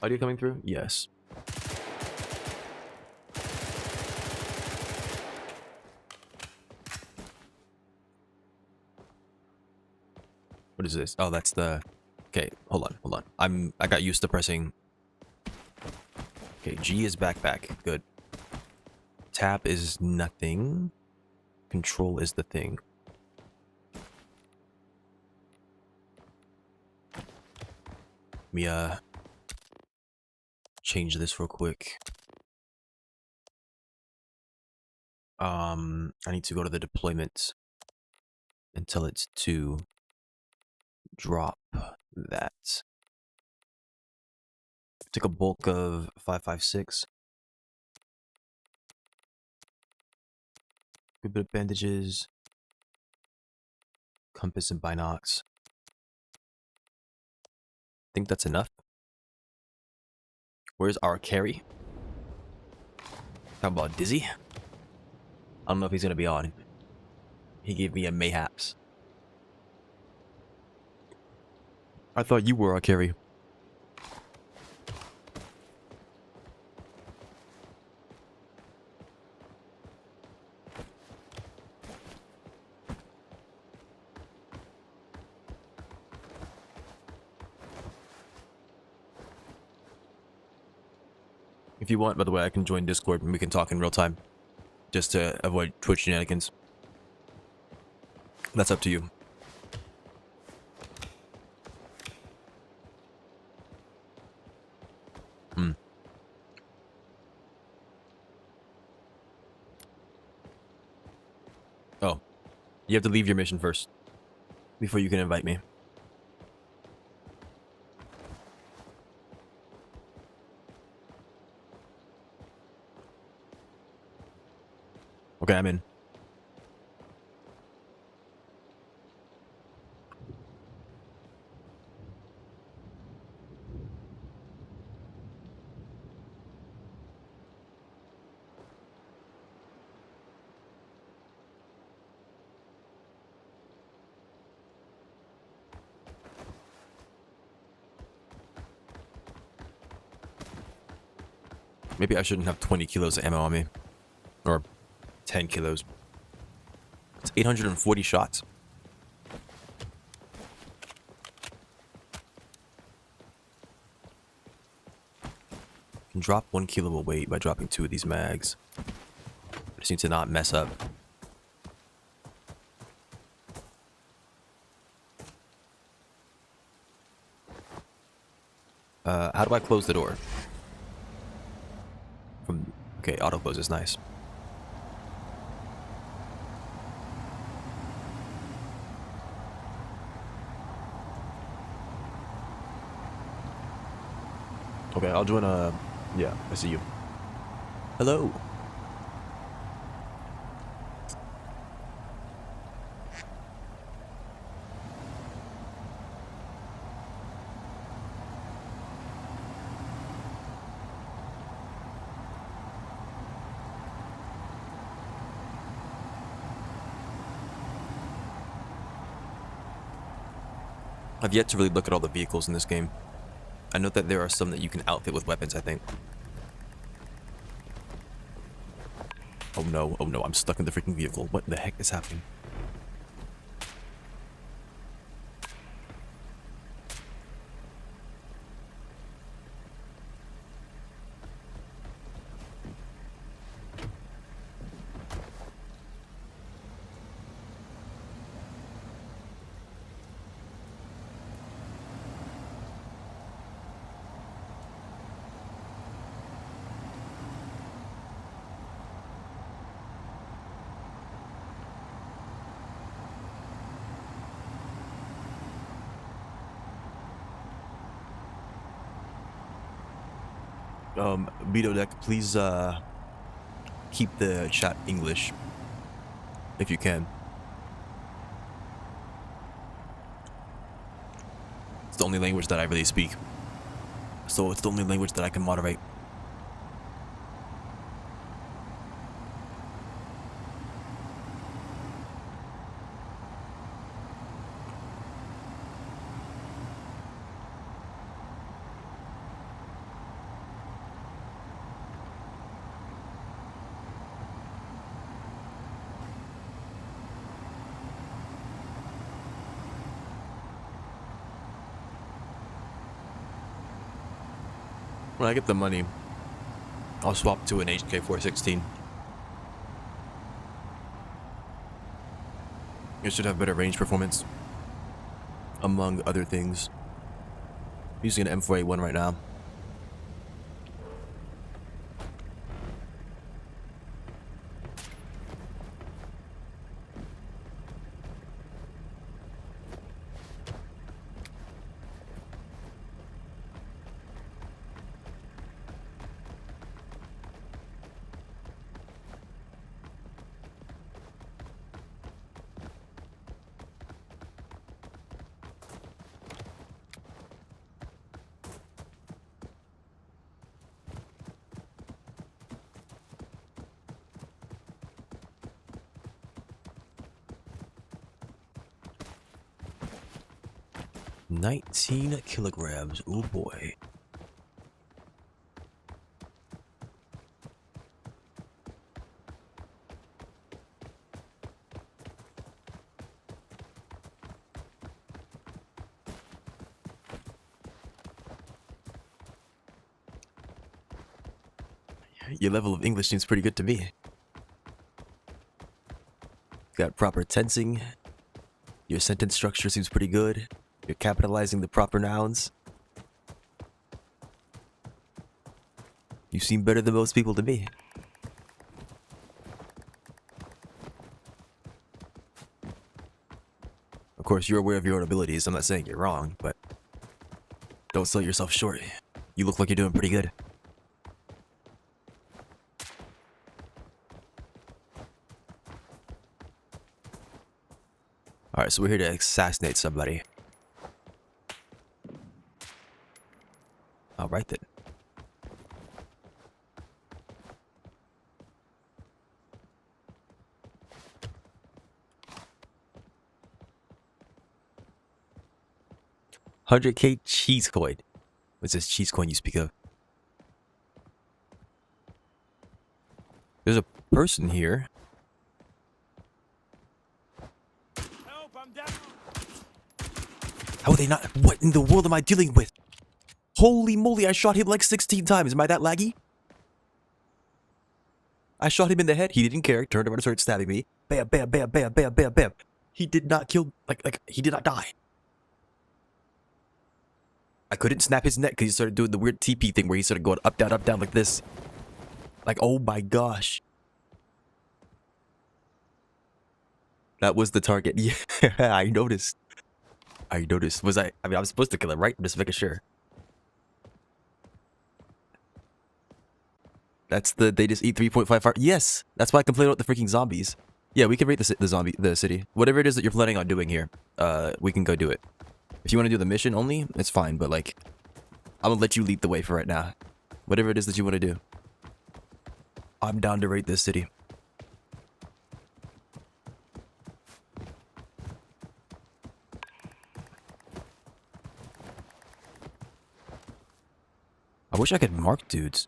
Audio coming through? Yes. What is this? Oh, that's the... Okay, hold on. I got used to pressing... Okay, G is backpack. Good. Tab is nothing. Control is the thing. Let me, change this real quick. I need to go to the deployment and tell it to drop that. Take a bulk of 556. Good bit of bandages. Compass and binocs. Think that's enough. Where's our carry? How about Dizzy? I don't know if he's gonna be on. He gave me a mayhaps. I thought you were our carry. If you want, by the way, I can join Discord and we can talk in real time. Just to avoid Twitch shenanigans. That's up to you. Oh. You have to leave your mission first. Before you can invite me. Okay, I'm in. Maybe I shouldn't have 20 kilos of ammo on me. Or 10 kilos. It's 840 shots. Can drop 1 kilo of weight by dropping 2 of these mags. I just need to not mess up. How do I close the door? Okay, auto close is nice. Okay, I'll join yeah, I see you. Hello. I've yet to really look at all the vehicles in this game. I know that there are some that you can outfit with weapons, I think. Oh no, I'm stuck in the freaking vehicle. What the heck is happening? Beto Deck, please, keep the chat English, if you can. It's the only language that I really speak. So it's the only language that I can moderate. When I get the money, I'll swap to an HK416. It should have better range performance, among other things. I'm using an M4A1 right now. $19 kilograms. Oh boy. Your level of English seems pretty good to me. Got proper tensing. Your sentence structure seems pretty good. You're capitalizing the proper nouns. You seem better than most people to me. Of course, you're aware of your own abilities. I'm not saying you're wrong, but don't sell yourself short. You look like you're doing pretty good. Alright, so we're here to assassinate somebody. Alright then. $100K cheese coin. What's this cheese coin you speak of? There's a person here. Help, I'm down. How are they not? What in the world am I dealing with? Holy moly, I shot him like 16 times. Am I that laggy? I shot him in the head. He didn't care. Turned around and started stabbing me. Bam, bam, bam, bam, bam, bam, bam. He did not kill, he did not die. I couldn't snap his neck because he started doing the weird TP thing where he started going up, down like this. Like, oh my gosh. That was the target. Yeah, I noticed. Was I mean, I was supposed to kill him, right? I'm just making sure. That's they just eat 3.5. Yes, that's why I complain about the freaking zombies. Yeah, we can rate the city. Whatever it is that you're planning on doing here, we can go do it. If you want to do the mission only, it's fine, but like, I'm gonna let you lead the way for right now. Whatever it is that you want to do. I'm down to rate this city. I wish I could mark dudes.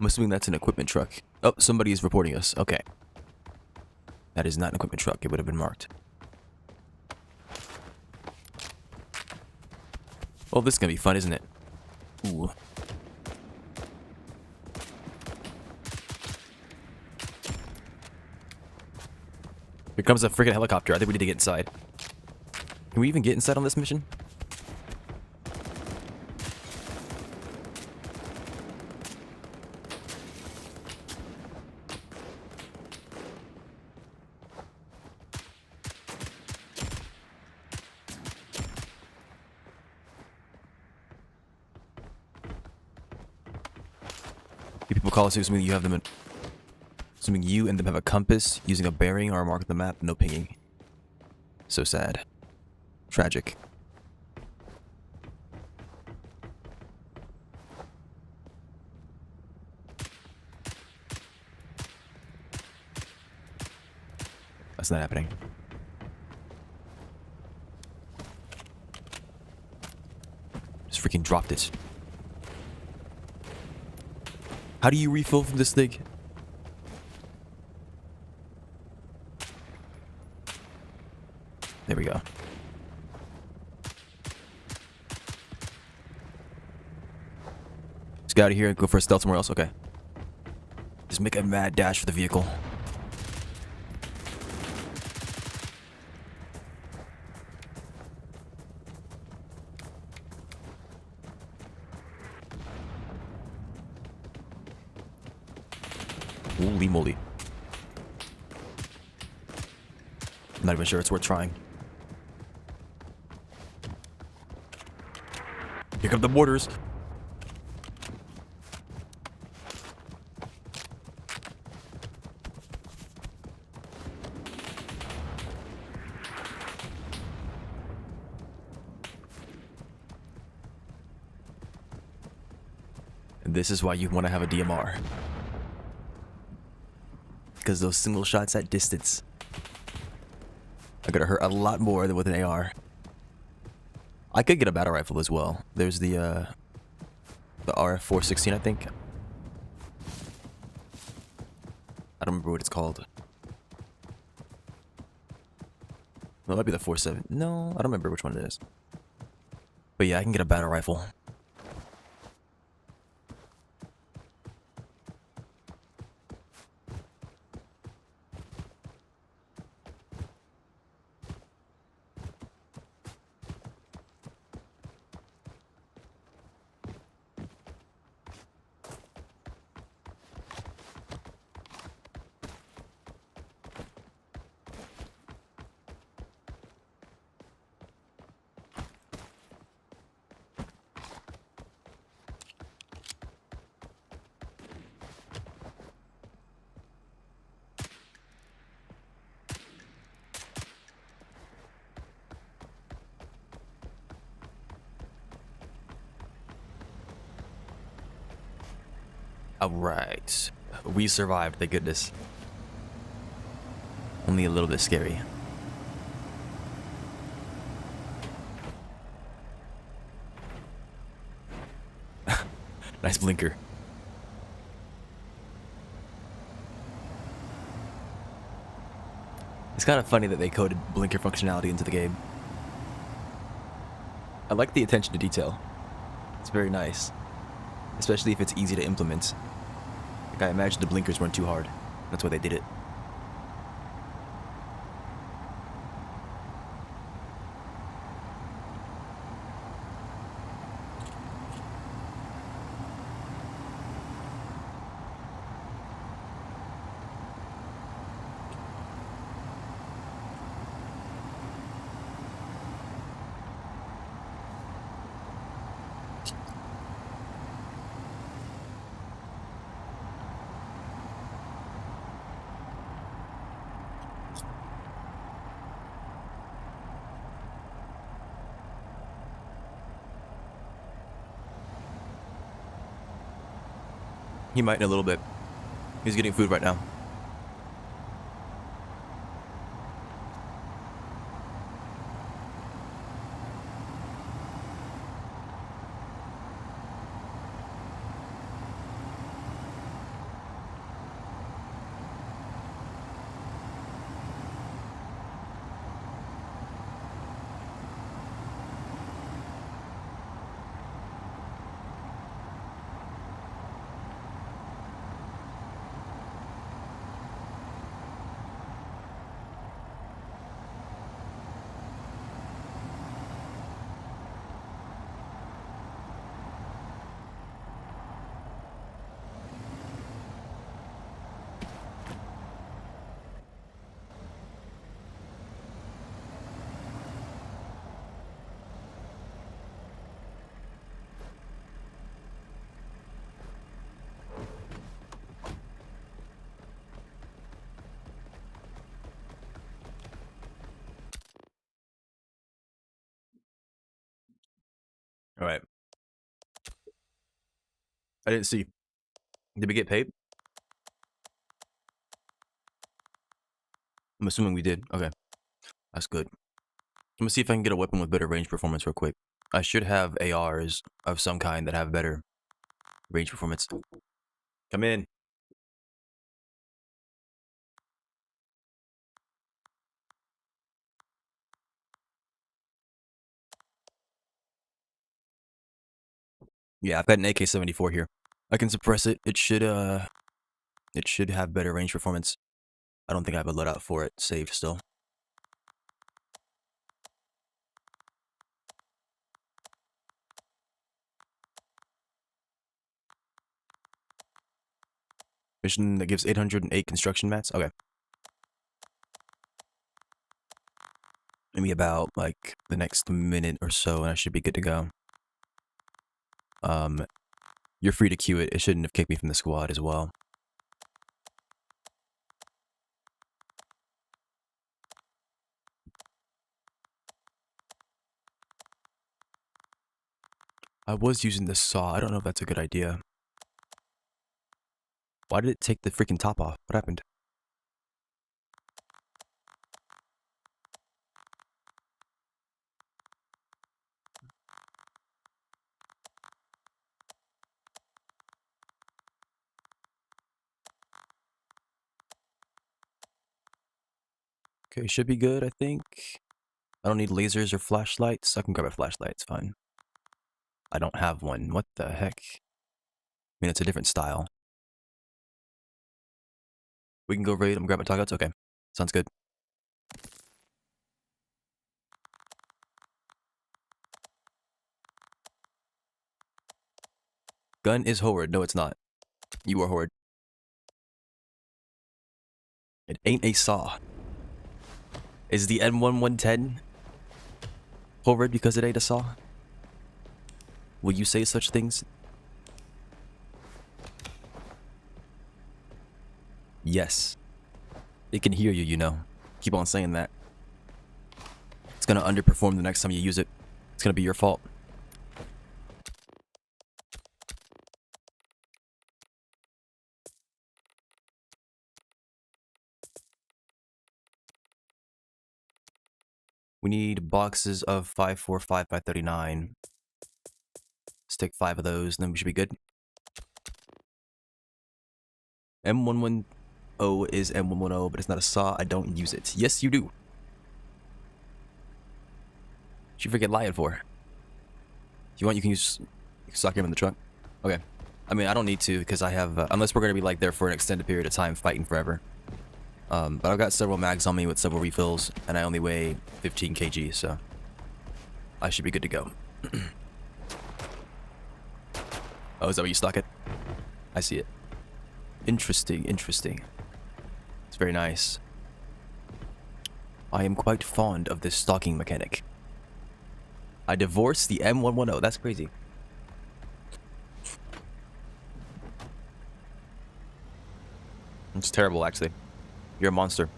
I'm assuming that's an equipment truck. Oh, somebody is reporting us. Okay. That is not an equipment truck. It would have been marked. Well, this is gonna be fun, isn't it? Ooh. Here comes a freaking helicopter. I think we need to get inside. Can we even get inside on this mission? People call us assuming you have them. Assuming you and them have a compass, using a bearing or a mark on the map, no pinging. So sad. Tragic. That's not happening. Just freaking dropped it. How do you refill from this thing? There we go. Let's get out of here and go for a stealth somewhere else. Okay. Just make a mad dash for the vehicle. Holy moly. I'm not even sure it's worth trying. Here come the mortars. And this is why you want to have a DMR. Because those single shots at distance are gonna hurt a lot more than with an AR. I could get a battle rifle as well. There's the RF416, I think. I don't remember what it's called. Well, it might be the 47. No, I don't remember which one it is. But yeah, I can get a battle rifle. Alright. We survived, thank goodness. Only a little bit scary. Nice blinker. It's kind of funny that they coded blinker functionality into the game. I like the attention to detail. It's very nice. Especially if it's easy to implement. Like, I imagine the blinkers weren't too hard. That's why they did it. He might in a little bit. He's getting food right now. Alright. I didn't see. Did we get paid? I'm assuming we did. Okay. That's good. I'm gonna see if I can get a weapon with better range performance real quick. I should have ARs of some kind that have better range performance. Come in. Yeah, I've got an AK-74 here. I can suppress it. It should have better range performance. I don't think I have a loadout for it saved still. Mission that gives 808 construction mats? Okay. Maybe about, like, the next minute or so, and I should be good to go. You're free to queue it. It shouldn't have kicked me from the squad as well. I was using the saw. I don't know if that's a good idea. Why did it take the freaking top off? What happened? Okay, should be good, I think. I don't need lasers or flashlights. I can grab a flashlight, it's fine. I don't have one. What the heck? I mean, it's a different style. We can go raid and grab a togouts? Okay. Sounds good. Gun is Horde. No, it's not. You are Horde. It ain't a saw. Is the M1110 Horde because it ain't a saw? Will you say such things? Yes. It can hear you, you know. Keep on saying that. It's gonna underperform the next time you use it. It's gonna be your fault. We need boxes of 545 by 39. Let's take 5 of those, and then we should be good. M110 is M110, but it's not a saw. I don't use it. Yes, you do. What you freaking lying for? If you want, you can use sock him in the trunk. Okay. I mean, I don't need to, because I have... unless we're going to be, like, there for an extended period of time fighting forever. But I've got several mags on me with several refills, and I only weigh 15 kg, so... I should be good to go. Oh, is that where you stock it? I see it. Interesting, interesting. It's very nice. I am quite fond of this stocking mechanic. I divorced the M110. That's crazy. It's terrible, actually. You're a monster.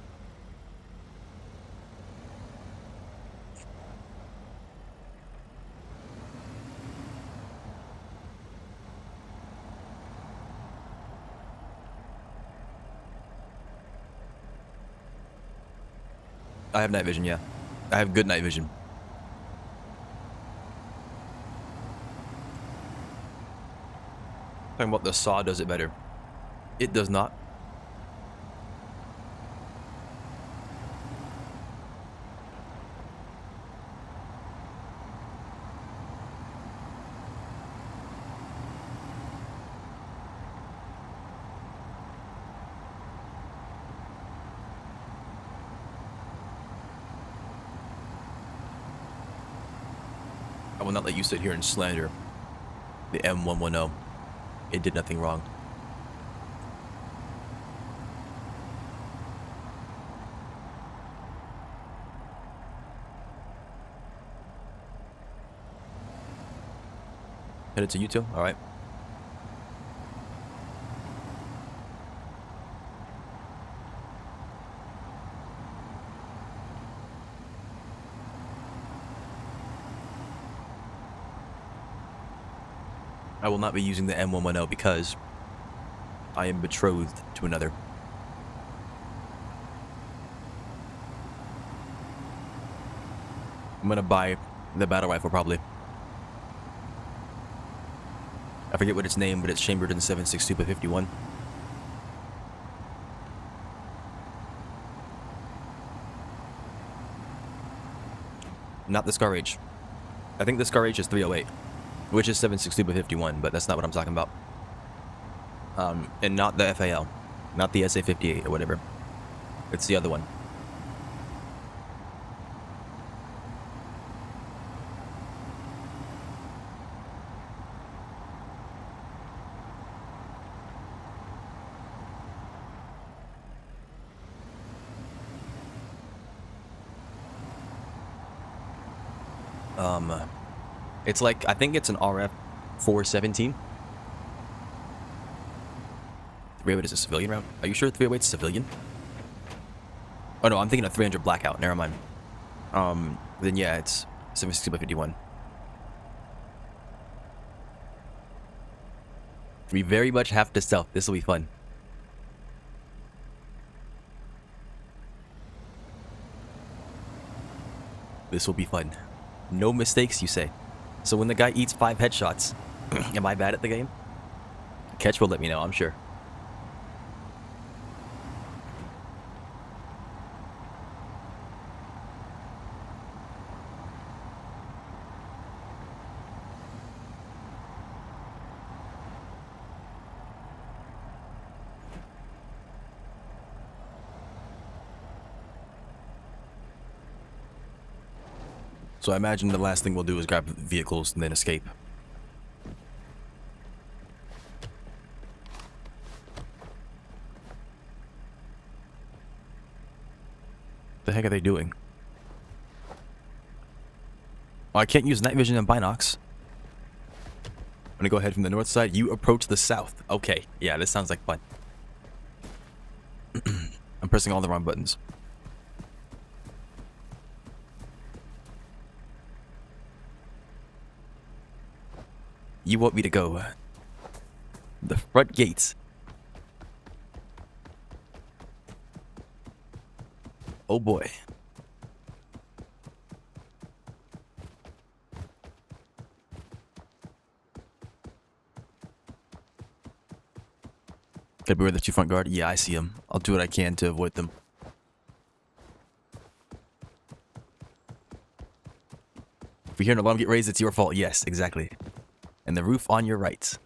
I have night vision, yeah. I have good night vision. Talking about the saw does it better. It does not. I will not let you sit here and slander the M110. It did nothing wrong. Headed to you two? Alright. I will not be using the M110 because I am betrothed to another. I'm gonna buy the battle rifle probably. forget what it's named, but it's chambered in 7.62 by 51. Not the Scar H. I think the Scar H is 308, which is 7.62 by 51, but that's not what I'm talking about. And not the FAL, not the SA58 or whatever. It's the other one. It's like, I think it's an RF 417. 308 is a civilian round? Are you sure 308 is civilian? Oh no, I'm thinking of 300 Blackout. Never mind. Then yeah, it's 7.62 by 51. We very much have to stealth. This will be fun. This will be fun. No mistakes, you say. So when the guy eats 5 headshots, am I bad at the game? Catch will let me know, I'm sure. So I imagine the last thing we'll do is grab vehicles and then escape. What the heck are they doing? Oh, I can't use night vision and binocs. I'm gonna go ahead from the north side. You approach the south. Okay, yeah, this sounds like fun. I'm pressing all the wrong buttons. You want me to go the front gates. Oh boy. Gotta beware the 2 front guard. Yeah, I see them. I'll do what I can to avoid them. If you hear an alarm get raised, it's your fault. Yes, exactly. And the roof on your right.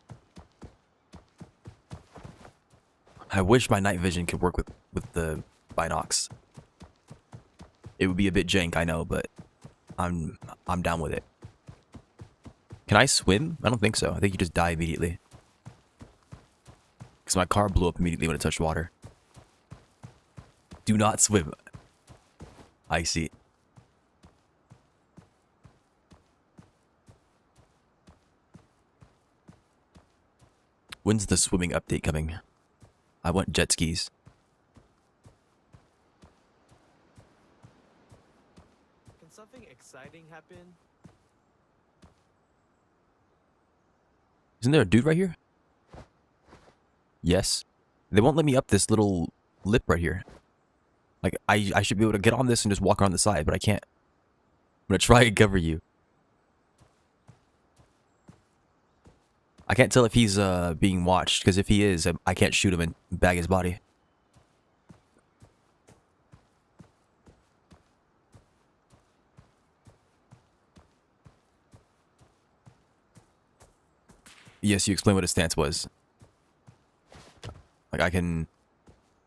I wish my night vision could work with the binocs. It would be a bit jank, I know, but I'm down with it. Can I swim? I don't think so. I think you just die immediately. Because my car blew up immediately when it touched water. Do not swim. I see. When's the swimming update coming? I want jet skis. Can something exciting happen? Isn't there a dude right here? Yes. They won't let me up this little lip right here. Like, I should be able to get on this and just walk around the side, but I can't. I'm gonna try and cover you. I can't tell if he's being watched, because if he is, I can't shoot him and bag his body. Yes, you explain what his stance was. Like, I can...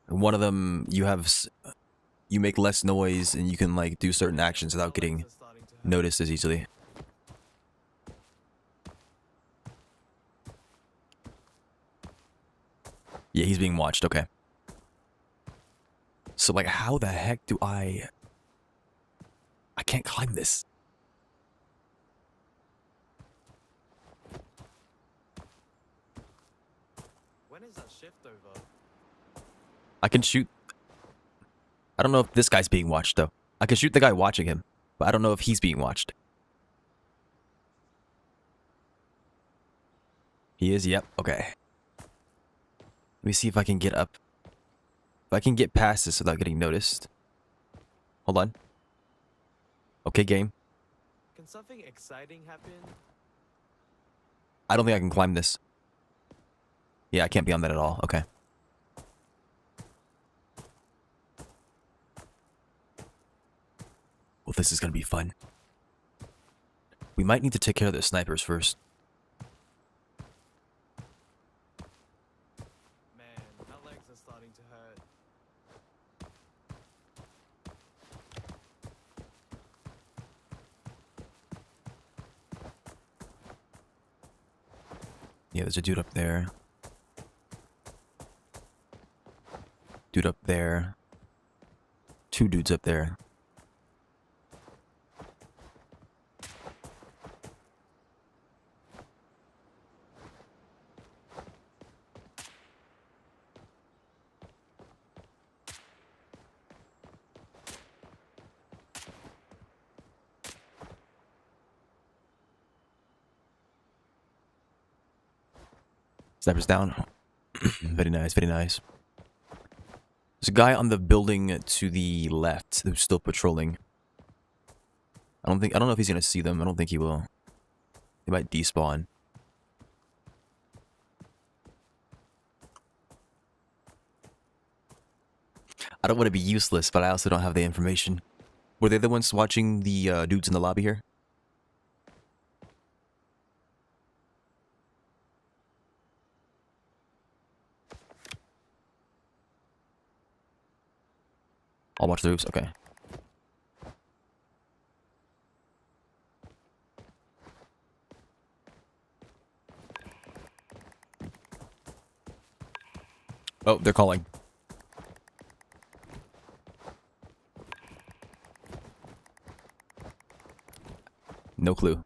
One of them, you make less noise, and you can, like, do certain actions without getting noticed as easily. Yeah, he's being watched, okay. So, like, how the heck do I can't climb this. When is that shift over? I can shoot... I don't know if this guy's being watched, though. I can shoot the guy watching him, but I don't know if he's being watched. He is? Yep, okay. Let me see if I can get up. If I can get past this without getting noticed. Hold on. Okay, game. Can something exciting happen? I don't think I can climb this. Yeah, I can't be on that at all. Okay. Well, this is gonna be fun. We might need to take care of the snipers first. Man, my legs are starting to hurt. Yeah, there's a dude up there. Dude up there. Two dudes up there. Snipers down. Very nice, very nice. There's a guy on the building to the left who's still patrolling. I don't know if he's gonna see them. I don't think he will. He might despawn. I don't want to be useless, but I also don't have the information. Were they the ones watching the dudes in the lobby here? I'll watch the roofs. Okay. Oh, they're calling. No clue.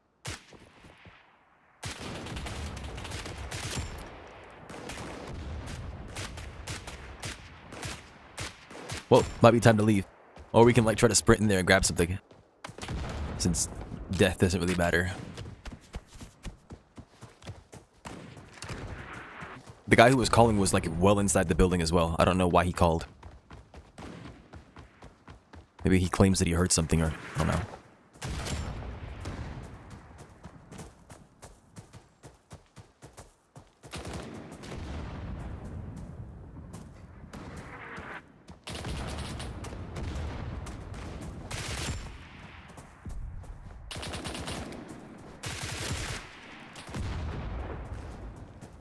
Well, might be time to leave. Or we can like try to sprint in there and grab something. Since death doesn't really matter. The guy who was calling was like well inside the building as well. I don't know why he called. Maybe he claims that he heard something, or I don't know.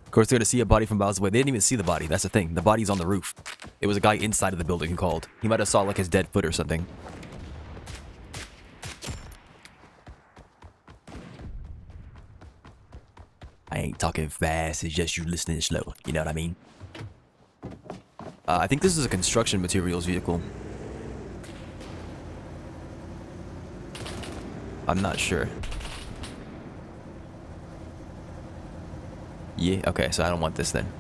Of course, they're going to see a body from miles away. They didn't even see the body. That's the thing. The body's on the roof. It was a guy inside of the building who called. He might have saw like his dead foot or something. I ain't talking fast. It's just you listening slow. You know what I mean? I think this is a construction materials vehicle. I'm not sure. Yeah, okay, so I don't want this then.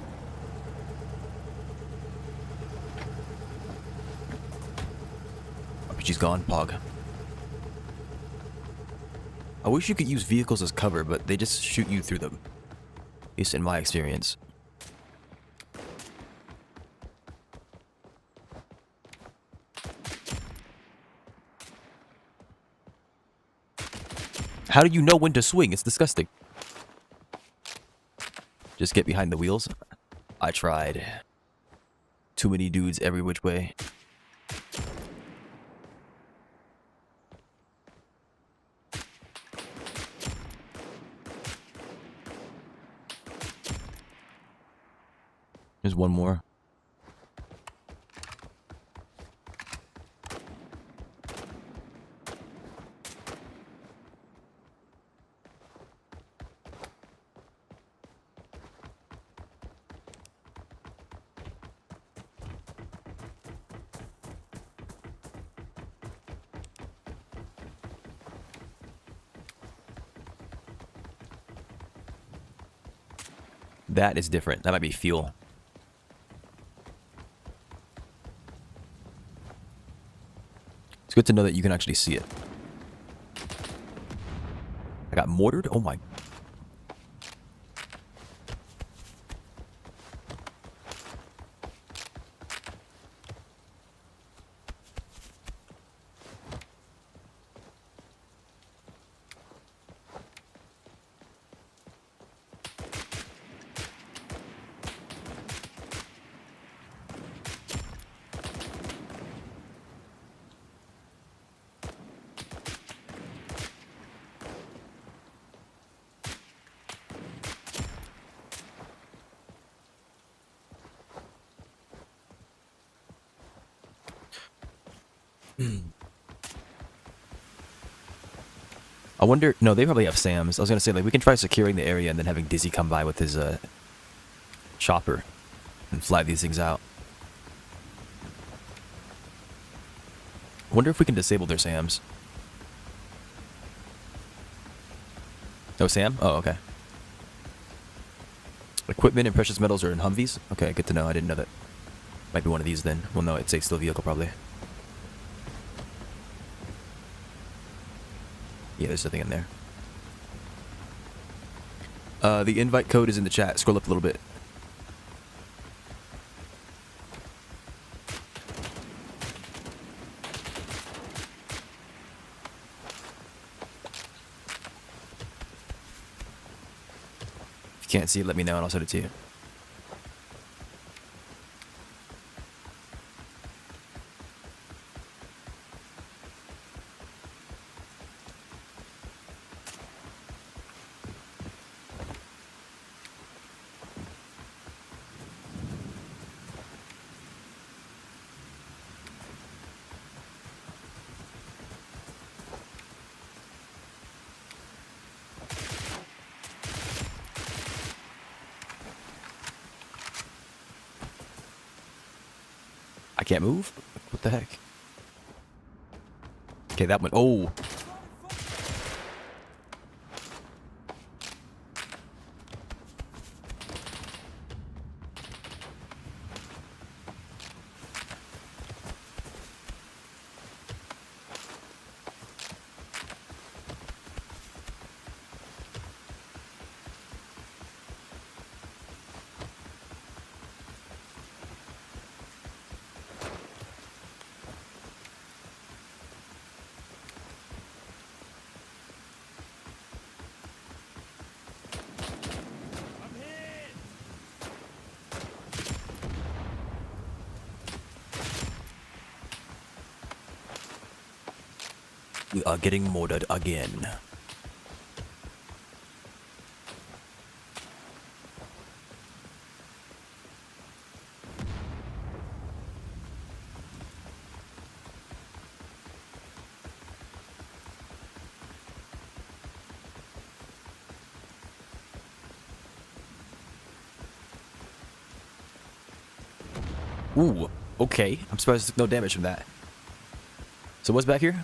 RPG's gone, Pog. I wish you could use vehicles as cover, but they just shoot you through them. At least in my experience. How do you know when to swing? It's disgusting. Just get behind the wheels. I tried. Too many dudes every which way. There's one more. That is different. That might be fuel. It's good to know that you can actually see it. I got mortared? Oh my. I wonder... No, they probably have SAMs. I was gonna say, like, we can try securing the area and then having Dizzy come by with his, chopper and fly these things out. I wonder if we can disable their SAMs. No SAM? Oh, okay. Equipment and precious metals are in Humvees? Okay, good to know. I didn't know that. Might be one of these then. Well, no, it's a still vehicle probably. Yeah, there's nothing in there. The invite code is in the chat. Scroll up a little bit. If you can't see it, let me know and I'll send it to you. I can't move? What the heck? Okay, that went... Oh! We are getting murdered again. Ooh, okay. I'm surprised I took no damage from that. So what's back here?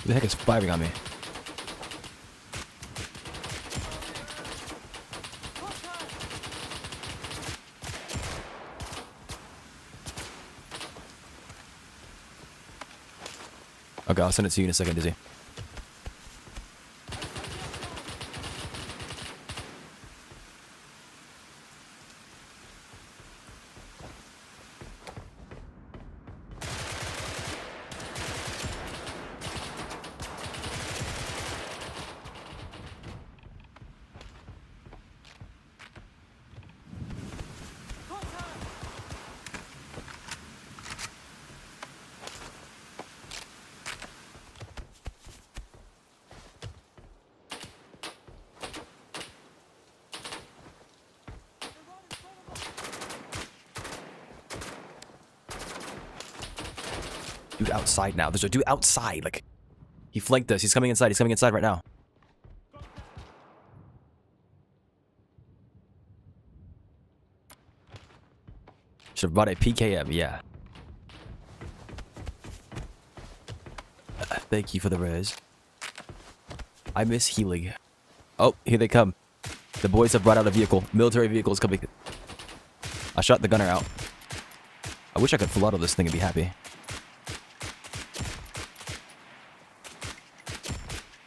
Who the heck is firing on me? Okay, I'll send it to you in a second, Dizzy. Dude outside now. There's a dude outside. Like, he flanked us. He's coming inside. He's coming inside right now. Should have bought a PKM. Yeah. Thank you for the res. I miss healing. Oh, here they come. The boys have brought out a vehicle. Military vehicle is coming. I shot the gunner out. I wish I could full auto this thing and be happy.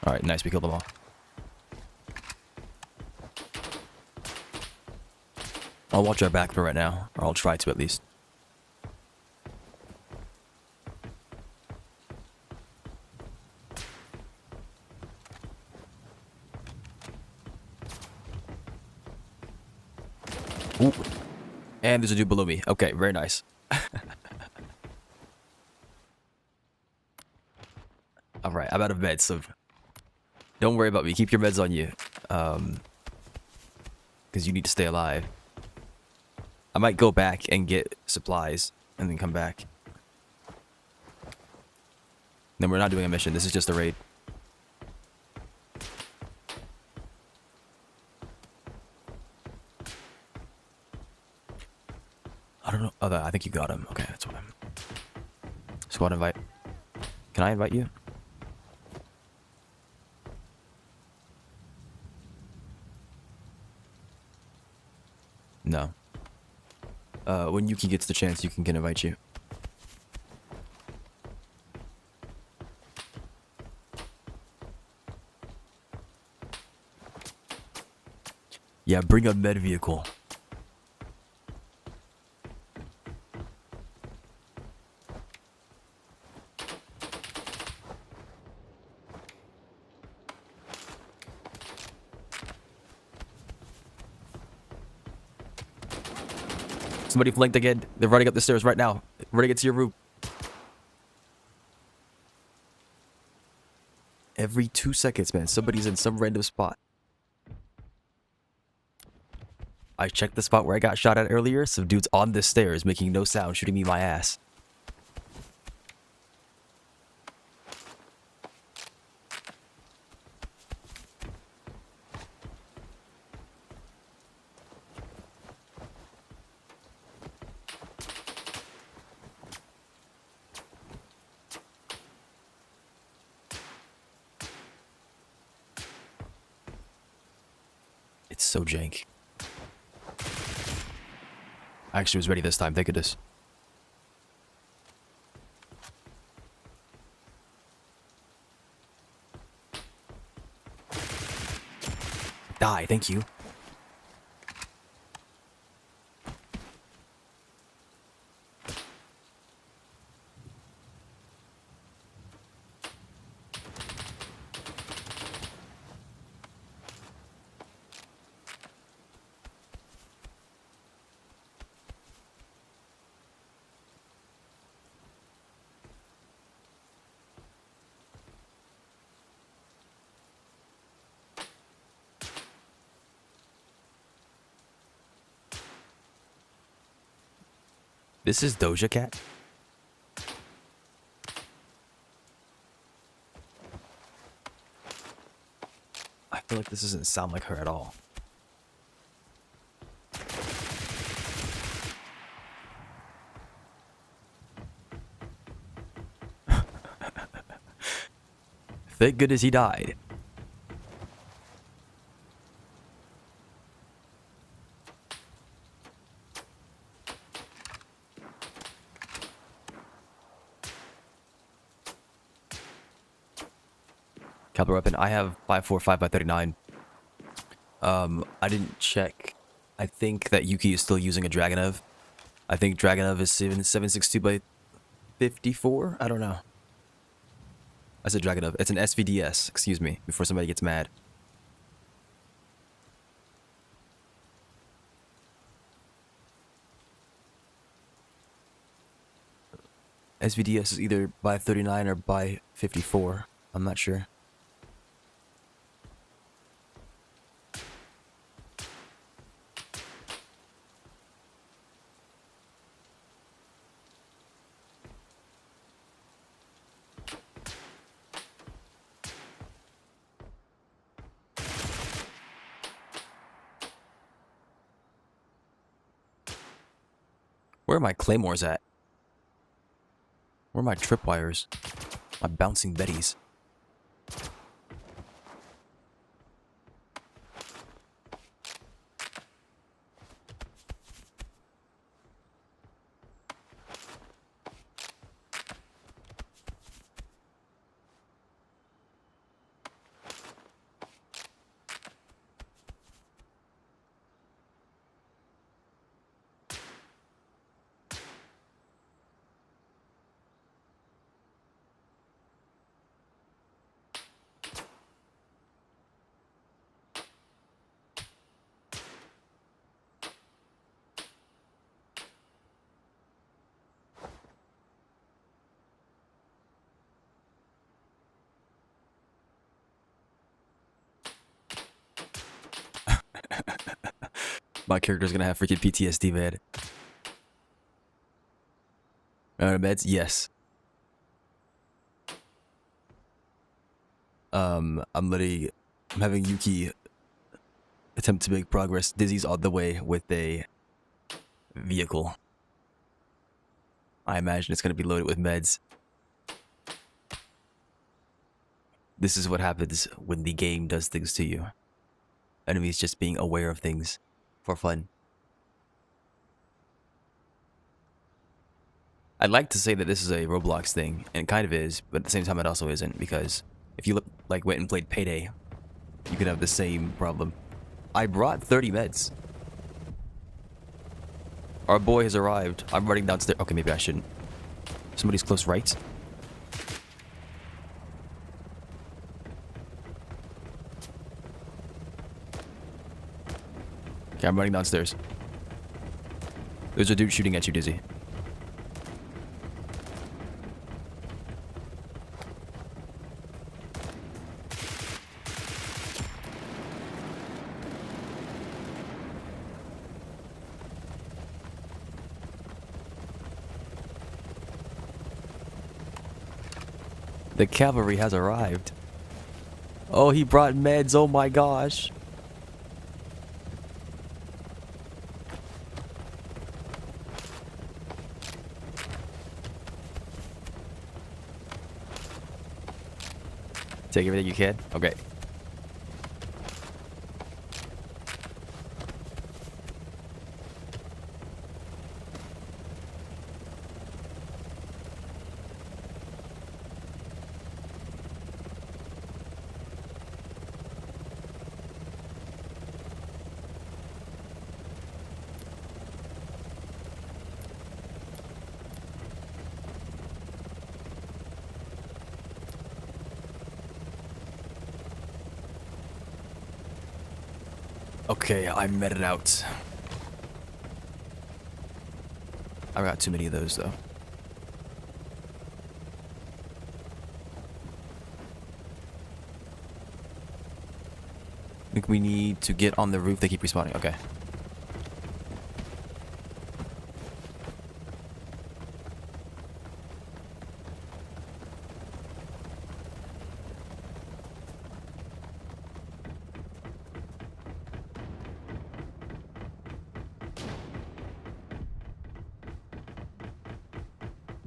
Alright, nice. We killed them all. I'll watch our back for right now. Or I'll try to at least. Ooh. And there's a dude below me. Okay, very nice. Alright, I'm out of meds, so don't worry about me. Keep your meds on you. Because you need to stay alive. I might go back and get supplies and then come back. Then we're not doing a mission. This is just a raid. I don't know. Oh, I think you got him. Okay, that's what I'm... Squad invite. Can I invite you? No. When Yuki gets the chance, Yuki can invite you. Yeah, bring a med vehicle. Somebody flanked again. They're running up the stairs right now. Running into your room. Every 2 seconds, man. Somebody's in some random spot. I checked the spot where I got shot at earlier. Some dude's on the stairs making no sound, shooting me in my ass. It's so jank. I actually was ready this time, thank goodness. Die, thank you. This is Doja Cat? I feel like this doesn't sound like her at all. Thank goodness he died. Caliber weapon. I have 5.45 by 39. I didn't check. I think that Yuki is still using a Dragonov. I think Dragonov is 7.62 by 54. I don't know. I said Dragonov. It's an SVDS. Excuse me. Before somebody gets mad. SVDS is either by 39 or by 54. I'm not sure. Where are my claymores at? Where are my tripwires? My bouncing betties. My character's gonna have freaking PTSD, man. Meds? Yes. I'm having Yuki attempt to make progress. Dizzy's on the way with a vehicle. I imagine it's gonna be loaded with meds. This is what happens when the game does things to you. Enemies just being aware of things for fun. I'd like to say that this is a Roblox thing, and it kind of is, but at the same time it also isn't, because if you went and played Payday, you could have the same problem. I brought 30 meds. Our boy has arrived. I'm running downstairs. Okay, maybe I shouldn't. Somebody's close right. Okay, I'm running downstairs. There's a dude shooting at you, Dizzy. The cavalry has arrived. Oh, he brought meds. Oh my gosh. Take everything you can? Okay. Okay, I met it out. I got too many of those, though. I think we need to get on the roof. They keep respawning. Okay.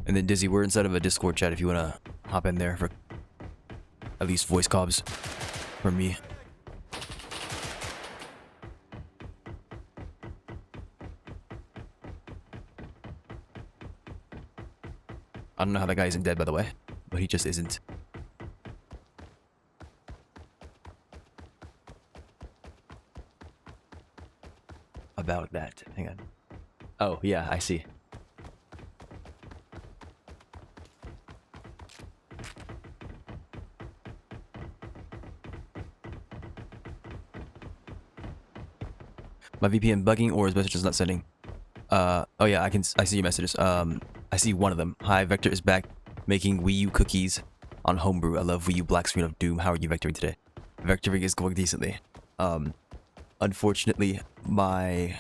And then Dizzy, we're inside of a Discord chat if you want to hop in there for at least voice comms from me. I don't know how that guy isn't dead, by the way, but he just isn't. About that. Hang on. Oh, yeah, I see. My VPN bugging or his message is not sending. Oh yeah, I see your messages. I see one of them. Hi, Vector is back making Wii U cookies on Homebrew. I love Wii U Black Screen of Doom. How are you vectoring today? Vectoring is going decently. Unfortunately, my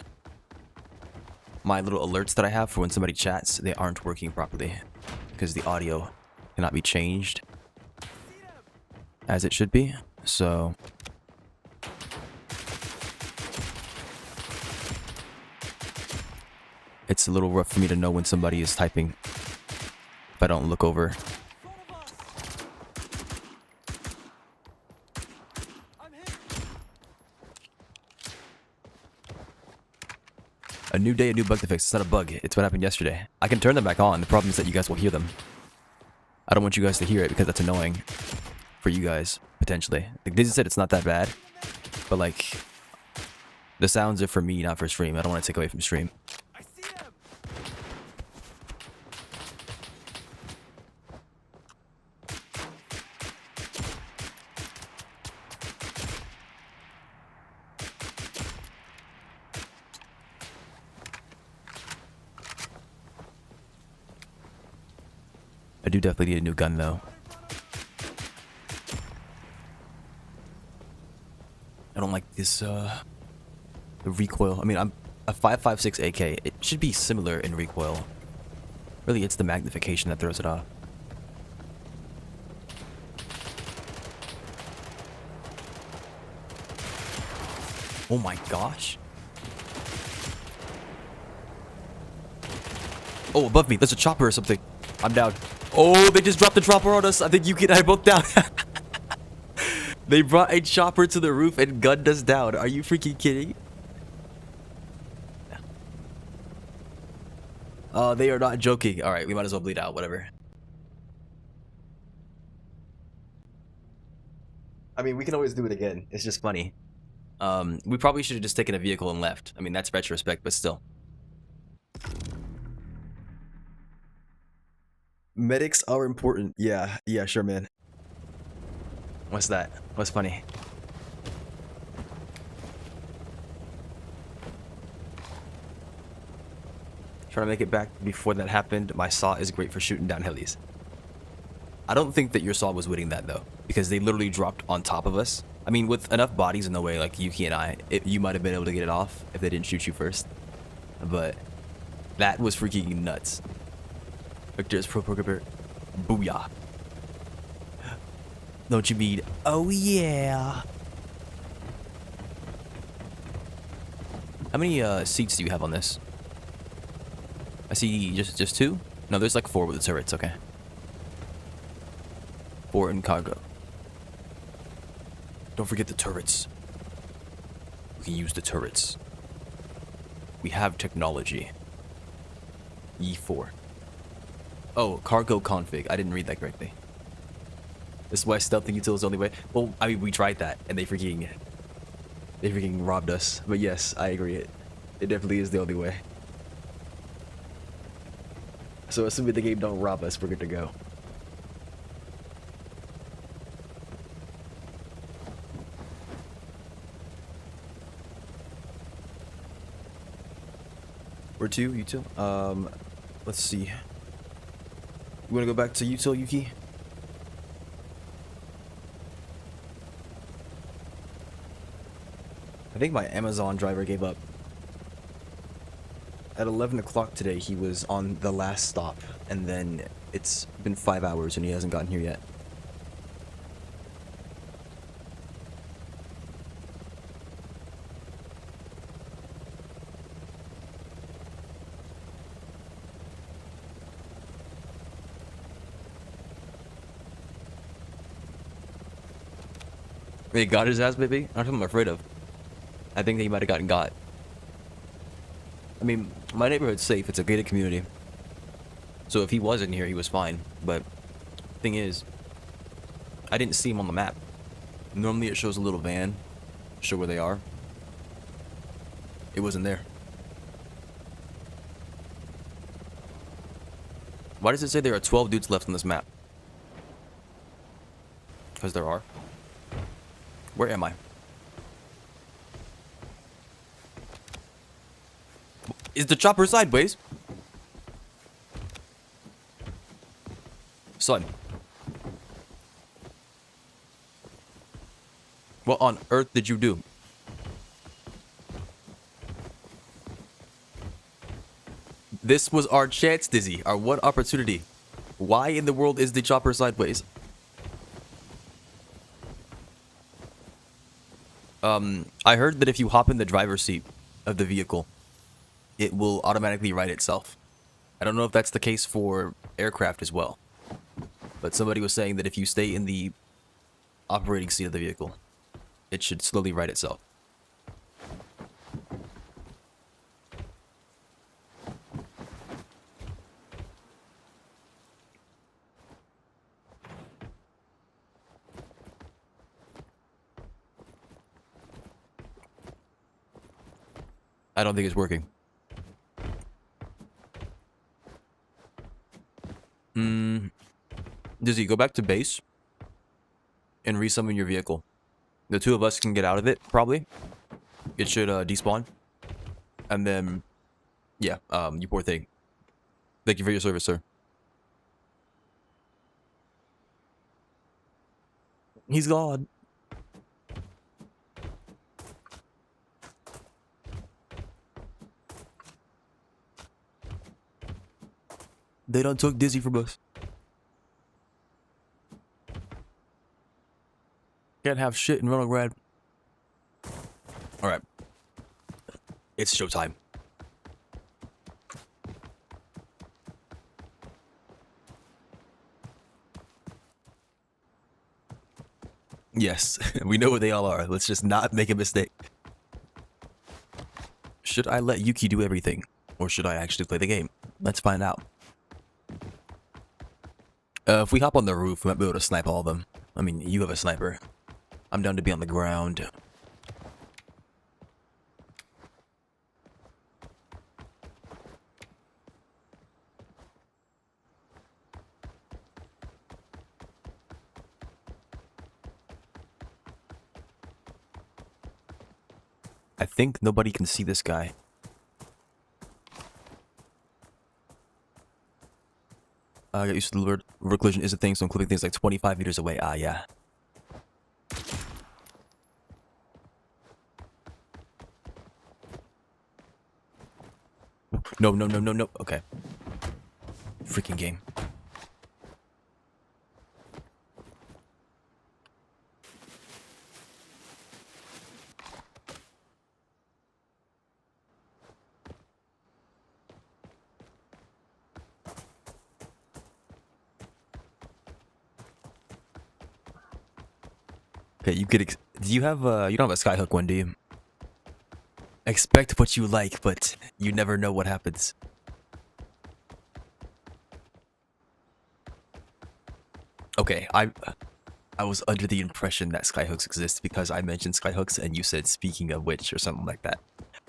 little alerts that I have for when somebody chats, they aren't working properly because the audio cannot be changed as it should be. So it's a little rough for me to know when somebody is typing if I don't look over. A new day, a new bug to fix. It's not a bug. It's what happened yesterday. I can turn them back on. The problem is that you guys will hear them. I don't want you guys to hear it because that's annoying for you guys, potentially. Like Disney said, it's not that bad. But like, the sounds are for me, not for stream. I don't want to take away from stream. I do definitely need a new gun, though. I don't like this, The recoil. I mean, I'm a 5.56 AK. It should be similar in recoil. Really, it's the magnification that throws it off. Oh my gosh. Oh, above me. There's a chopper or something. I'm down. Oh, they just dropped the chopper on us. I think Yuki and I are both down. They brought a chopper to the roof and gunned us down. Are you freaking kidding? Oh, they are not joking. All right, we might as well bleed out. Whatever. I mean, we can always do it again. It's just funny. We probably should have just taken a vehicle and left. I mean, that's retrospect, but still. Medics are important. Yeah, sure, man. What's that? What's funny? Trying to make it back before that happened. My saw is great for shooting down helis. I don't think that your saw was winning that, though, because they literally dropped on top of us. I mean, with enough bodies in the way, like Yuki and I, you might have been able to get it off if they didn't shoot you first. But that was freaking nuts. Victor's pro programmer. Booyah. Don't you mean, oh yeah. How many seats do you have on this? I see just two? No, there's like 4 with the turrets, okay. 4 in cargo. Don't forget the turrets. We can use the turrets. We have technology. E4. Oh, cargo config. I didn't read that correctly. This is why stealthing util is the only way. Well, I mean, we tried that, and they freaking robbed us. But yes, I agree. It definitely is the only way. So assuming the game don't rob us, we're good to go. Where to? Util? Let's see. You wanna go back to util, Yuki? I think my Amazon driver gave up. At 11 o'clock today, he was on the last stop, and then it's been 5 hours and he hasn't gotten here yet. They got his ass, baby? That's what I'm afraid of. I think he might have gotten got. I mean, my neighborhood's safe. It's a gated community. So if he was in here, he was fine. But thing is, I didn't see him on the map. Normally it shows a little van, show where they are. It wasn't there. Why does it say there are 12 dudes left on this map? Because there are. Where am I? Is the chopper sideways? Son. What on earth did you do? This was our chance, Dizzy. Our one opportunity. Why in the world is the chopper sideways? I heard that if you hop in the driver's seat of the vehicle, it will automatically right itself. I don't know if that's the case for aircraft as well. But somebody was saying that if you stay in the operating seat of the vehicle, it should slowly right itself. I don't think it's working. Dizzy, go back to base and resummon your vehicle. The two of us can get out of it, probably. It should despawn. And then, yeah, you poor thing. Thank you for your service, sir. He's gone. They done took Dizzy from us. Can't have shit in Ronograd. Alright. It's showtime. Yes, we know where they all are. Let's just not make a mistake. Should I let Yuki do everything? Or should I actually play the game? Let's find out. If we hop on the roof, we might be able to snipe all of them. I mean, you have a sniper. I'm down to be on the ground. I think nobody can see this guy. I got used to the word reclusion is a thing, so including things like 25 meters away. Ah, yeah. No, no, no, no, no. Okay. Freaking game. Okay, you could. Do you have? You don't have a skyhook one, do you? Expect what you like, but you never know what happens. Okay, I was under the impression that skyhooks exist because I mentioned skyhooks and you said speaking of which or something like that.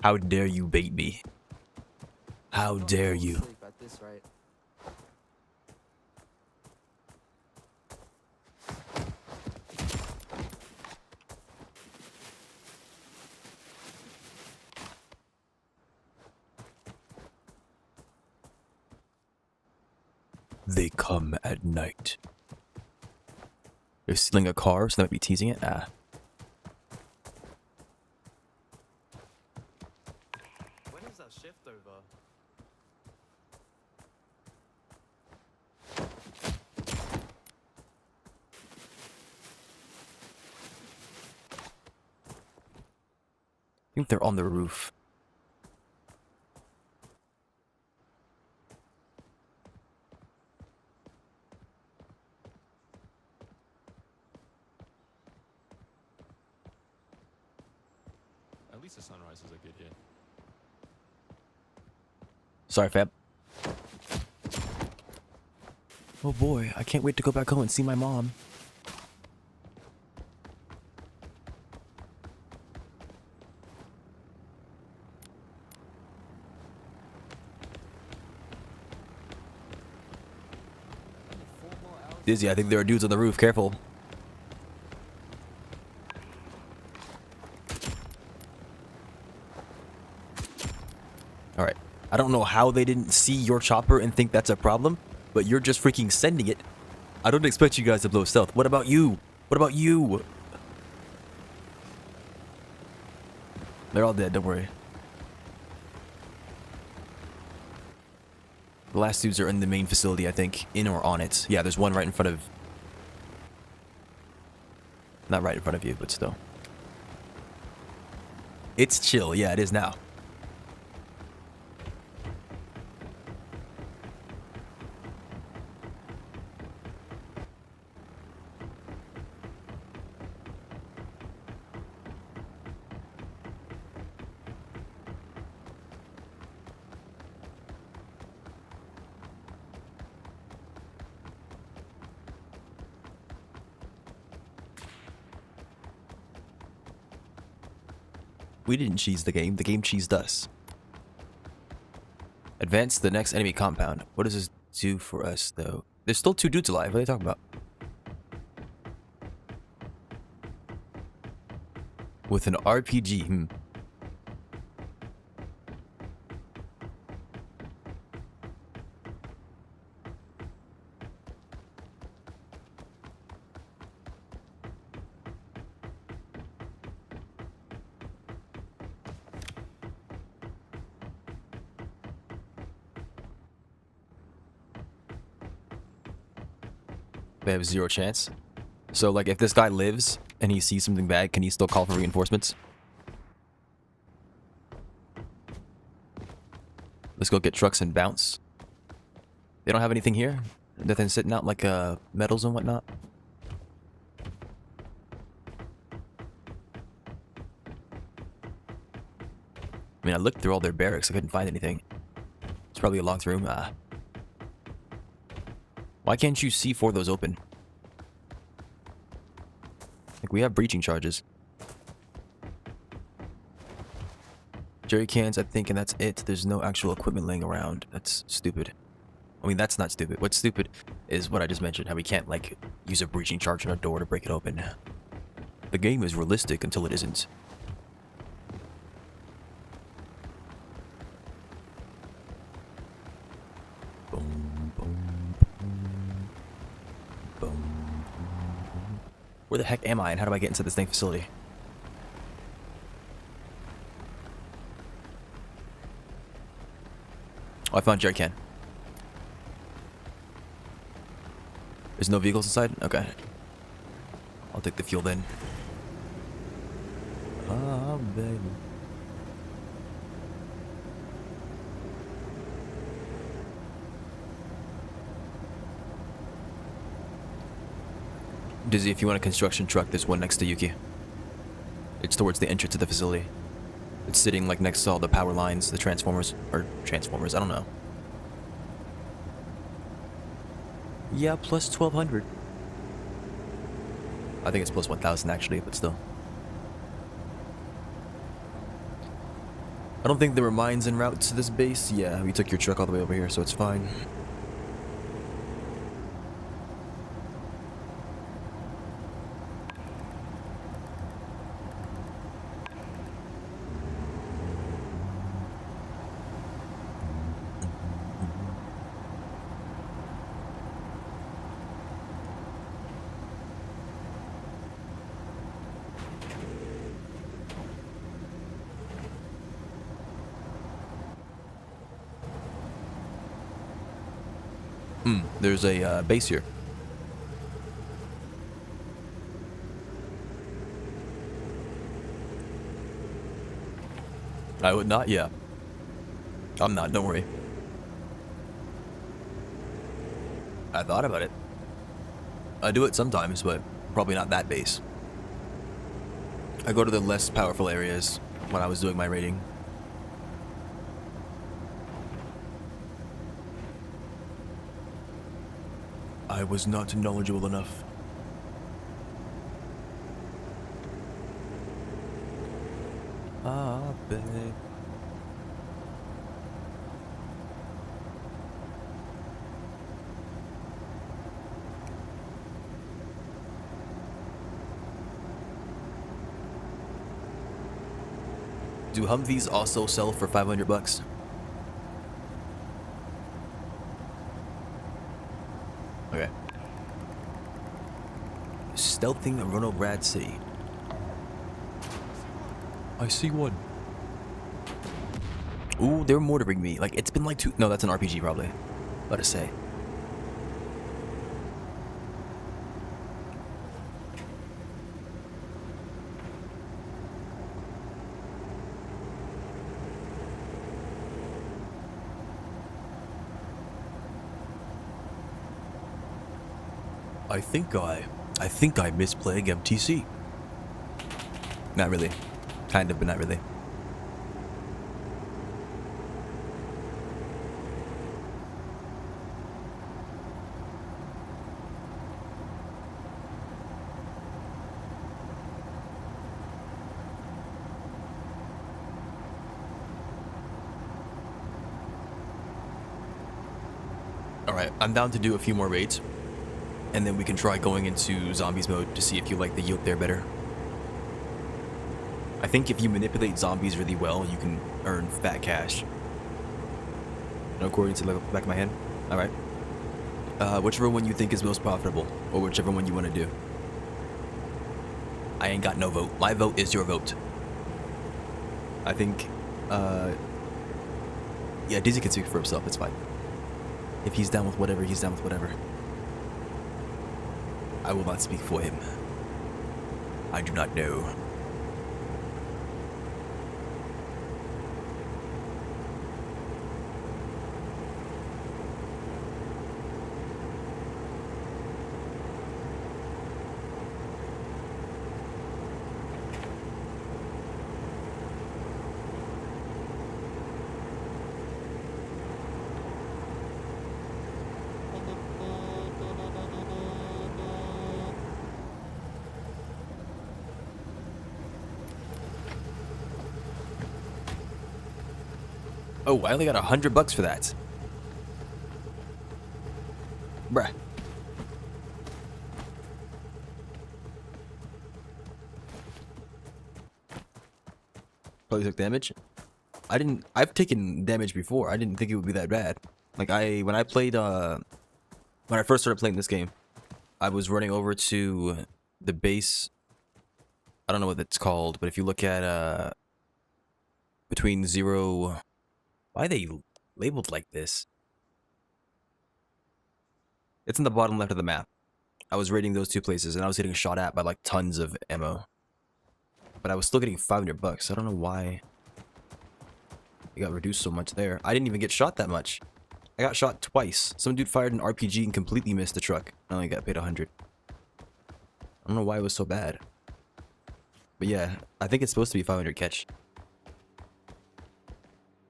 How dare you bait me? How dare you? At this rate. They come at night. They're stealing a car, so they might be teasing it. Ah. When is that shift over? I think they're on the roof. At least the sunrises are good here. Sorry, Fab. Oh boy, I can't wait to go back home and see my mom. Dizzy, I think there are dudes on the roof. Careful. Alright. I don't know how they didn't see your chopper and think that's a problem, but you're just freaking sending it. I don't expect you guys to blow stealth. What about you? What about you? They're all dead, don't worry. The last dudes are in the main facility, I think. In or on it. Yeah, there's one right in front of... Not right in front of you, but still. It's chill. Yeah, it is now. We didn't cheese the game cheesed us. Advance to the next enemy compound. What does this do for us, though? There's still 2 dudes alive. What are they talking about? With an RPG. They have 0 chance. So, like, if this guy lives and he sees something bad, can he still call for reinforcements? Let's go get trucks and bounce. They don't have anything here? Nothing sitting out like metals and whatnot? I mean, I looked through all their barracks. I couldn't find anything. It's probably a locked room. Why can't you C4 those open? Like, we have breaching charges. Jerry cans, I think, and that's it. There's no actual equipment laying around. That's stupid. I mean, that's not stupid. What's stupid is what I just mentioned, how we can't, like, use a breaching charge on a door to break it open. The game is realistic until it isn't. Boom, boom, boom, boom. Where the heck am I, and how do I get into this dang facility? Oh, I found jerry can. There's no vehicles inside? Okay. I'll take the fuel then. Oh, baby. Dizzy, if you want a construction truck, there's one next to Yuki. It's towards the entrance to the facility. It's sitting like next to all the power lines, the transformers, or transformers, I don't know. Yeah, plus 1200. I think it's plus 1000 actually, but still. I don't think there were mines en route to this base. Yeah, we took your truck all the way over here, so it's fine. There's a base here. I would not, yeah. I'm not, don't worry. I thought about it. I do it sometimes, but probably not that base. I go to the less powerful areas when I was doing my raiding. I was not knowledgeable enough. Ah, babe. Do Humvees also sell for 500 bucks? Okay. Stealthing Ronobrad City. I see one. Ooh, they're mortaring me. Like, it's been like 2... No, that's an RPG probably. Let us say. I think I miss playing MTC. Not really. Kind of, but not really. Alright, I'm down to do a few more raids. And then we can try going into zombies mode to see if you like the yield there better. I think if you manipulate zombies really well, you can earn fat cash. According to the back of my hand. Alright. Whichever one you think is most profitable, or whichever one you want to do. I ain't got no vote. My vote is your vote. I think, yeah, Dizzy can speak for himself, it's fine. If he's down with whatever, he's down with whatever. I will not speak for him. I do not know. Oh, I only got $100 for that. Bruh. Probably took damage. I've taken damage before. I didn't think it would be that bad. Like when I first started playing this game, I was running over to the base. I don't know what it's called, but if you look at between 0, why are they labeled like this? It's in the bottom left of the map. I was raiding those two places, and I was getting shot at by like tons of ammo. But I was still getting $500. I don't know why it got reduced so much there. I didn't even get shot that much. I got shot twice. Some dude fired an RPG and completely missed the truck. I only got paid 100. I don't know why it was so bad. But yeah, I think it's supposed to be 500 catch.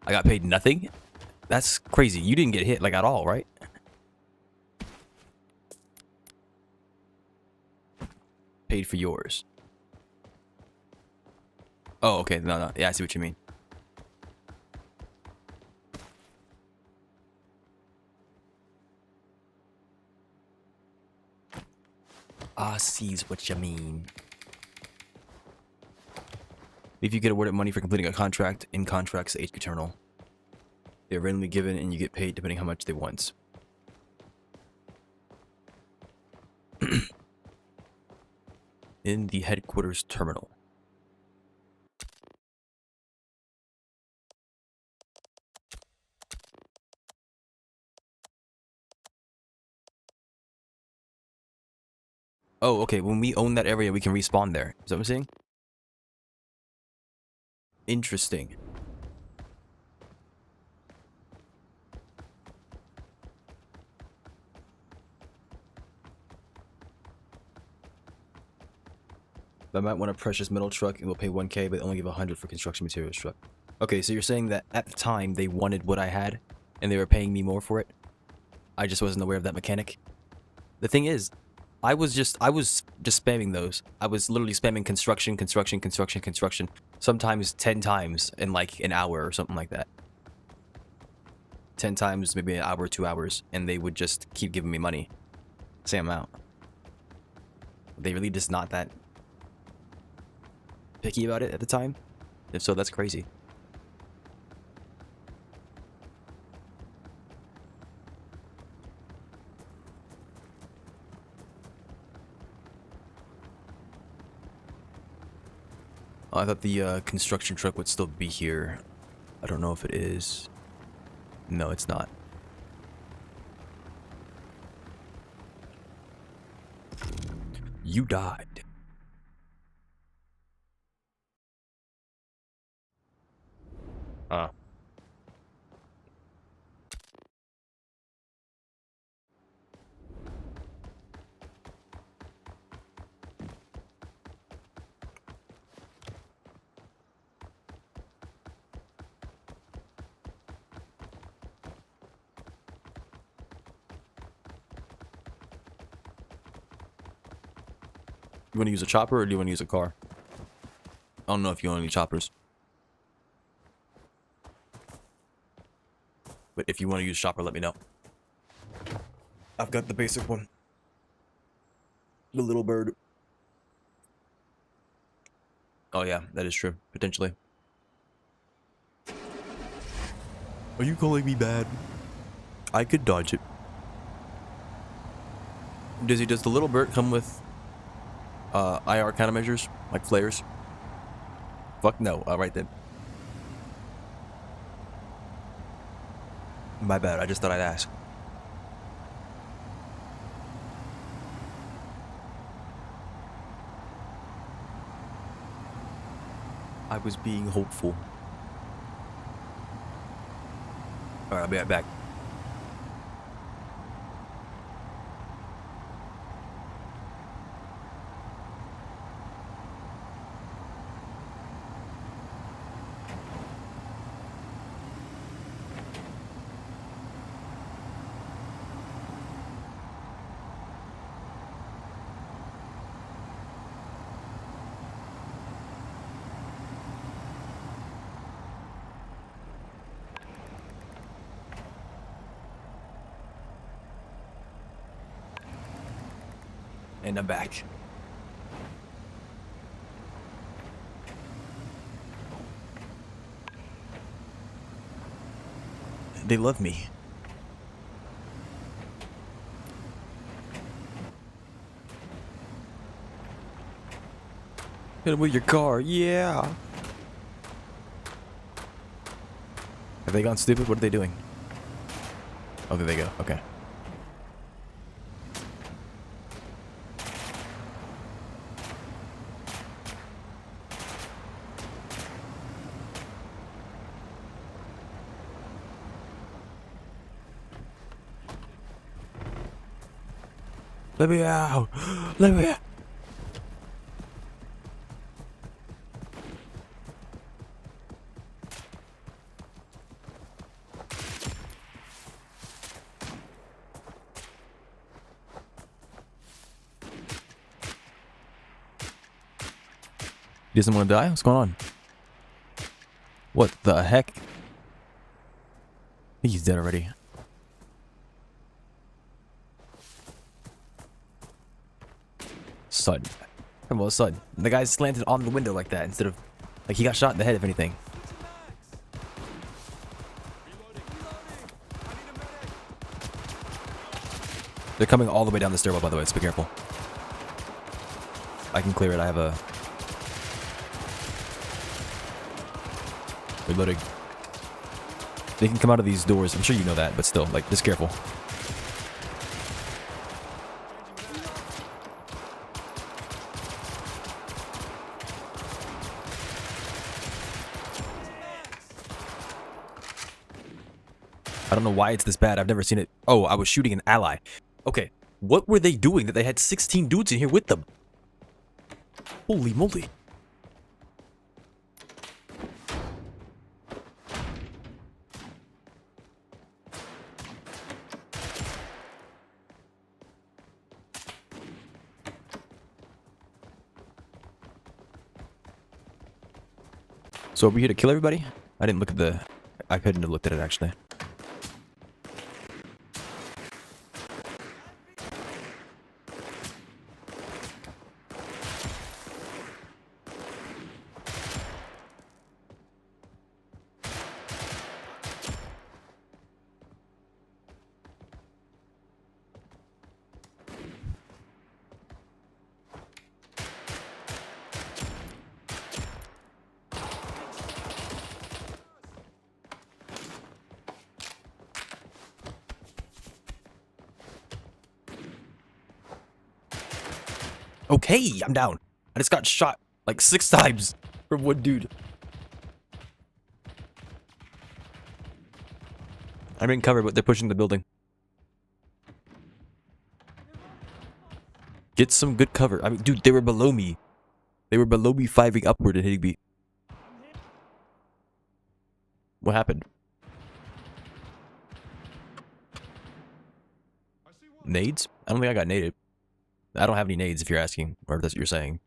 I got paid nothing? That's crazy. You didn't get hit like at all, right? Paid for yours. Oh, okay. No. Yeah, I see what you mean. I sees what you mean. If you get awarded money for completing a contract, in contracts age eternal. They're randomly given and you get paid depending how much they want. In the headquarters terminal. Oh, okay. When we own that area, we can respawn there. Is that what I'm saying? Interesting. I might want a precious metal truck and we'll pay 1K, but only give 100 for construction materials truck. Okay, so you're saying that at the time they wanted what I had and they were paying me more for it? I just wasn't aware of that mechanic. The thing is, I was just spamming those. I was literally spamming construction, sometimes 10 times in like an hour or something like that. 10 times, maybe an hour, 2 hours, and they would just keep giving me money. Same amount. They really just not that picky about it at the time? If so, that's crazy. Oh, I thought the construction truck would still be here. I don't know if it is. No, it's not. You died. Ah. You want to use a chopper or do you want to use a car? I don't know if you own any choppers. But if you want to use chopper, let me know. I've got the basic one. The little bird. Oh yeah, that is true. Potentially. Are you calling me bad? I could dodge it. Does the little bird come with IR countermeasures? Like flares? Fuck no. Alright then. My bad, I just thought I'd ask. I was being hopeful. Alright, I'll be right back. And I'm back. They love me. Hit him with your car, yeah. Have they gone stupid? What are they doing? Oh, there they go. Okay. Let me out! Let me out! He doesn't want to die? What's going on? What the heck? I think he's dead already. Sud. Come on, Sud. The guy slanted on the window like that instead of... Like, he got shot in the head, if anything. They're coming all the way down the stairwell, by the way, so be careful. I can clear it. I have a... Reloading. They can come out of these doors. I'm sure you know that, but still, like, just careful. I don't know why it's this bad. I've never seen it. Oh, I was shooting an ally. Okay, what were they doing that they had 16 dudes in here with them? Holy moly. So are we here to kill everybody? I didn't look at the... I couldn't have looked at it, actually. Okay, I'm down. I just got shot like 6 times from one dude. I'm in cover, but they're pushing the building. Get some good cover. I mean, dude, they were below me. They were below me, 5ing upward and hitting me. What happened? Nades? I don't think I got naded. I don't have any nades if you're asking, or if that's what you're saying.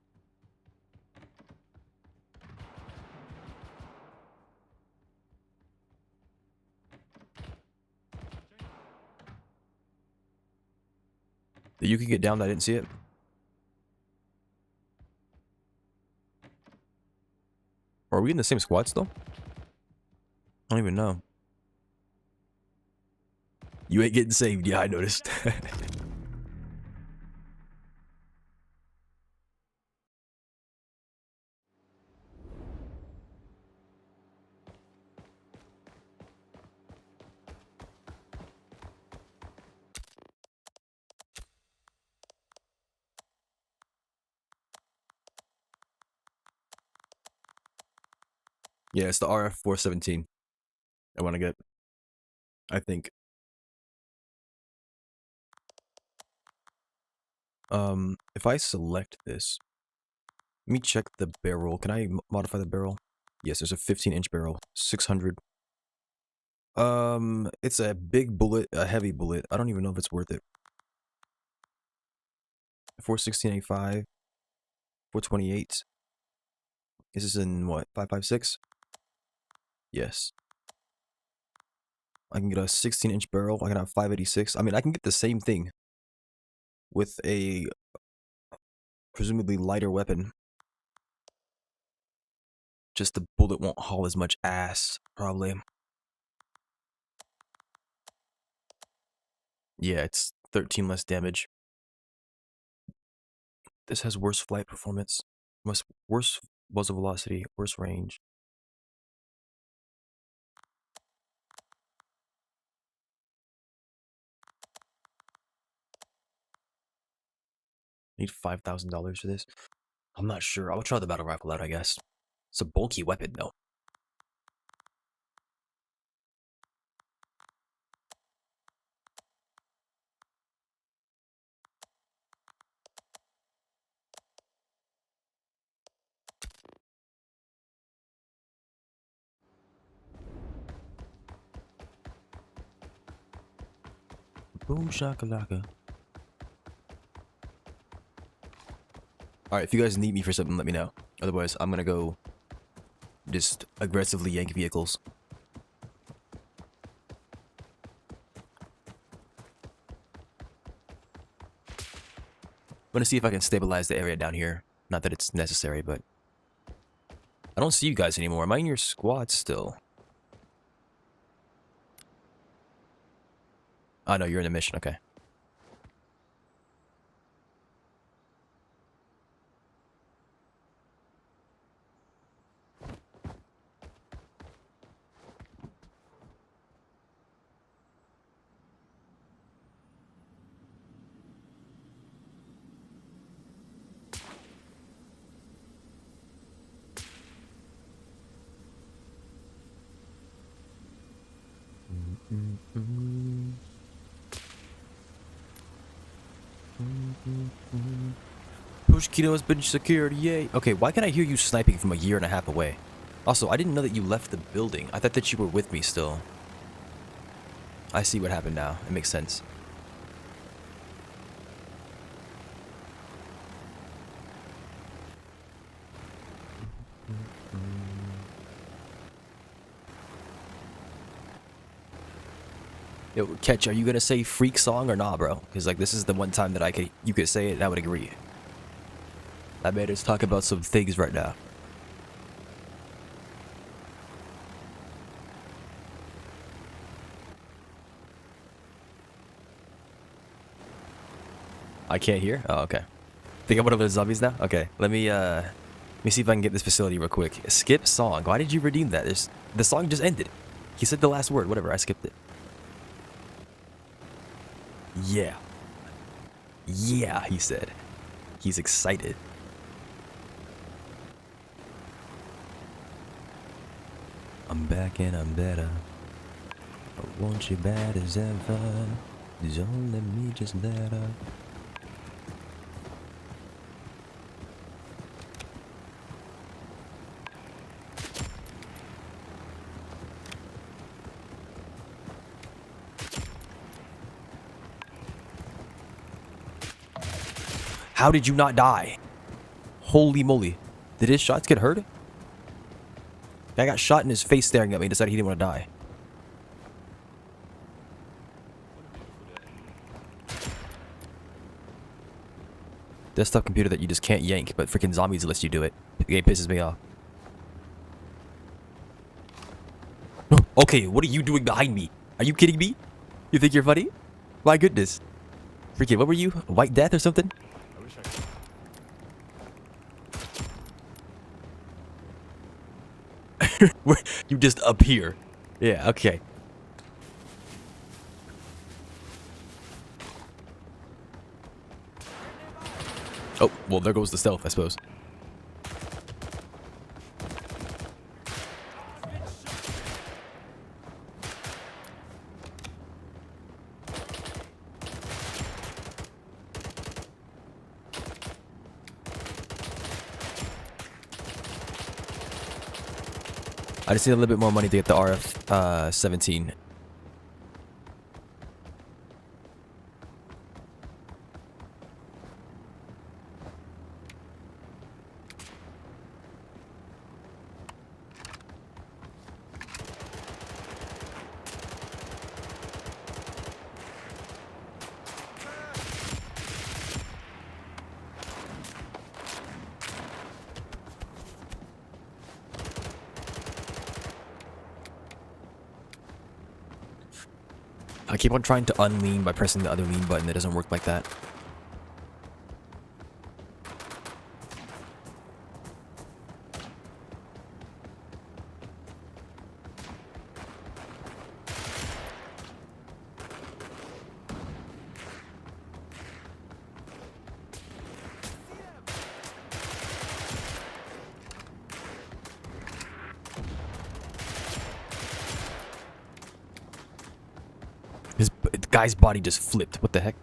You can get down, I didn't see it. Are we in the same squad still? I don't even know. You ain't getting saved, yeah, I noticed. Yeah, it's the RF-417 I want to get. I think. If I select this, let me check the barrel. Can I modify the barrel? Yes, there's a 15-inch barrel, 600. It's a big bullet, a heavy bullet. I don't even know if it's worth it. 416.85, 428. This is in what, 5.56? Yes. I can get a 16-inch barrel. I can have 586. I mean, I can get the same thing with a presumably lighter weapon. Just the bullet won't haul as much ass, probably. Yeah, it's 13 less damage. This has worse flight performance, worse muzzle velocity, worse range. Need $5,000 for this? I'm not sure. I'll try the battle rifle out, I guess. It's a bulky weapon, though. Boom shakalaka. Alright, if you guys need me for something, let me know. Otherwise, I'm gonna go just aggressively yank vehicles. I'm gonna see if I can stabilize the area down here. Not that it's necessary, but... I don't see you guys anymore. Am I in your squad still? Oh, no, you're in the mission. Okay. Push Kino has been secured, yay! Okay, why can I hear you sniping from a year and a half away? Also, I didn't know that you left the building. I thought that you were with me still. I see what happened now. It makes sense. Yo, Catch, are you gonna say freak song or nah, bro? Because, like, this is the one time that you could say it and I would agree. I made us talk about some things right now. I can't hear? Oh, okay. Think I'm one of those zombies now? Okay, let me see if I can get this facility real quick. Skip song. Why did you redeem that? The song just ended. He said the last word. Whatever, I skipped it. Yeah. Yeah, he said. He's excited. I'm back and I'm better. I want you bad as ever. Don't let me just let up. How did you not die? Holy moly. Did his shots get heard? Guy got shot in his face staring at me and decided he didn't want to die. Desktop computer that you just can't yank, but freaking zombies lets you do it. The game pisses me off. Okay, what are you doing behind me? Are you kidding me? You think you're funny? My goodness. Freaking, what were you? White Death or something? I wish I could. You just appear. Yeah, okay. Oh, well, there goes the stealth, I suppose. I just need a little bit more money to get the RF 17. I keep on trying to unlean by pressing the other lean button. It doesn't work like that. The guy's body just flipped. What the heck?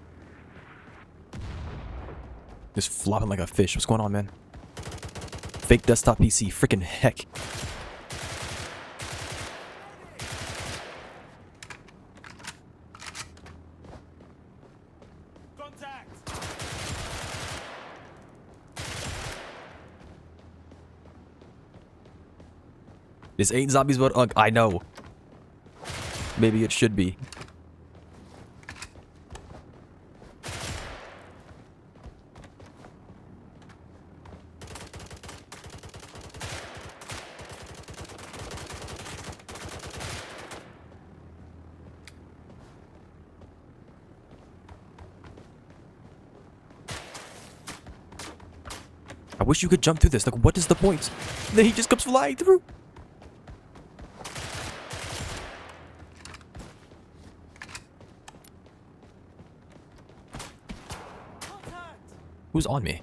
Just flopping like a fish. What's going on, man? Fake desktop PC. Freaking heck. Contact! This ain't zombies, but I know. Maybe it should be. I wish you could jump through this. Like, what is the point? Then he just comes flying through. Who's on me?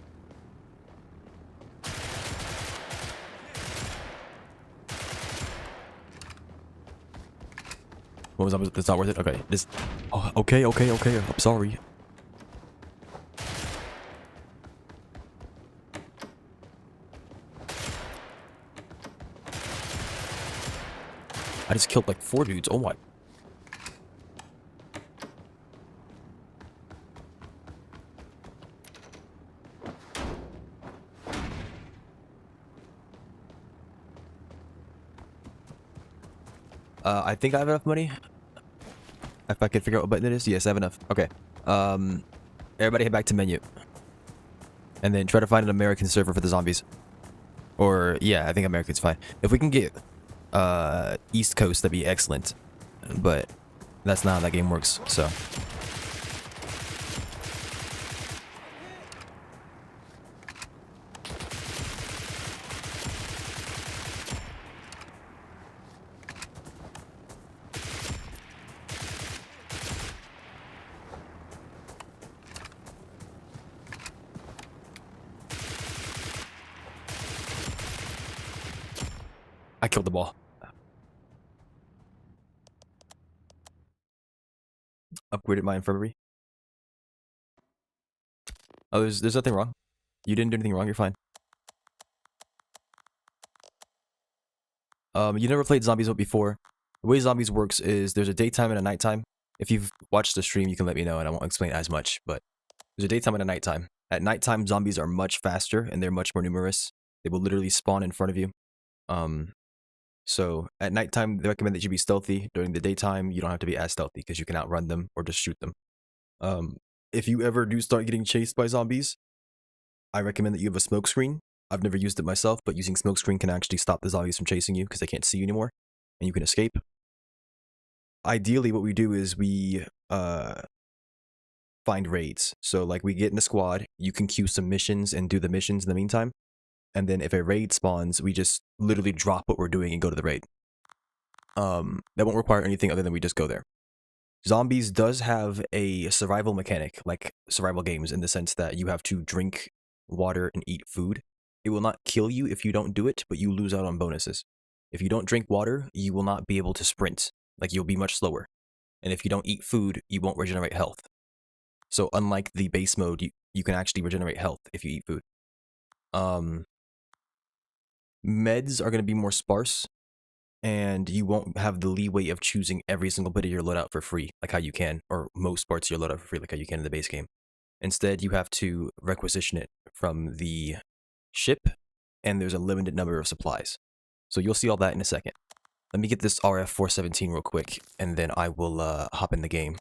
What was that? That's not worth it? Okay. This. Oh, okay. I'm sorry. I just killed like 4 dudes. Oh my. I think I have enough money. If I can figure out what button it is. Yes, I have enough. Okay. Everybody head back to menu. And then try to find an American server for the zombies. Or, yeah, I think American's fine. If we can get East Coast, that'd be excellent. But that's not how that game works, so. I killed the ball. Upgraded my infirmary. Oh, there's nothing wrong. You didn't do anything wrong. You're fine. You never played Zombies before. The way Zombies works is there's a daytime and a nighttime. If you've watched the stream, you can let me know, and I won't explain as much. But there's a daytime and a nighttime. At nighttime, zombies are much faster and they're much more numerous. They will literally spawn in front of you. So at nighttime, they recommend that you be stealthy. During the daytime, you don't have to be as stealthy because you can outrun them or just shoot them. If you ever do start getting chased by zombies, I recommend that you have a smoke screen. I've never used it myself, but using smoke screen can actually stop the zombies from chasing you because they can't see you anymore, and you can escape. Ideally, what we do is we find raids. So like we get in a squad, you can queue some missions and do the missions in the meantime. And then if a raid spawns, we just literally drop what we're doing and go to the raid. That won't require anything other than we just go there. Zombies does have a survival mechanic, like survival games, in the sense that you have to drink water and eat food. It will not kill you if you don't do it, but you lose out on bonuses. If you don't drink water, you will not be able to sprint. Like, you'll be much slower. And if you don't eat food, you won't regenerate health. So unlike the base mode, you can actually regenerate health if you eat food. Meds are going to be more sparse, and you won't have the leeway of choosing every single bit of your loadout for free, like how you can, or most parts of your loadout for free, like how you can in the base game. Instead, you have to requisition it from the ship, and there's a limited number of supplies. So you'll see all that in a second. Let me get this RF-417 real quick, and then I will hop in the game.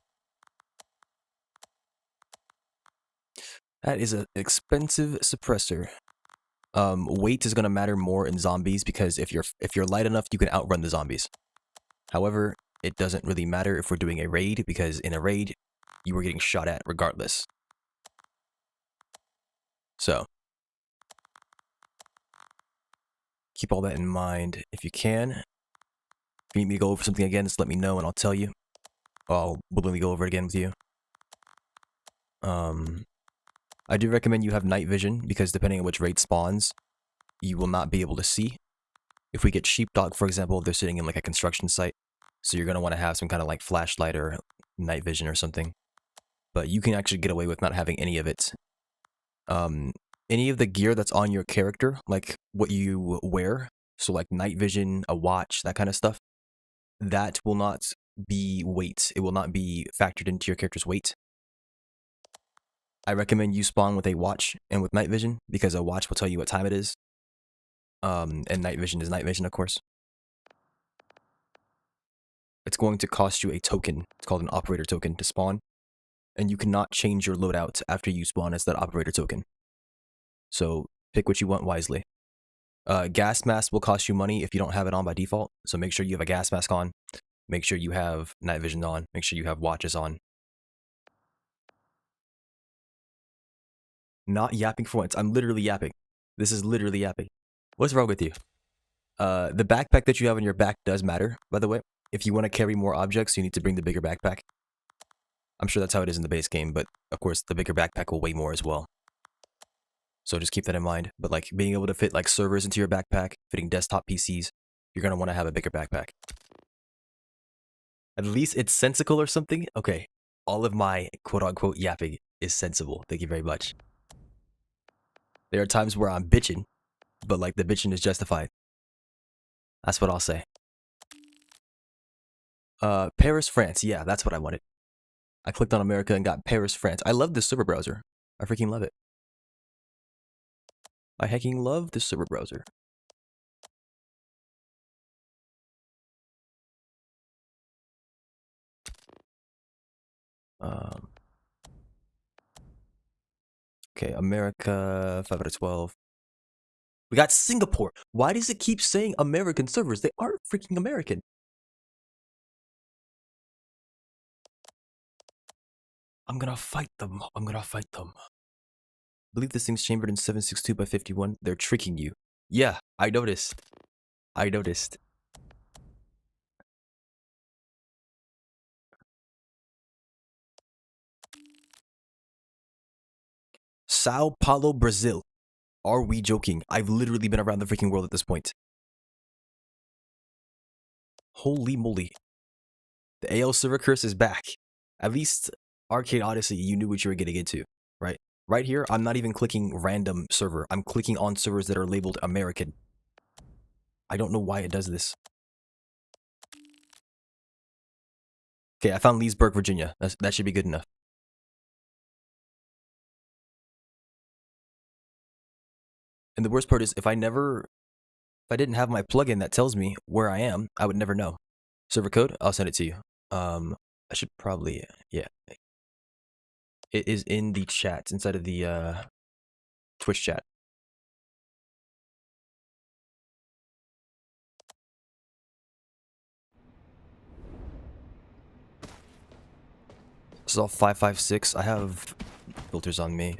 That is an expensive suppressor. Weight is going to matter more in zombies because if you're light enough, you can outrun the zombies. However, it doesn't really matter if we're doing a raid because in a raid, you were getting shot at regardless. So, keep all that in mind if you can. If you need me to go over something again, just let me know and I'll tell you. I'll willingly go over it again with you. I do recommend you have night vision because depending on which raid spawns, you will not be able to see. If we get sheepdog, for example, they're sitting in like a construction site, so you're going to want to have some kind of like flashlight or night vision or something. But you can actually get away with not having any of it. Any of the gear that's on your character, like what you wear, so like night vision, a watch, that kind of stuff, that will not be weight. It will not be factored into your character's weight. I recommend you spawn with a watch and with night vision because a watch will tell you what time it is. And night vision is night vision, of course. It's going to cost you a token. It's called an operator token to spawn. And you cannot change your loadout after you spawn as that operator token. So pick what you want wisely. Gas mask will cost you money if you don't have it on by default. So make sure you have a gas mask on. Make sure you have night vision on. Make sure you have watches on. Not yapping for once. I'm literally yapping. This is literally yapping. What's wrong with you? The backpack that you have on your back does matter, by the way. If you want to carry more objects, you need to bring the bigger backpack. I'm sure that's how it is in the base game, but of course the bigger backpack will weigh more as well. So just keep that in mind. But like being able to fit like servers into your backpack, fitting desktop PCs, you're going to want to have a bigger backpack. At least it's sensical or something. Okay, all of my quote-unquote yapping is sensible. Thank you very much. There are times where I'm bitching, but like the bitching is justified. That's what I'll say. Paris, France. Yeah, that's what I wanted. I clicked on America and got Paris, France. I love this server browser. I freaking love it. I hecking love this server browser. Okay, America, 5 out of 12. We got Singapore. Why does it keep saying American servers? They aren't freaking American. I'm gonna fight them. I'm gonna fight them. I believe this thing's chambered in 762 by 51. They're tricking you. Yeah, I noticed. I noticed. Sao Paulo, Brazil. Are we joking? I've literally been around the freaking world at this point. Holy moly. The AL server curse is back. At least Arcade Odyssey, you knew what you were getting into, right? Right here, I'm not even clicking random server. I'm clicking on servers that are labeled American. I don't know why it does this. Okay, I found Leesburg, Virginia. That should be good enough. And the worst part is, if I didn't have my plugin that tells me where I am, I would never know. Server code, I'll send it to you. I should probably, yeah. It is in the chat, inside of the Twitch chat. This is all 556. I have filters on me.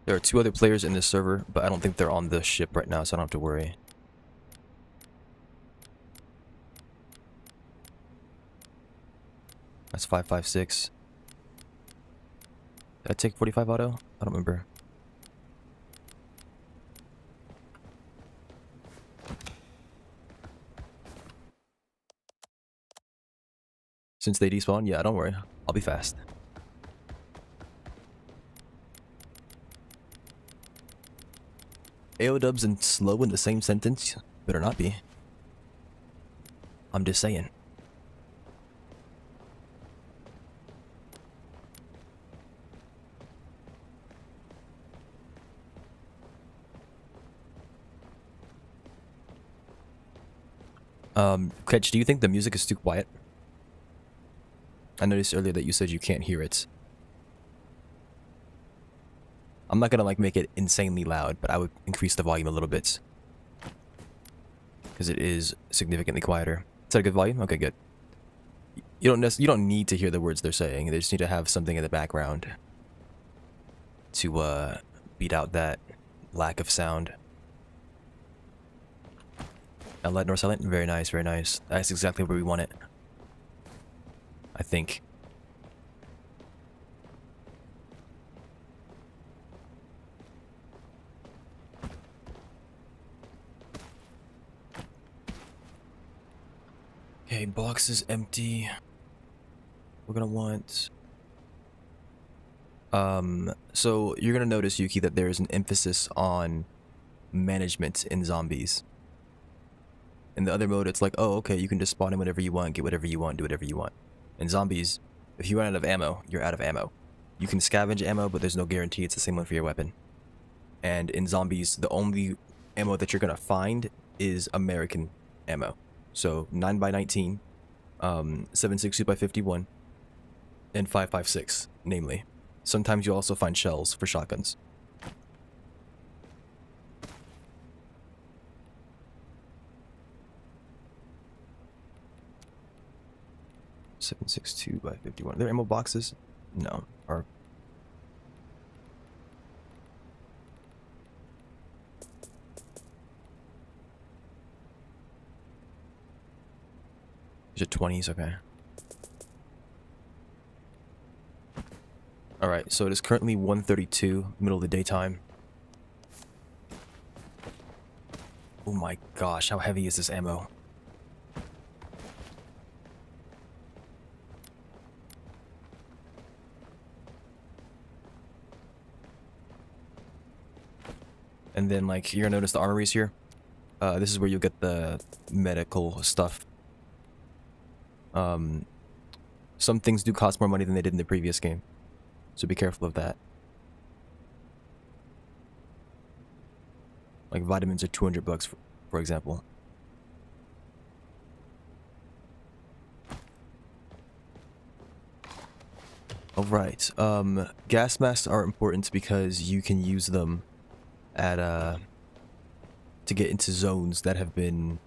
There are 2 other players in this server, but I don't think they're on the ship right now, so I don't have to worry. That's 556. Did I take 45 auto? I don't remember. Since they despawn? Yeah, don't worry. I'll be fast. AO dubs and slow in the same sentence? Better not be. I'm just saying. Ketch, do you think the music is too quiet? I noticed earlier that you said you can't hear it. I'm not gonna like make it insanely loud, but I would increase the volume a little bit. Because it is significantly quieter. Is that a good volume? Okay, good. You don't need to hear the words they're saying. They just need to have something in the background to beat out that lack of sound. Now light nor silent. Very nice, very nice. That's exactly where we want it. I think. Okay, box is empty. We're gonna want... So you're gonna notice, Yuki, that there is an emphasis on management in zombies. In the other mode, it's like, oh, okay, you can just spawn in whatever you want, get whatever you want, do whatever you want. In zombies, if you run out of ammo, you're out of ammo. You can scavenge ammo, but there's no guarantee it's the same one for your weapon. And in zombies, the only ammo that you're gonna find is American ammo. So 9x19, 7.62x51, and 5.56, namely. Sometimes you'll also find shells for shotguns. .62x51. Are there ammo boxes? No. Or is it 20s? Okay. Alright, so it is currently 1:32, middle of the daytime. Oh my gosh, how heavy is this ammo? And then, like, you're gonna notice the armories here. This is where you'll get the medical stuff. Some things do cost more money than they did in the previous game, so be careful of that. Like vitamins are 200 bucks, for example. Alright, gas masks are important because you can use them at, to get into zones that have been...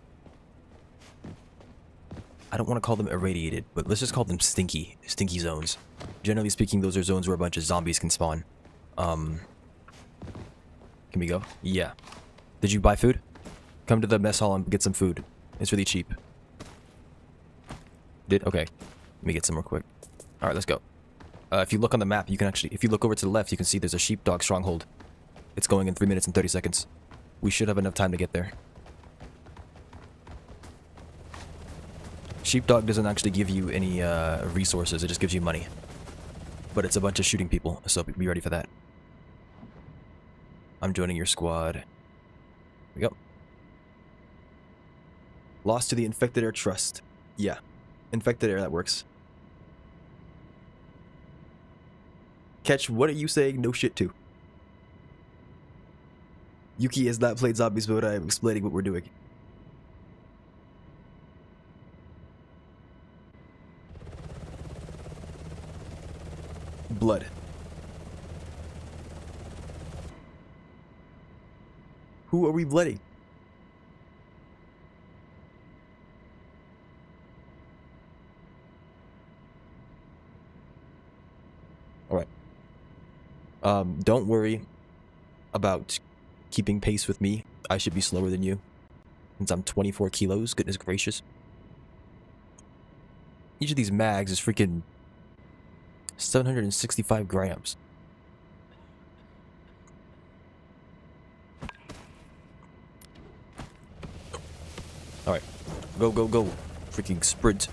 I don't want to call them irradiated, but let's just call them stinky zones. Generally speaking, those are zones where a bunch of zombies can spawn. Can we go? Yeah. Did you buy food? Come to the mess hall and get some food. It's really cheap. Did? Okay. Let me get some real quick. Alright, let's go. If you look on the map, you can actually... If you look over to the left, you can see there's a sheepdog stronghold. It's going in 3 minutes and 30 seconds. We should have enough time to get there. Sheepdog doesn't actually give you any resources, it just gives you money. But it's a bunch of shooting people, so be ready for that. I'm joining your squad. Here we go. Lost to the infected air trust. Yeah. Infected air, that works. Catch, what are you saying no shit to? Yuki has not played zombies, but I'm explaining what we're doing. Blood. Who are we blooding? Alright. Don't worry about keeping pace with me. I should be slower than you, since I'm 24 kilos, goodness gracious. Each of these mags is freaking 765 grams. Alright. Go, go, go. Freaking sprint.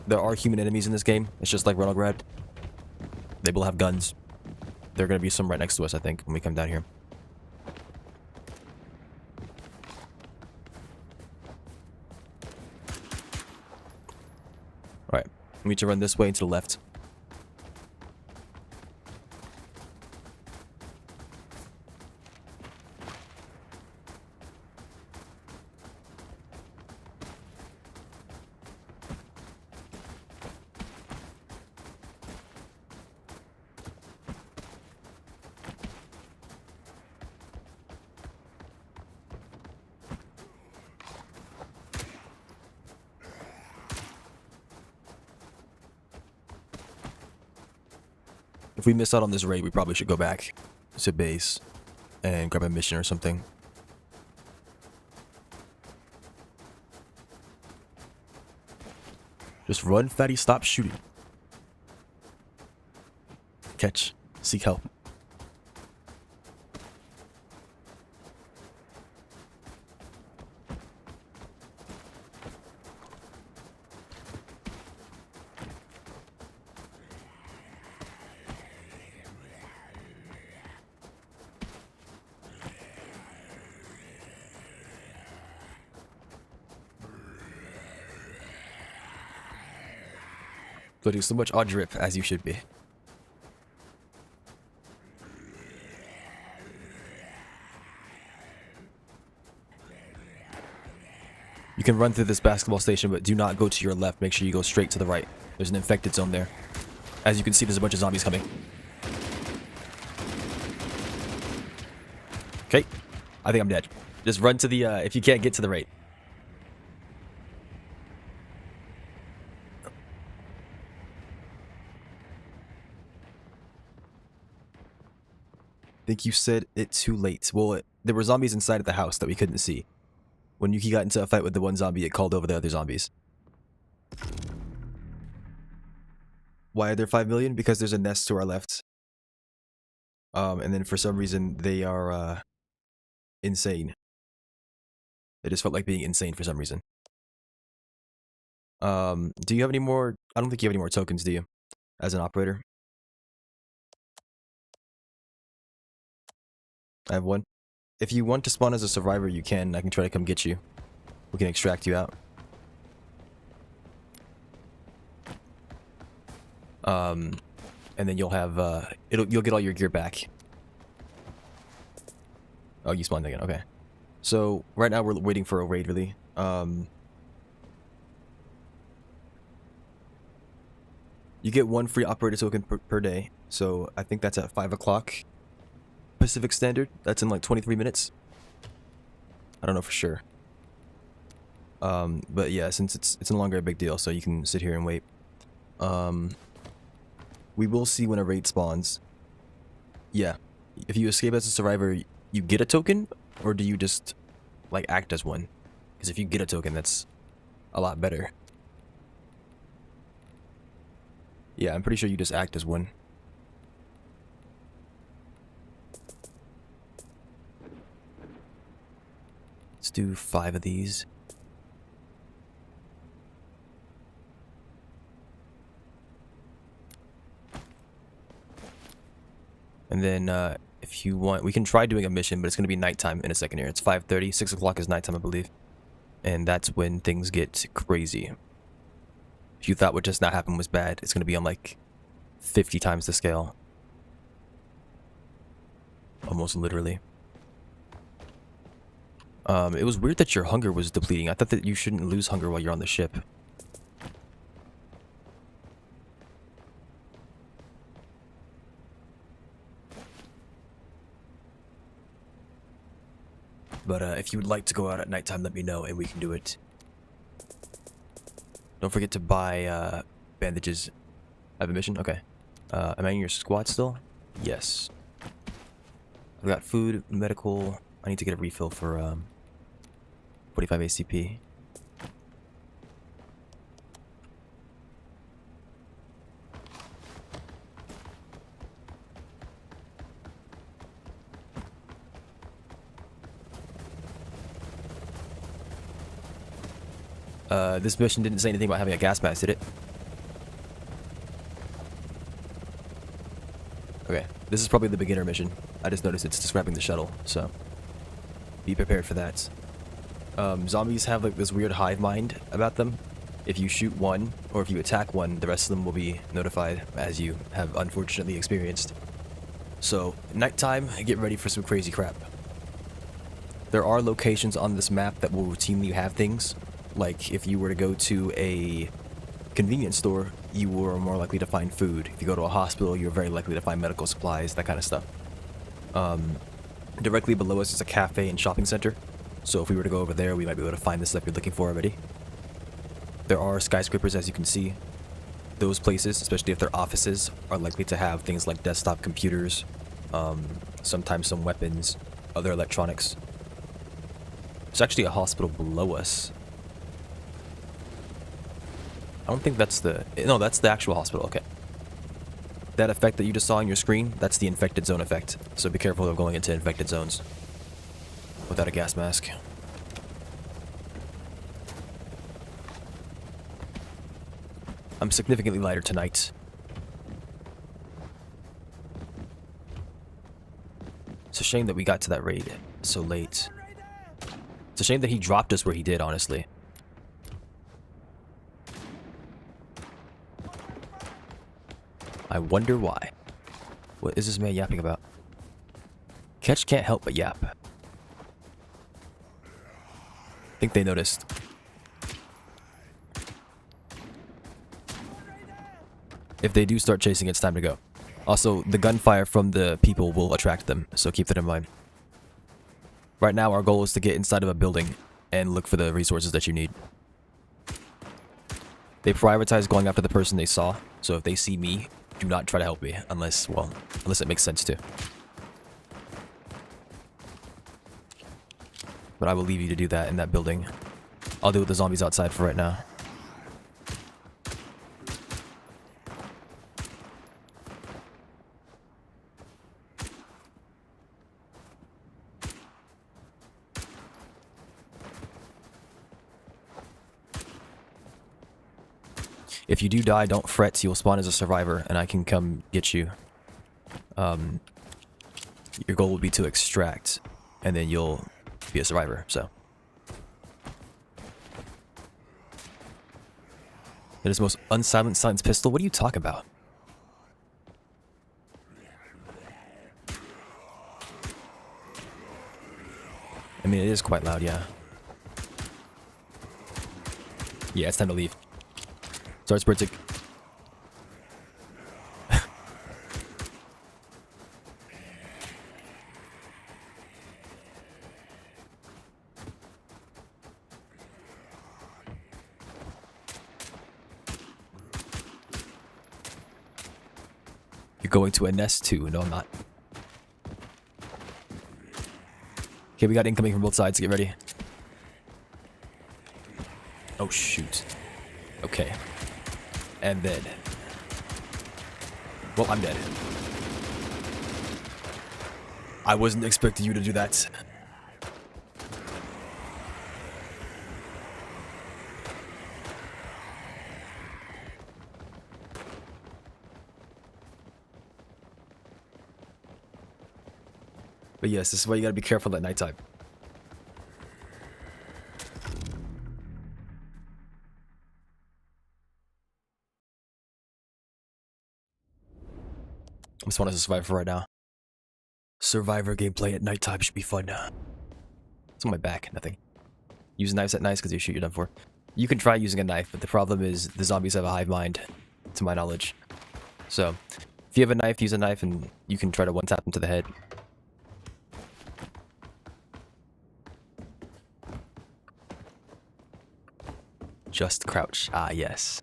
There are human enemies in this game. It's just like Ronald Grad. They will have guns. there are going to be some right next to us, I think, when we come down here. Alright, we need to run this way and to the left. If we miss out on this raid, we probably should go back to base and grab a mission or something. Just run, fatty, stop shooting. Catch. Seek help. Putting so much on drip, as you should be. You can run through this basketball station, but do not go to your left. Make sure you go straight to the right. There's an infected zone there. As you can see, there's a bunch of zombies coming. Okay. I think I'm dead. Just run to the, if you can't get to the right. I think you said it too late. Well, there were zombies inside of the house that we couldn't see. When Yuki got into a fight with the one zombie, it called over the other zombies. Why are there 5 million? Because there's a nest to our left. And then for some reason, they are, insane. They just felt like being insane for some reason. Do you have any more? I don't think you have any more tokens, do you? As an operator? I have one. If you want to spawn as a survivor, you can. I can try to come get you. We can extract you out. And then you'll have, you'll get all your gear back. Oh, you spawned again. Okay. So, right now we're waiting for a raid, really. You get 1 free operator token per day. So, I think that's at 5 o'clock. Pacific Standard. That's in like 23 minutes. I don't know for sure. But yeah, since it's no longer a big deal, so you can sit here and wait. We will see when a raid spawns. Yeah. If you escape as a survivor, you get a token, or do you just like act as one? Because if you get a token, that's a lot better. Yeah, I'm pretty sure you just act as one. Let's do 5 of these. And then, if you want, we can try doing a mission, but it's going to be nighttime in a second here. It's 5:30, 6 o'clock is nighttime, I believe. And that's when things get crazy. If you thought what just now happened was bad, it's going to be on like 50 times the scale. Almost literally. It was weird that your hunger was depleting. I thought that you shouldn't lose hunger while you're on the ship. But if you would like to go out at nighttime, let me know and we can do it. Don't forget to buy bandages. I have a mission? Okay. Am I in your squad still? Yes. I've got food, medical. I need to get a refill for 45 ACP. This mission didn't say anything about having a gas mask, did it? Okay. This is probably the beginner mission. I just noticed it's describing the shuttle, so be prepared for that. Zombies have like this weird hive mind about them. If you shoot one, or if you attack one, the rest of them will be notified, as you have unfortunately experienced. So, nighttime, get ready for some crazy crap. There are locations on this map that will routinely have things. Like, if you were to go to a convenience store, you were more likely to find food. If you go to a hospital, you're very likely to find medical supplies, that kind of stuff. Directly below us is a cafe and shopping center. So if we were to go over there, we might be able to find the stuff you're looking for already. There are skyscrapers, as you can see. Those places, especially if they're offices, are likely to have things like desktop computers, sometimes some weapons, other electronics. There's actually a hospital below us. I don't think that's the... No, that's the actual hospital, okay. That effect that you just saw on your screen, that's the infected zone effect. So be careful of going into infected zones without a gas mask. I'm significantly lighter tonight. It's a shame that we got to that raid so late. It's a shame that he dropped us where he did, honestly. I wonder why. What is this man yapping about? Ketch can't help but yap. I think they noticed. If they do start chasing, it's time to go. Also, the gunfire from the people will attract them, so keep that in mind. Right now, our goal is to get inside of a building and look for the resources that you need. They prioritize going after the person they saw, so if they see me, do not try to help me, unless it makes sense to. But I will leave you to do that in that building. I'll deal with the zombies outside for right now. If you do die, don't fret. You'll spawn as a survivor, and I can come get you. Your goal will be to extract, and then you'll be a survivor, so. That is the most unsilenced pistol? What are you talking about? I mean, it is quite loud, yeah. Yeah, it's time to leave. Sorry, Spurtic. You're going to a nest too. No, I'm not. Okay, we got incoming from both sides. Get ready. Oh, shoot. Okay. And then... Well, I'm dead. I wasn't expecting you to do that. But yes, this is why you gotta be careful at nighttime. I just want to survive for right now. Survivor gameplay at nighttime should be fun. It's on my back, nothing. Use knives at night because you shoot, you're done for. You can try using a knife, but the problem is the zombies have a hive mind, to my knowledge. So, if you have a knife, use a knife and you can try to one-tap them to the head. Just crouch. Ah, yes.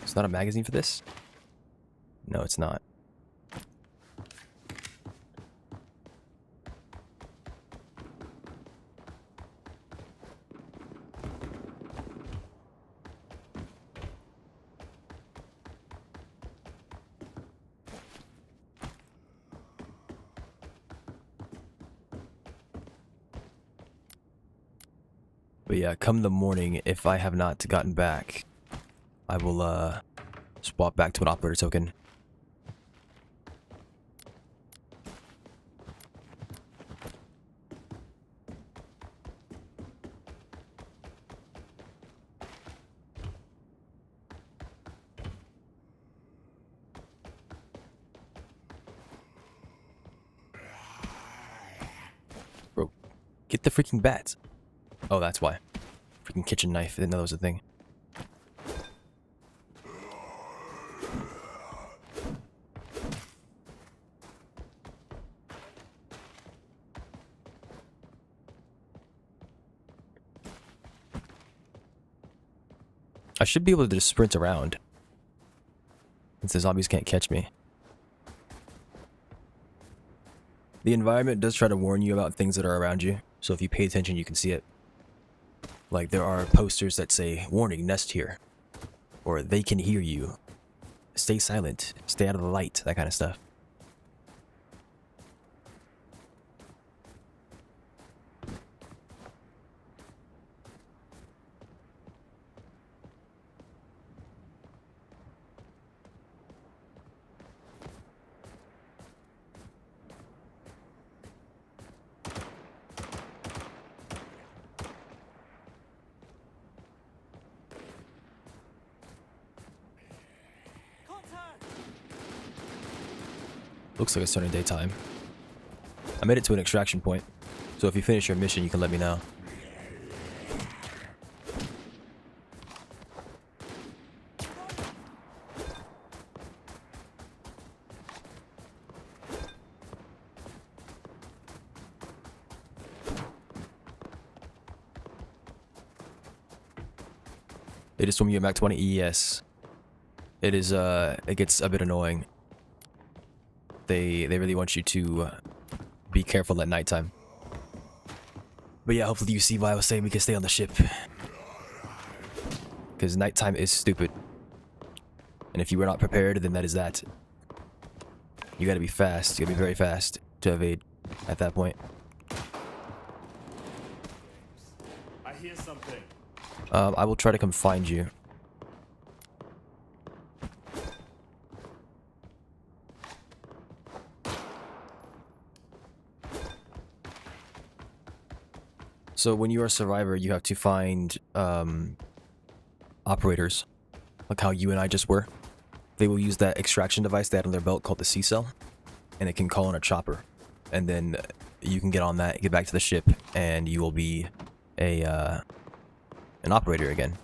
It's not a magazine for this? No, it's not. But yeah, come the morning, if I have not gotten back, I will swap back to an operator token. Bro, get the freaking bats. Oh, that's why. Freaking kitchen knife. Didn't know that was a thing. I should be able to just sprint around, since the zombies can't catch me. The environment does try to warn you about things that are around you, so if you pay attention, you can see it. Like, there are posters that say, "Warning, nest here," or "They can hear you," "Stay silent," "Stay out of the light," that kind of stuff. Looks like it's starting daytime. I made it to an extraction point, so if you finish your mission, you can let me know. They just told me you're Mac 20. Yes. It is, it gets a bit annoying. They really want you to be careful at nighttime. But yeah, hopefully you see why I was saying we can stay on the ship. Because nighttime is stupid. And if you were not prepared, then that is that. You gotta be fast. You gotta be very fast to evade at that point. I hear something. I will try to come find you. So when you're a survivor, you have to find operators, like how you and I just were. They will use that extraction device they had on their belt called the C-cell, and it can call in a chopper. And then you can get on that, get back to the ship, and you will be an operator again.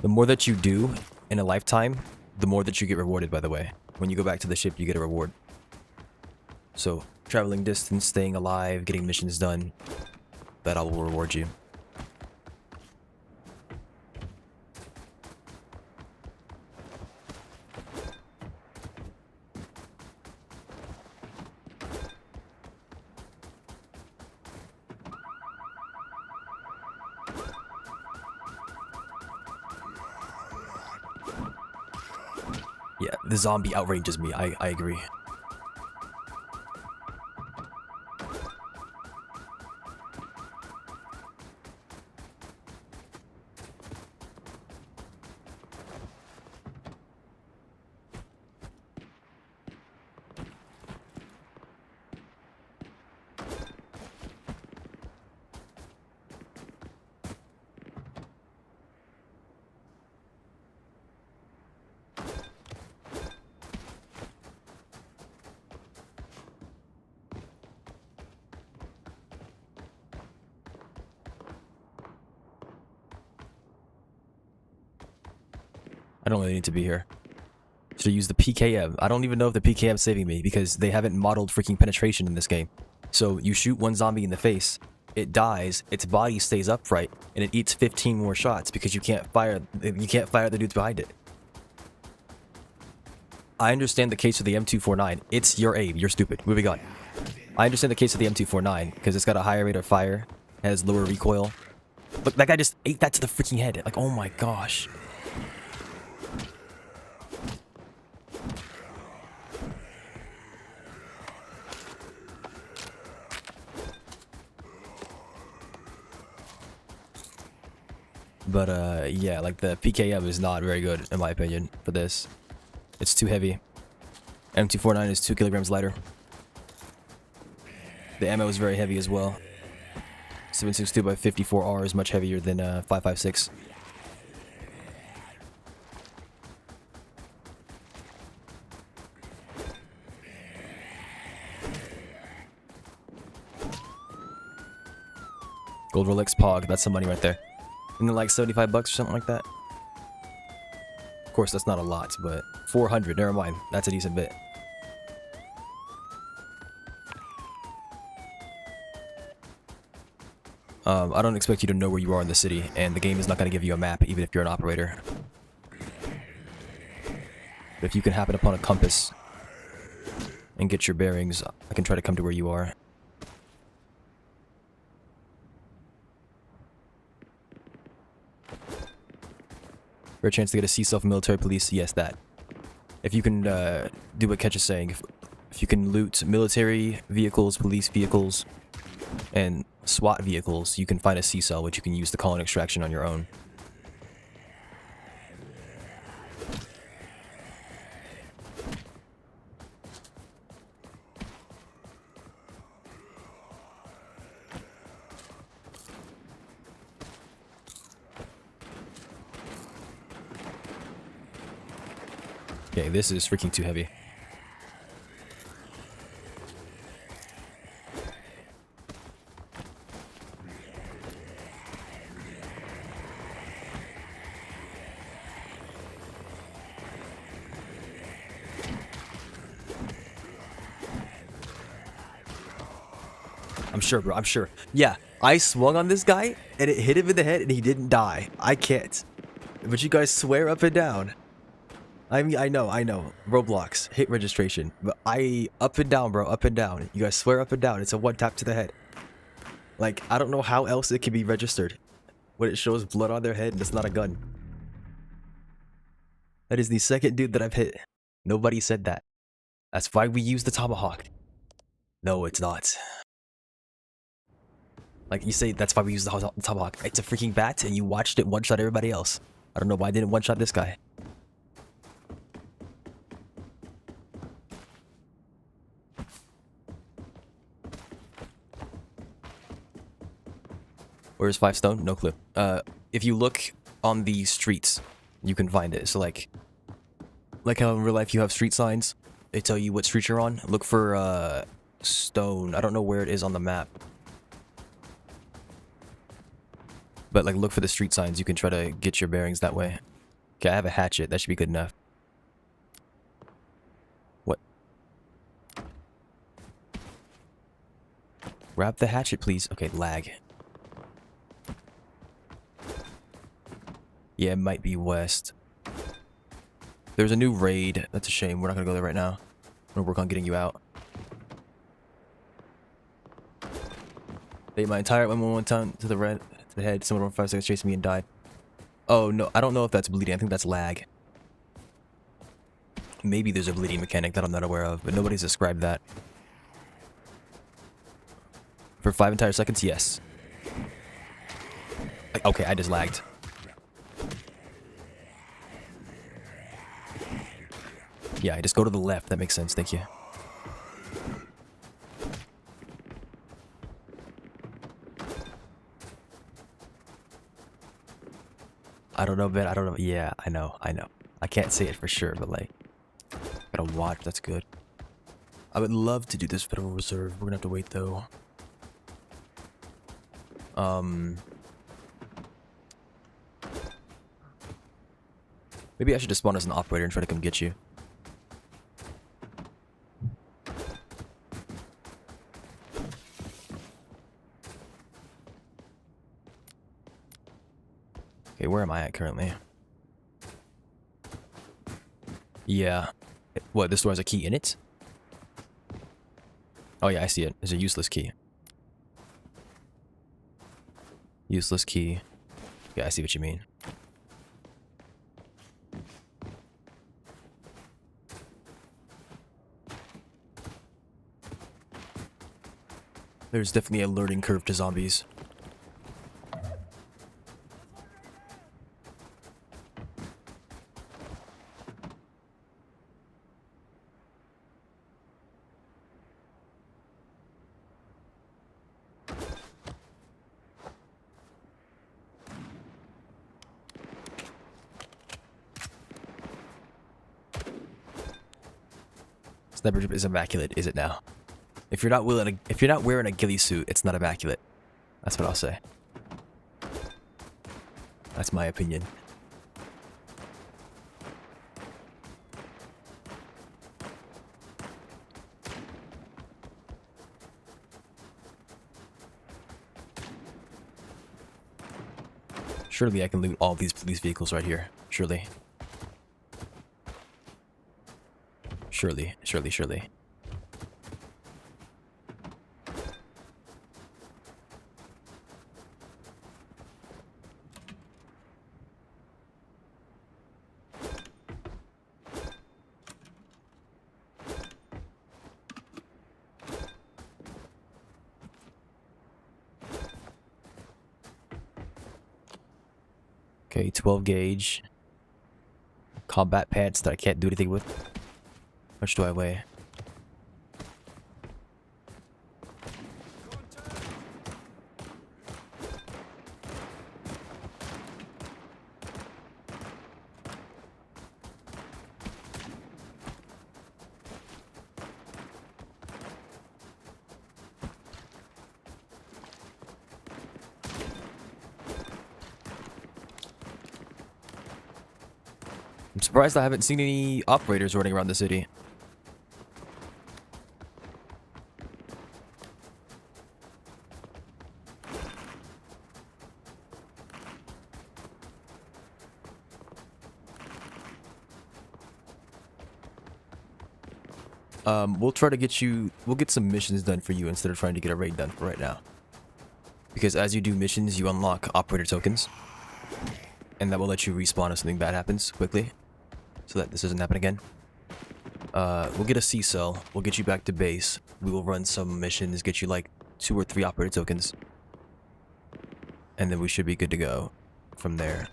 The more that you do in a lifetime, the more that you get rewarded, by the way. When you go back to the ship, you get a reward. So, traveling distance, staying alive, getting missions done, that all will reward you. Yeah, the zombie outrages me. I agree. I don't really need to be here. Should I use the PKM? I don't even know if the PKM is saving me because they haven't modeled freaking penetration in this game. So you shoot one zombie in the face, it dies, its body stays upright, and it eats 15 more shots because you can't fire the dudes behind it. I understand the case of the M249. It's your aim. You're stupid. Moving on. I understand the case of the M249 because it's got a higher rate of fire, has lower recoil. Look, that guy just ate that to the freaking head. Like, oh my gosh. But yeah, like the PKM is not very good in my opinion for this. It's too heavy. M249 is 2 kilograms lighter. The ammo is very heavy as well. 7.62 by 54R is much heavier than 5.56. Gold Rolex Pog, that's some money right there. And then like 75 bucks or something like that. Of course, that's not a lot, but 400, never mind. That's a decent bit. I don't expect you to know where you are in the city, and the game is not going to give you a map, even if you're an operator. But if you can happen upon a compass and get your bearings, I can try to come to where you are. Rare chance to get a C-self military police? Yes, that. If you can do what Ketch is saying, if you can loot military vehicles, police vehicles, and SWAT vehicles, you can find a C-cell which you can use to call an extraction on your own. Okay, this is freaking too heavy. I'm sure, bro. I'm sure. Yeah, I swung on this guy, and it hit him in the head, and he didn't die. I can't. But you guys swear up and down. I mean, I know. Roblox, hit registration. But up and down, bro, up and down. You guys swear up and down. It's a one tap to the head. Like, I don't know how else it can be registered when it shows blood on their head and it's not a gun. That is the second dude that I've hit. Nobody said that. That's why we use the tomahawk. No, it's not. Like, you say that's why we use the tomahawk. It's a freaking bat, and you watched it one-shot everybody else. I don't know why I didn't one-shot this guy. Where's 5 stone? No clue. If you look on the streets, you can find it. So like how in real life you have street signs, they tell you what street you're on. Look for stone. I don't know where it is on the map. But like look for the street signs. You can try to get your bearings that way. Okay, I have a hatchet. That should be good enough. What? Grab the hatchet, please. Okay, lag. Yeah, it might be west. There's a new raid. That's a shame. We're not gonna go there right now. I'm gonna work on getting you out. They my entire one time to the head. Someone over 5 seconds chased me and died. Oh no, I don't know if that's bleeding. I think that's lag. Maybe there's a bleeding mechanic that I'm not aware of, but nobody's described that. For 5 entire seconds, yes. Okay, I just lagged. Yeah, I just go to the left. That makes sense. Thank you. I don't know, Ben. I don't know. Yeah, I know. I can't say it for sure, but like, gotta watch. That's good. I would love to do this Federal Reserve. We're gonna have to wait though. Maybe I should just spawn as an operator and try to come get you. Okay, where am I at currently? Yeah. What, this door has a key in it? Oh yeah, I see it. There's a useless key. Useless key. Yeah, I see what you mean. There's definitely a learning curve to zombies. Sniper drip is immaculate, is it now? If you're not wearing a ghillie suit, it's not immaculate. That's what I'll say. That's my opinion. Surely I can loot all these police vehicles right here. Surely. Surely, surely, surely. Okay, 12 gauge. Combat pants that I can't do anything with. How much do I weigh? I'm surprised I haven't seen any operators running around the city. We'll try to we'll get some missions done for you instead of trying to get a raid done for right now. Because as you do missions, you unlock operator tokens. And that will let you respawn if something bad happens quickly. So that this doesn't happen again. We'll get a C cell. We'll get you back to base. We will run some missions, get you like 2 or 3 operator tokens. And then we should be good to go from there.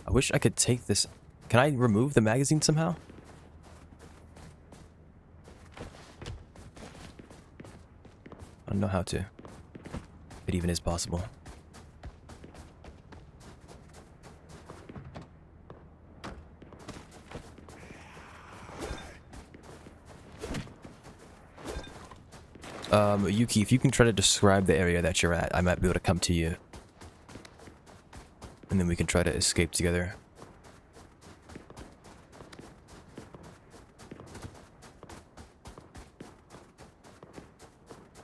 I wish I could take this. Can I remove the magazine somehow? I don't know how to. If it even is possible. Yuki, if you can try to describe the area that you're at, I might be able to come to you. And then we can try to escape together.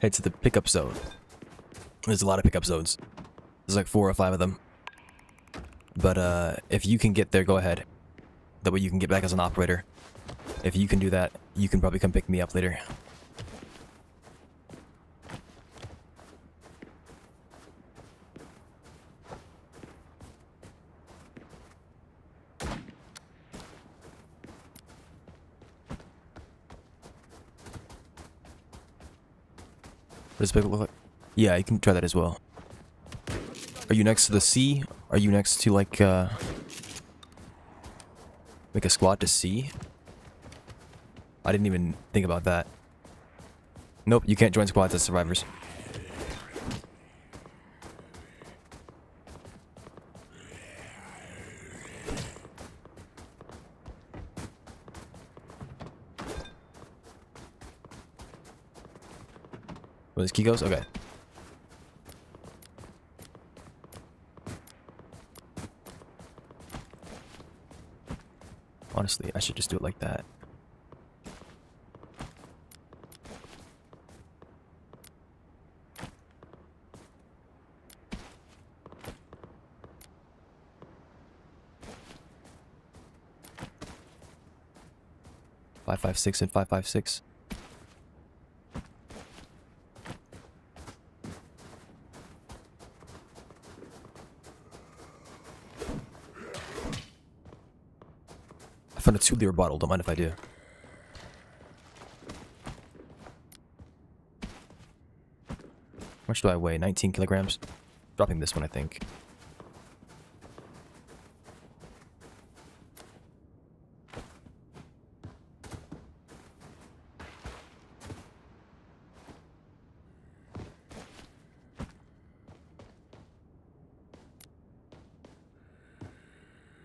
Head to the pickup zone. There's a lot of pickup zones. There's like 4 or 5 of them. But if you can get there, go ahead. That way you can get back as an operator. If you can do that, you can probably come pick me up later. What does pickup look like? Yeah, you can try that as well. Are you next to the C? Are you next to like a squad to C? I didn't even think about that. Nope, you can't join squads as survivors. Where this key goes? Okay. Honestly, I should just do it like that. Five, 5, 6, and 5, 5, 6. I found a 2-liter bottle. Don't mind if I do. How much do I weigh? 19 kilograms? Dropping this one, I think.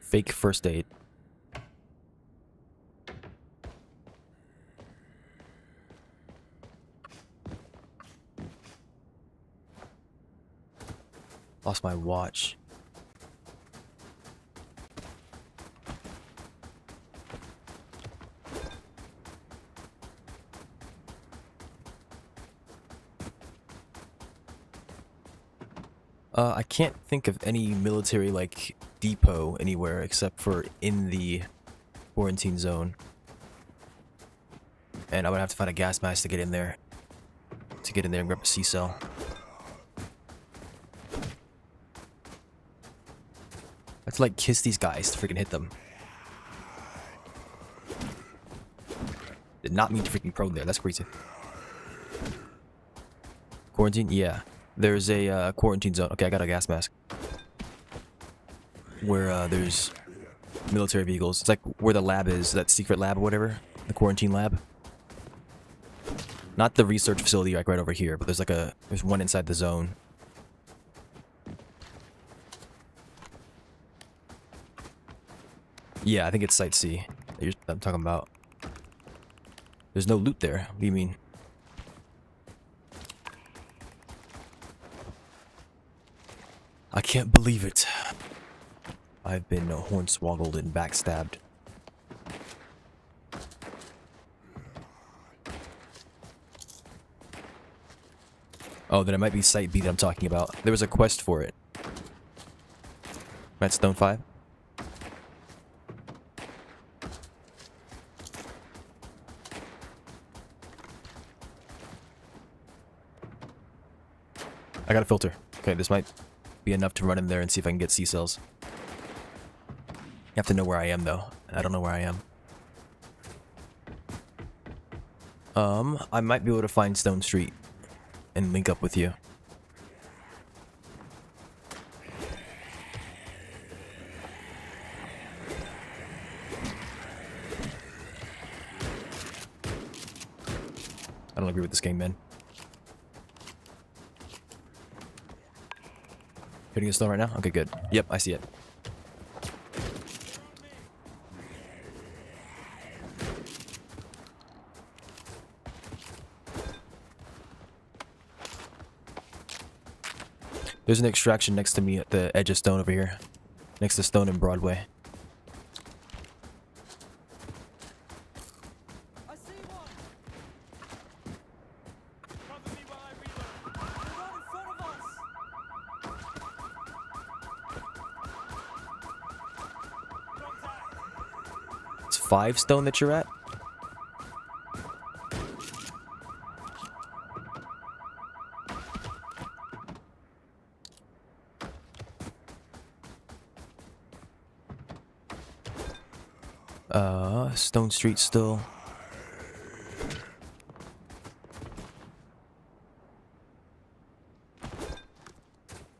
Fake first aid. Lost my watch. I can't think of any military, like, depot anywhere except for in the quarantine zone. And I would have to find a gas mask to get in there. To get in there and grab a C-cell. I have to, like, kiss these guys to freaking hit them. Did not mean to freaking prone there. That's crazy. Quarantine? Yeah. There's a quarantine zone. Okay, I got a gas mask. Where there's military vehicles. It's like where the lab is, that secret lab or whatever. The quarantine lab. Not the research facility like right over here, but there's one inside the zone. Yeah, I think it's Site C that I'm talking about. There's no loot there. What do you mean? I can't believe it. I've been hornswoggled and backstabbed. Oh, then it might be Site B that I'm talking about. There was a quest for it. At Stone 5? I got a filter. Okay, this might be enough to run in there and see if I can get C-cells. You have to know where I am, though. I don't know where I am. I might be able to find Stone Street and link up with you. I don't agree with this game, man. Hitting a stone right now? Okay, good. Yep, I see it. There's an extraction next to me at the edge of Stone over here. Next to Stone and Broadway. I see one. Cover me while I reload. They're right in front of us. Contact. It's 5 Stone that you're at? Stone Street still.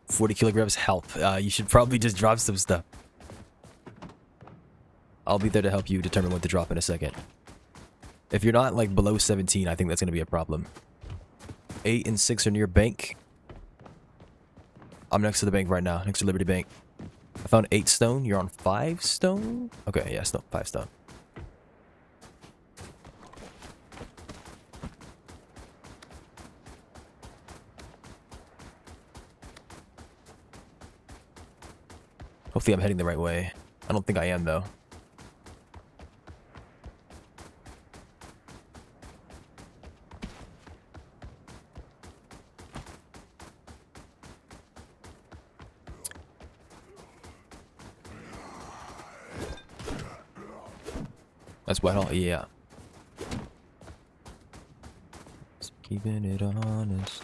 $40 kilograms help. You should probably just drop some stuff. I'll be there to help you determine what to drop in a second. If you're not like below 17, I think that's gonna be a problem. 8 and 6 are near bank. I'm next to the bank right now, next to Liberty Bank. I found 8 stone. You're on 5 stone? Okay, yeah, 5 stone. Hopefully I'm heading the right way. I don't think I am, though. That's Whitehall? Yeah. Just keeping it honest.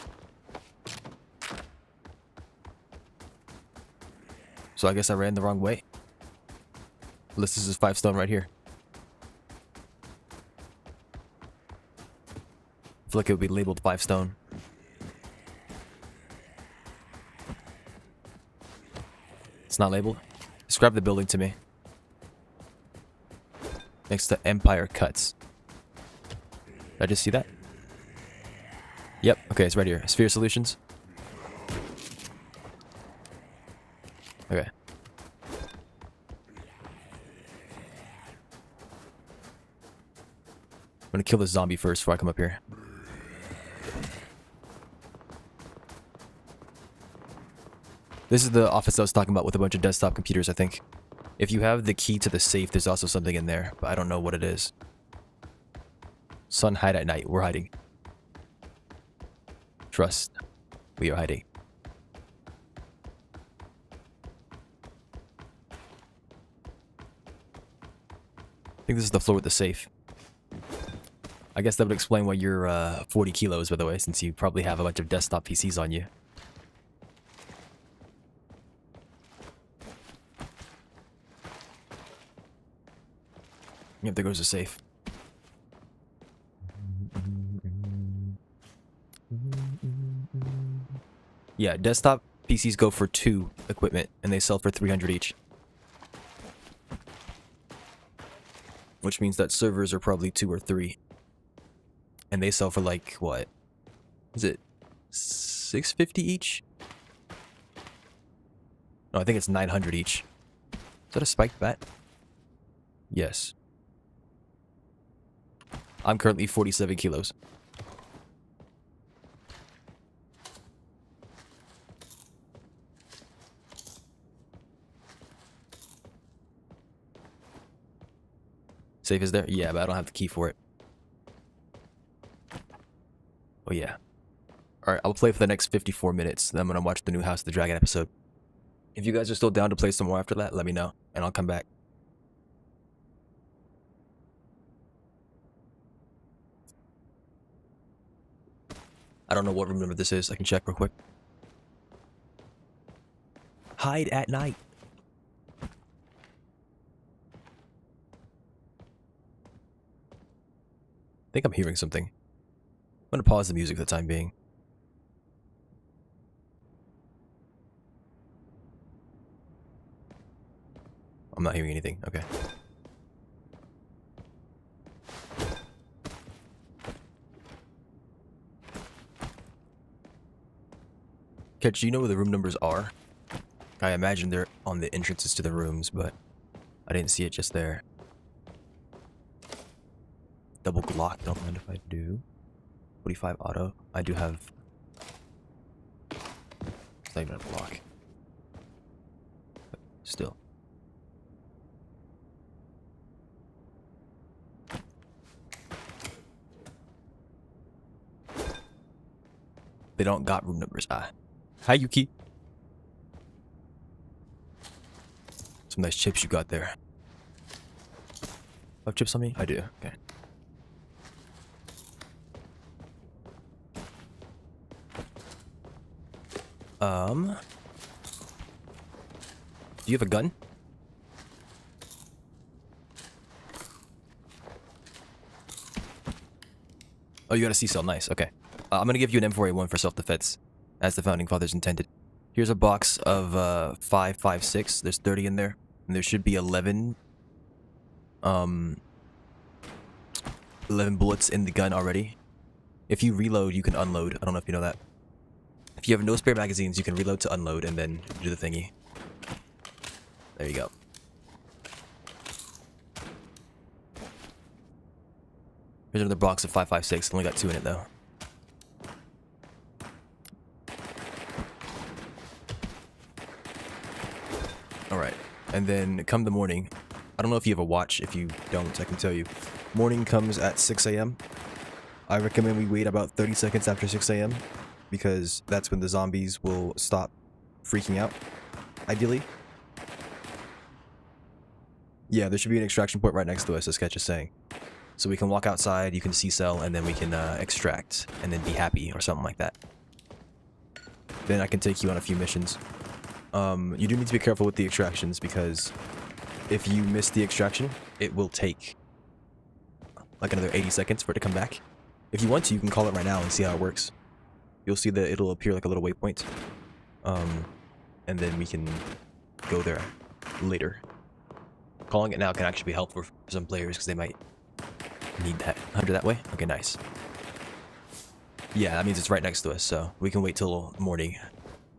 So I guess I ran the wrong way. Unless this is 5 stone right here. I feel like it would be labeled 5 stone. It's not labeled? Describe the building to me. Next to Empire Cuts. Did I just see that? Yep, okay, it's right here. Sphere Solutions. Okay. gonna kill this zombie first before I come up here. This is the office I was talking about with a bunch of desktop computers, I think. If you have the key to the safe, there's also something in there, but I don't know what it is. Sun, hide at night. We're hiding. Trust. We are hiding. I think this is the floor with the safe. I guess that would explain why you're 40 kilos, by the way, since you probably have a bunch of desktop PCs on you. Yep, there goes the safe. Yeah, desktop PCs go for 2 equipment, and they sell for 300 each. Which means that servers are probably 2 or 3. And they sell for like, what? Is it $650 each? No, I think it's 900 each. Is that a spiked bat? Yes. I'm currently 47 kilos. Safe is there? Yeah, but I don't have the key for it. Oh yeah. Alright, I'll play for the next 54 minutes. Then I'm gonna watch the new House of the Dragon episode. If you guys are still down to play some more after that, let me know, and I'll come back. I don't know what room number this is. I can check real quick. Hide at night. I think I'm hearing something. I'm gonna pause the music for the time being. I'm not hearing anything. Okay. Catch, do you know where the room numbers are? I imagine they're on the entrances to the rooms, but I didn't see it just there. Double Glock, don't mind if I do. 45 auto. I do have... It's not even a Glock. But still. They don't got room numbers. Ah. Hi, Yuki. Some nice chips you got there. Have chips on me? I do. Okay. Do you have a gun? Oh, you got a C-cell. Nice. Okay. I'm gonna give you an M4A1 for self-defense, as the Founding Fathers intended. Here's a box of 5.56. There's 30 in there. And there should be 11 bullets in the gun already. If you reload, you can unload. I don't know if you know that. If you have no spare magazines, you can reload to unload and then do the thingy. There you go. Here's another box of 5.56. Only got 2 in it though. Alright, and then come the morning. I don't know if you have a watch. If you don't, I can tell you. Morning comes at 6 a.m. I recommend we wait about 30 seconds after 6 a.m. because that's when the zombies will stop freaking out, ideally. Yeah, there should be an extraction point right next to us, as Sketch is saying. So we can walk outside, you can C-cell, and then we can extract, and then be happy, or something like that. Then I can take you on a few missions. You do need to be careful with the extractions, because if you miss the extraction, it will take like another 80 seconds for it to come back. If you want to, you can call it right now and see how it works. You'll see that it'll appear like a little waypoint. And then we can go there later. Calling it now can actually be helpful for some players, because they might need that. 100 that way? Okay, nice. Yeah, that means it's right next to us, so we can wait till morning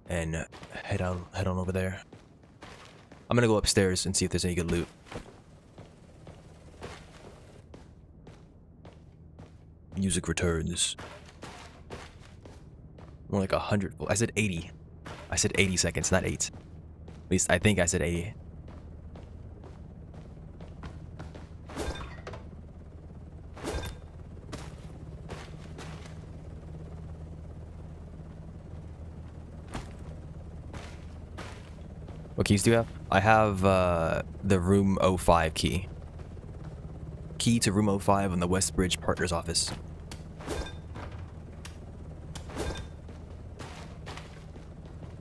and head on over there. I'm gonna go upstairs and see if there's any good loot. Music returns. More like 100. I said 80. I said 80 seconds, not 8. At least I think I said 80. What keys do you have? I have the room 05 key. Key to room 05 in the Westbridge Partners office.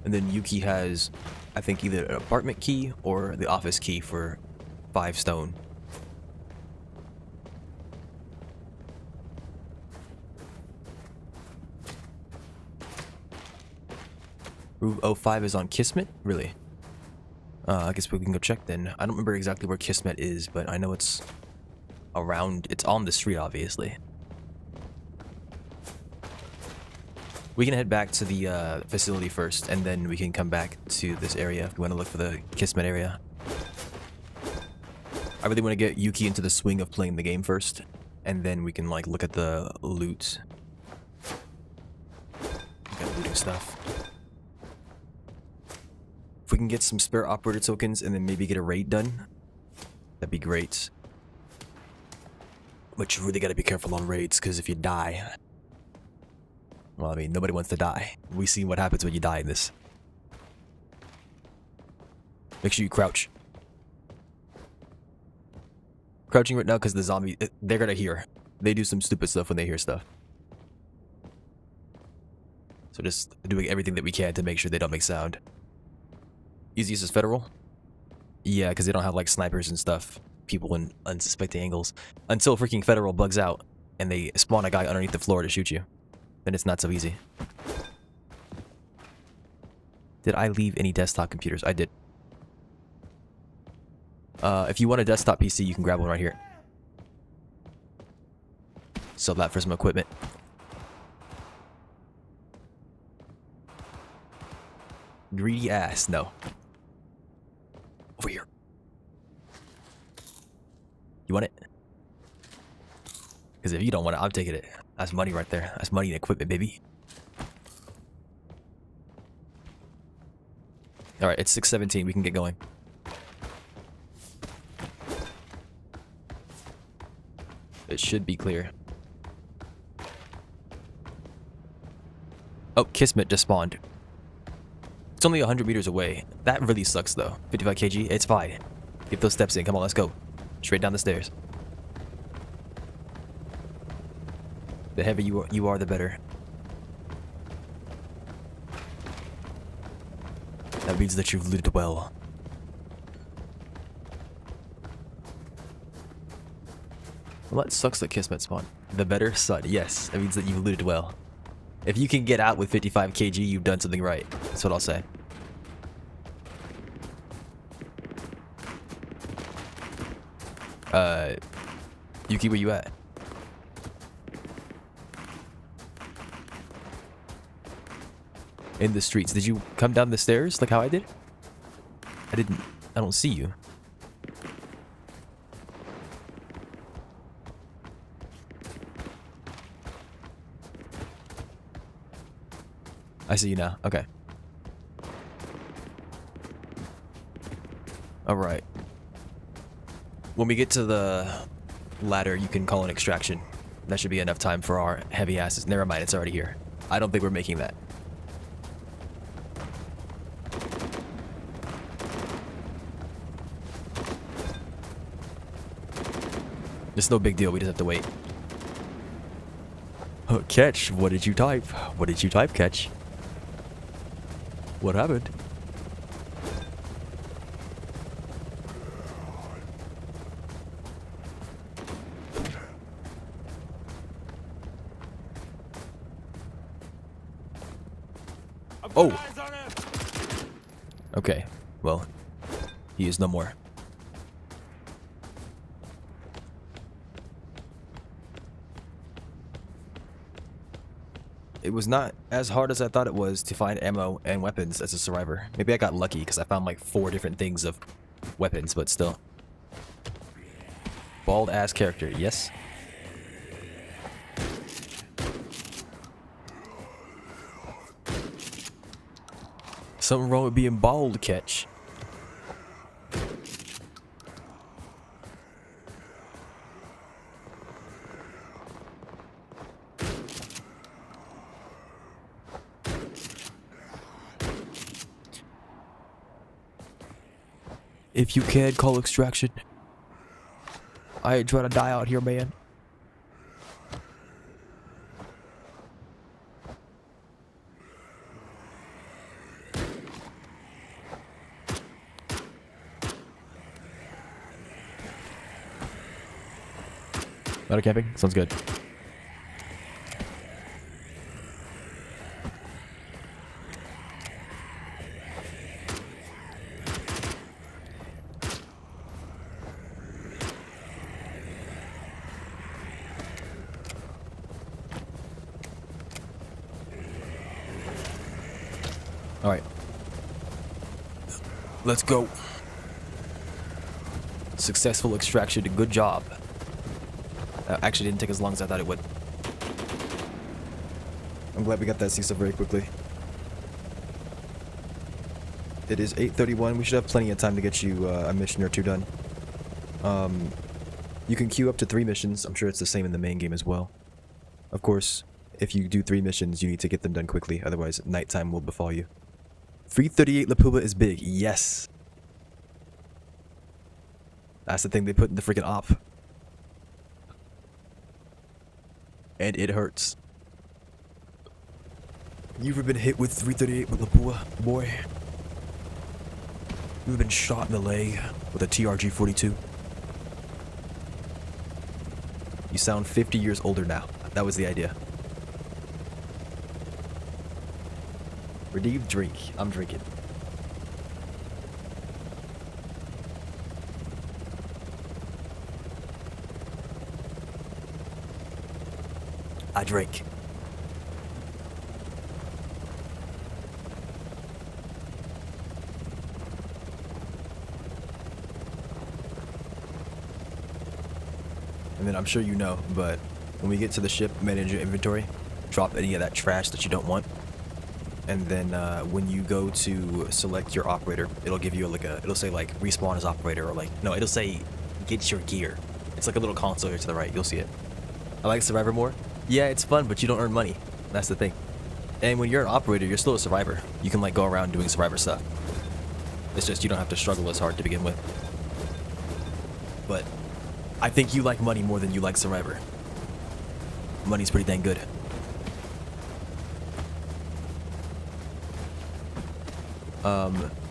And then Yuki has, I think, either an apartment key or the office key for 5 stone. Room 05 is on Kismet? Really? I guess we can go check then. I don't remember exactly where Kismet is, but I know it's around, it's on the street, obviously. We can head back to the facility first, and then we can come back to this area if we want to look for the Kismet area. I really want to get Yuki into the swing of playing the game first, and then we can like look at the loot. Got looting stuff. If we can get some spare operator tokens and then maybe get a raid done, that'd be great. But you really gotta be careful on raids, because if you die... Well, I mean, nobody wants to die. We see what happens when you die in this. Make sure you crouch. Crouching right now because the zombie... They're gonna hear. They do some stupid stuff when they hear stuff. So just doing everything that we can to make sure they don't make sound. Easiest is Federal? Yeah, because they don't have like snipers and stuff. People in unsuspecting angles. Until freaking Federal bugs out and they spawn a guy underneath the floor to shoot you. Then it's not so easy. Did I leave any desktop computers? I did. If you want a desktop PC, you can grab one right here. Sell that for some equipment. Greedy ass, no. Over here. You want it? Because if you don't want it, I'm taking it. That's money right there. That's money and equipment, baby. Alright, it's 6:17. We can get going. It should be clear. Oh, Kismet just spawned. It's only 100 meters away. That really sucks, though. 55 kg, it's fine. Get those steps in. Come on, let's go. Straight down the stairs. The heavier you are, the better. That means that you've looted well. Well, that sucks that Kismet spawned. The better son. Yes, that means that you've looted well. If you can get out with 55 kg, you've done something right. That's what I'll say. Yuki, where you at? In the streets. Did you come down the stairs like how I did? I didn't. I don't see you. I see you now. Okay. Alright. When we get to the ladder, you can call an extraction. That should be enough time for our heavy asses. Never mind, it's already here. I don't think we're making that. It's no big deal, we just have to wait. Catch, what did you type? What did you type, Catch? What happened? Oh! Okay, well, he is no more. It was not as hard as I thought it was to find ammo and weapons as a survivor. Maybe I got lucky because I found like 4 different things of weapons, but still. Bald ass character, yes. Something wrong with being bald, Catch. If you can, call extraction. I ain't trying to die out here, man. Ladder camping? Sounds good. Alright. Let's go. Successful extraction. Good job. Actually didn't take as long as I thought it would. I'm glad we got that CISA very quickly. It is 8:31. We should have plenty of time to get you a mission or two done. You can queue up to 3 missions. I'm sure it's the same in the main game as well. Of course, if you do 3 missions, you need to get them done quickly. Otherwise, nighttime will befall you. 338 La Puba is big. Yes. That's the thing they put in the freaking op. And it hurts. You ever been hit with 338 with La Puba, boy? You ever been shot in the leg with a TRG-42? You sound 50 years older now. That was the idea. Where do you drink? I'm drinking. I drink. And then I'm sure you know, but when we get to the ship, manage your inventory, drop any of that trash that you don't want. And then when you go to select your operator, it'll give you like it'll say like respawn as operator, or like, no, it'll say get your gear. It's like a little console here to the right, you'll see it. I like Survivor more. Yeah, it's fun, but you don't earn money. That's the thing. And when you're an operator, you're still a survivor. You can like go around doing survivor stuff. It's just you don't have to struggle as hard to begin with. But I think you like money more than you like survivor. Money's pretty dang good.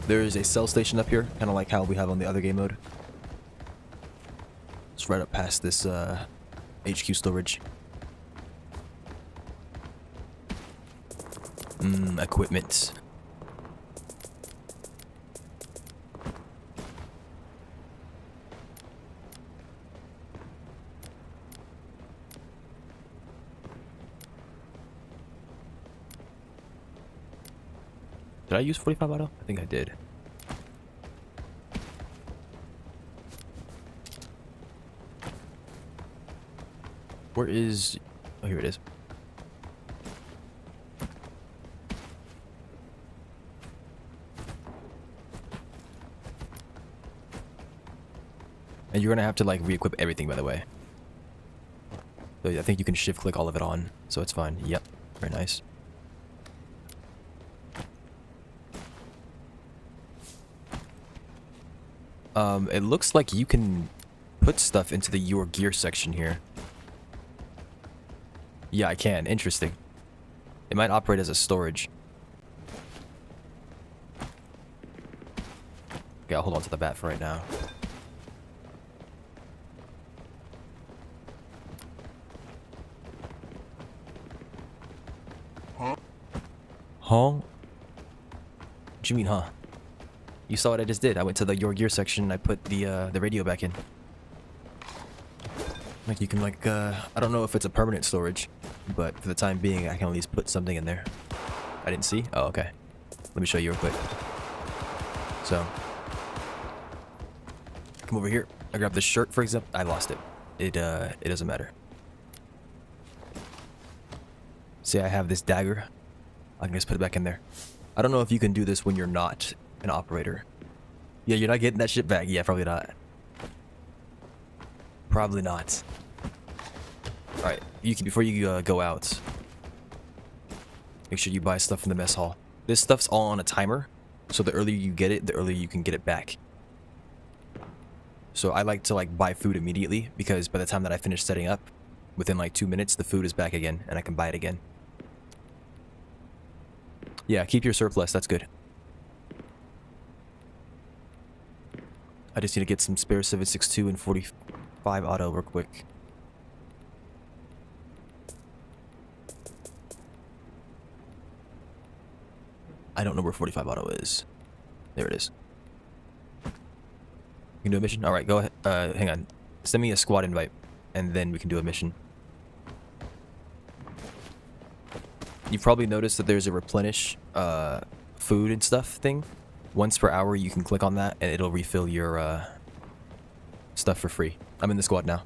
There's a cell station up here, kind of like how we have on the other game mode. It's right up past this HQ storage. Equipment. Did I use 45 auto? I think I did. Where is... Oh, here it is. And you're gonna have to like re-equip everything, by the way. So I think you can shift click all of it on, so it's fine. Yep, very nice. It looks like you can put stuff into the your gear section here. Yeah, I can. Interesting. It might operate as a storage. Okay, I'll hold on to the bat for right now. Huh? What do you mean, huh? You saw what I just did. I went to the your gear section and I put the radio back in. Like you can like I don't know if it's a permanent storage, but for the time being I can at least put something in there. I didn't see? Oh, okay. Let me show you real quick. So come over here. I grabbed this shirt, for example. I lost it. It doesn't matter. See, I have this dagger. I can just put it back in there. I don't know if you can do this when you're not an operator. Yeah, you're not getting that shit back. Yeah, probably not. Probably not. Alright, you can, before you go out, make sure you buy stuff from the mess hall. This stuff's all on a timer, so the earlier you get it, the earlier you can get it back. So I like to like buy food immediately, because by the time that I finish setting up, within like 2 minutes, the food is back again, and I can buy it again. Yeah, keep your surplus, that's good. I just need to get some spare 7.62 and 45 auto real quick. I don't know where 45 auto is. There it is. You can do a mission? Alright, go ahead. Hang on. Send me a squad invite, and then we can do a mission. You've probably noticed that there's a replenish food and stuff thing. Once per hour, you can click on that, and it'll refill your stuff for free. I'm in the squad now.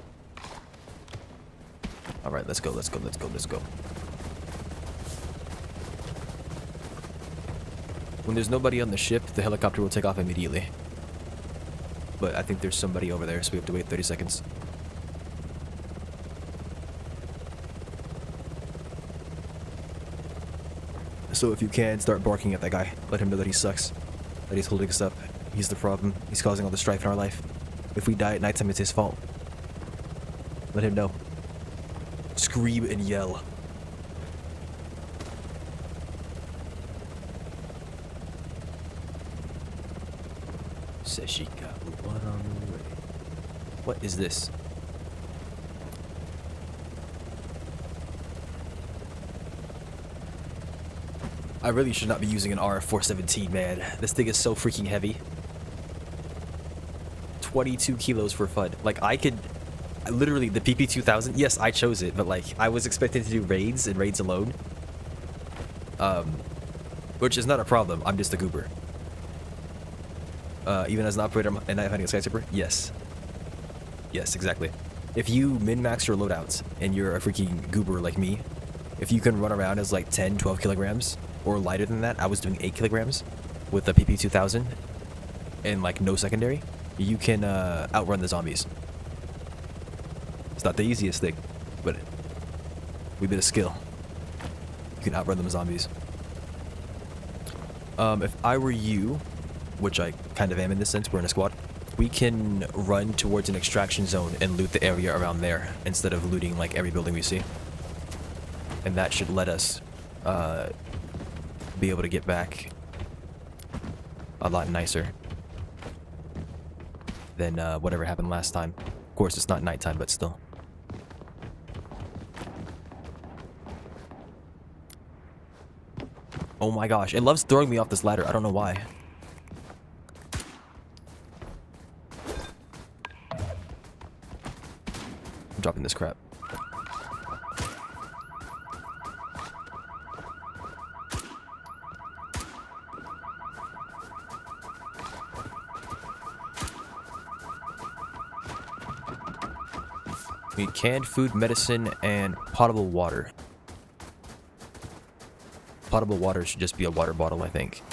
Alright, let's go, let's go, let's go, let's go. When there's nobody on the ship, the helicopter will take off immediately. But I think there's somebody over there, so we have to wait 30 seconds. So if you can, start barking at that guy. Let him know that he sucks. That he's holding us up. He's the problem. He's causing all the strife in our life. If we die at nighttime, it's his fault. Let him know. Scream and yell. Says she got one on the way. What is this? I really should not be using an RF-417, man. This thing is so freaking heavy. 22 kilos for FUD. Like, literally, the PP2000, yes, I chose it, but, like, I was expecting to do raids and raids alone. Which is not a problem. I'm just a goober. Even as an operator and not having a skyscraper? Yes. Yes, exactly. If you min-max your loadouts and you're a freaking goober like me, if you can run around as like 10, 12 kilograms or lighter than that, I was doing 8 kilograms with the PP2000 and like no secondary, you can outrun the zombies. It's not the easiest thing, but with a bit of skill, you can outrun them zombies. If I were you, which I kind of am in this sense, we're in a squad, we can run towards an extraction zone and loot the area around there instead of looting like every building we see. And that should let us be able to get back a lot nicer than whatever happened last time. Of course, it's not nighttime, but still. Oh my gosh, it loves throwing me off this ladder. I don't know why. I'm dropping this crap. We need canned food, medicine, and potable water. Potable water should just be a water bottle, I think.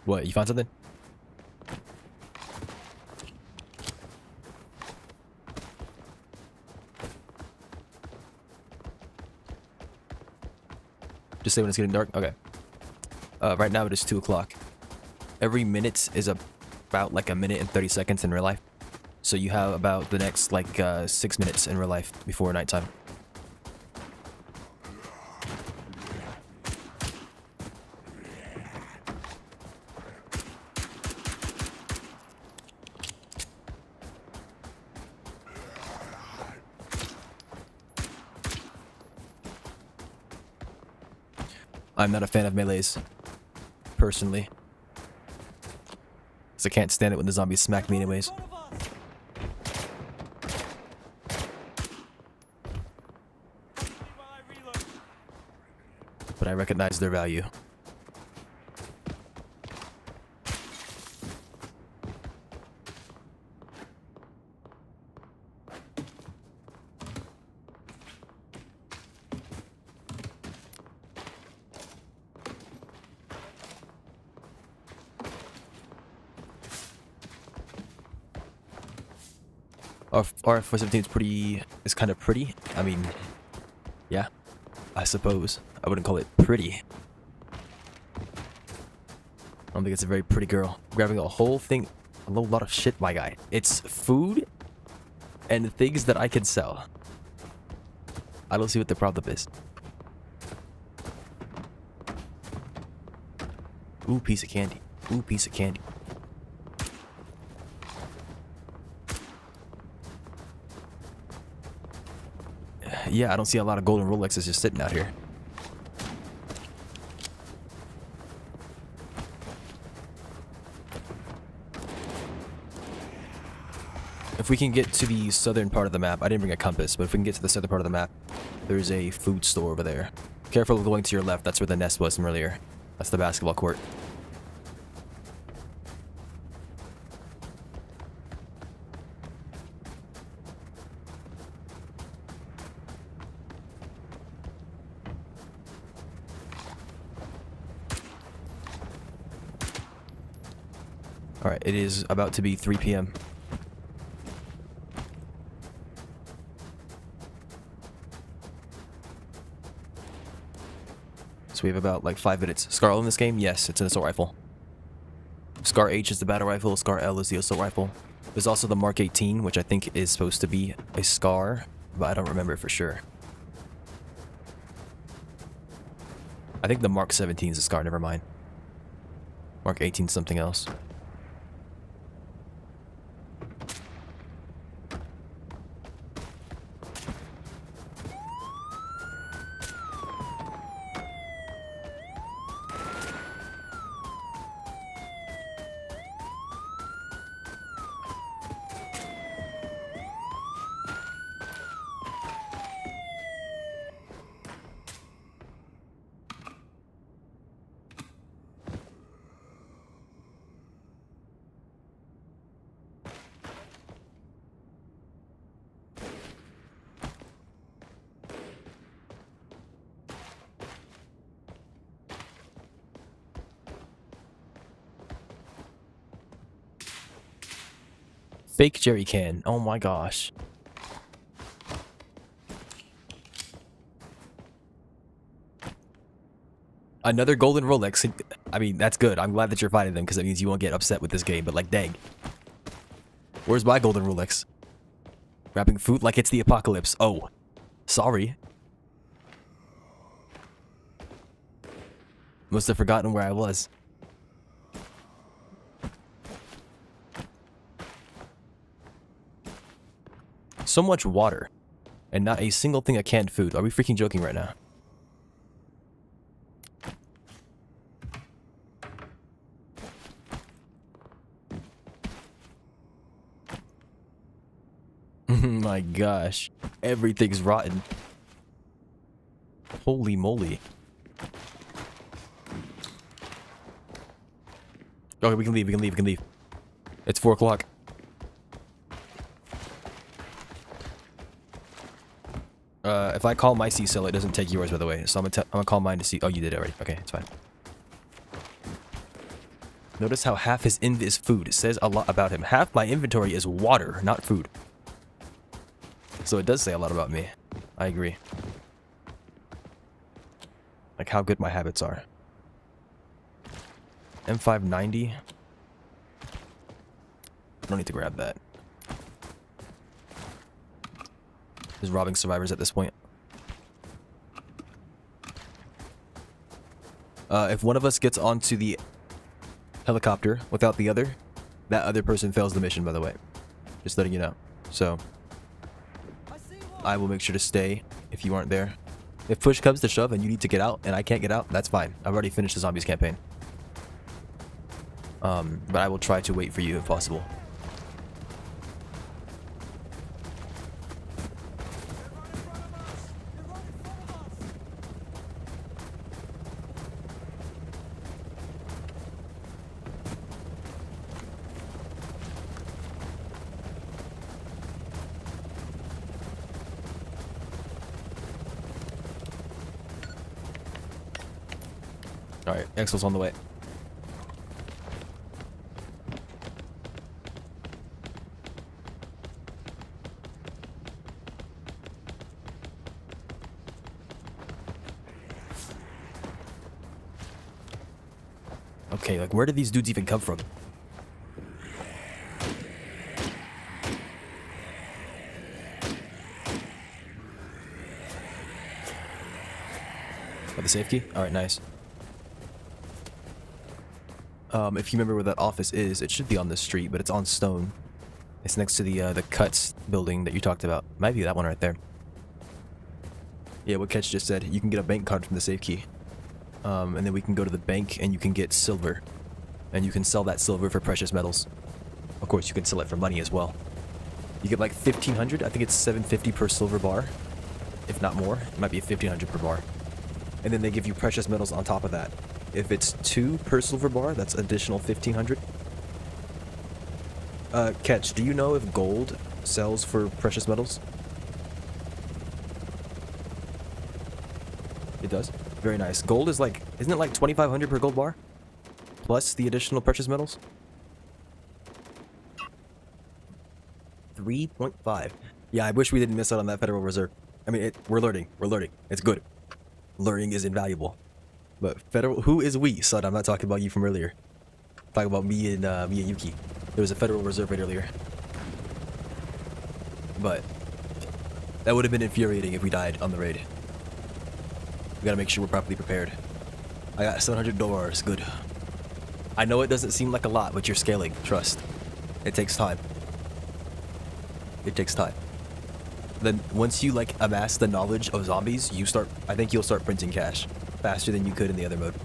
What, you found something? Just say when it's getting dark? Okay. Right now it is 2 o'clock. Every minute is about like a minute and 30 seconds in real life. So you have about the next like 6 minutes in real life before nighttime. I'm not a fan of melees, personally. Because I can't stand it when the zombies smack me anyways. In front of us. While I reload. But I recognize their value. Our 417 is kind of pretty. I mean, yeah, I suppose. I wouldn't call it pretty. I don't think it's a very pretty girl. Grabbing a whole thing, a whole lot of shit, my guy. It's food and things that I can sell. I don't see what the problem is. Ooh, piece of candy. Ooh, piece of candy. Yeah, I don't see a lot of golden Rolexes just sitting out here. If we can get to the southern part of the map, I didn't bring a compass, but if we can get to the southern part of the map, there's a food store over there. Careful of going to your left, that's where the nest was from earlier. That's the basketball court. Alright, it is about to be 3 p.m. So we have about like 5 minutes. Scar L in this game? Yes, it's an assault rifle. Scar H is the battle rifle, Scar L is the assault rifle. There's also the Mark 18, which I think is supposed to be a Scar, but I don't remember for sure. I think the Mark 17 is a Scar, never mind. Mark 18 is something else. Fake jerry can. Oh my gosh. Another golden Rolex. I mean, that's good. I'm glad that you're finding them because that means you won't get upset with this game. But like, dang. Where's my golden Rolex? Grabbing food like it's the apocalypse. Oh. Sorry. Must have forgotten where I was. So much water. And not a single thing of canned food. Are we freaking joking right now? My gosh. Everything's rotten. Holy moly. Okay, we can leave, we can leave, we can leave. It's 4 o'clock. If I call my C-cell, it doesn't take yours, by the way. So I'm gonna call mine to see. Oh, you did it already. Okay, it's fine. Notice how half his inv is food. It says a lot about him. Half my inventory is water, not food. So it does say a lot about me. I agree. Like how good my habits are. M590. I don't need to grab that. Just robbing survivors at this point. If one of us gets onto the helicopter without the other, that other person fails the mission, by the way. Just letting you know. So, I will make sure to stay if you aren't there. If push comes to shove and you need to get out and I can't get out, that's fine. I've already finished the zombies campaign. But I will try to wait for you if possible. Alright, Exo's on the way. Okay, like where did these dudes even come from? Got the safe key? Alright, nice. If you remember where that office is, it should be on this street, but it's on stone. It's next to the Cuts building that you talked about. Might be that one right there. Yeah, what Ketch just said. You can get a bank card from the safe key. And then we can go to the bank and you can get silver. And you can sell that silver for precious metals. Of course, you can sell it for money as well. You get like 1,500. I think it's 750 per silver bar. If not more. It might be 1,500 per bar. And then they give you precious metals on top of that. If it's 2 per silver bar, that's additional 1,500. Ketch, do you know if gold sells for precious metals? It does? Very nice. Gold is like, isn't it like 2,500 per gold bar? Plus the additional precious metals? 3.5. Yeah, I wish we didn't miss out on that Federal Reserve. I mean, we're learning. We're learning. It's good. Learning is invaluable. But Federal, who is we, son? I'm not talking about you from earlier. I'm talking about me and Yuki. There was a Federal Reserve right earlier. But that would have been infuriating if we died on the raid. We gotta make sure we're properly prepared. I got $700. Good. I know it doesn't seem like a lot, but you're scaling. Trust. It takes time. It takes time. Then once you like amass the knowledge of zombies, I think you'll start printing cash faster than you could in the other mode.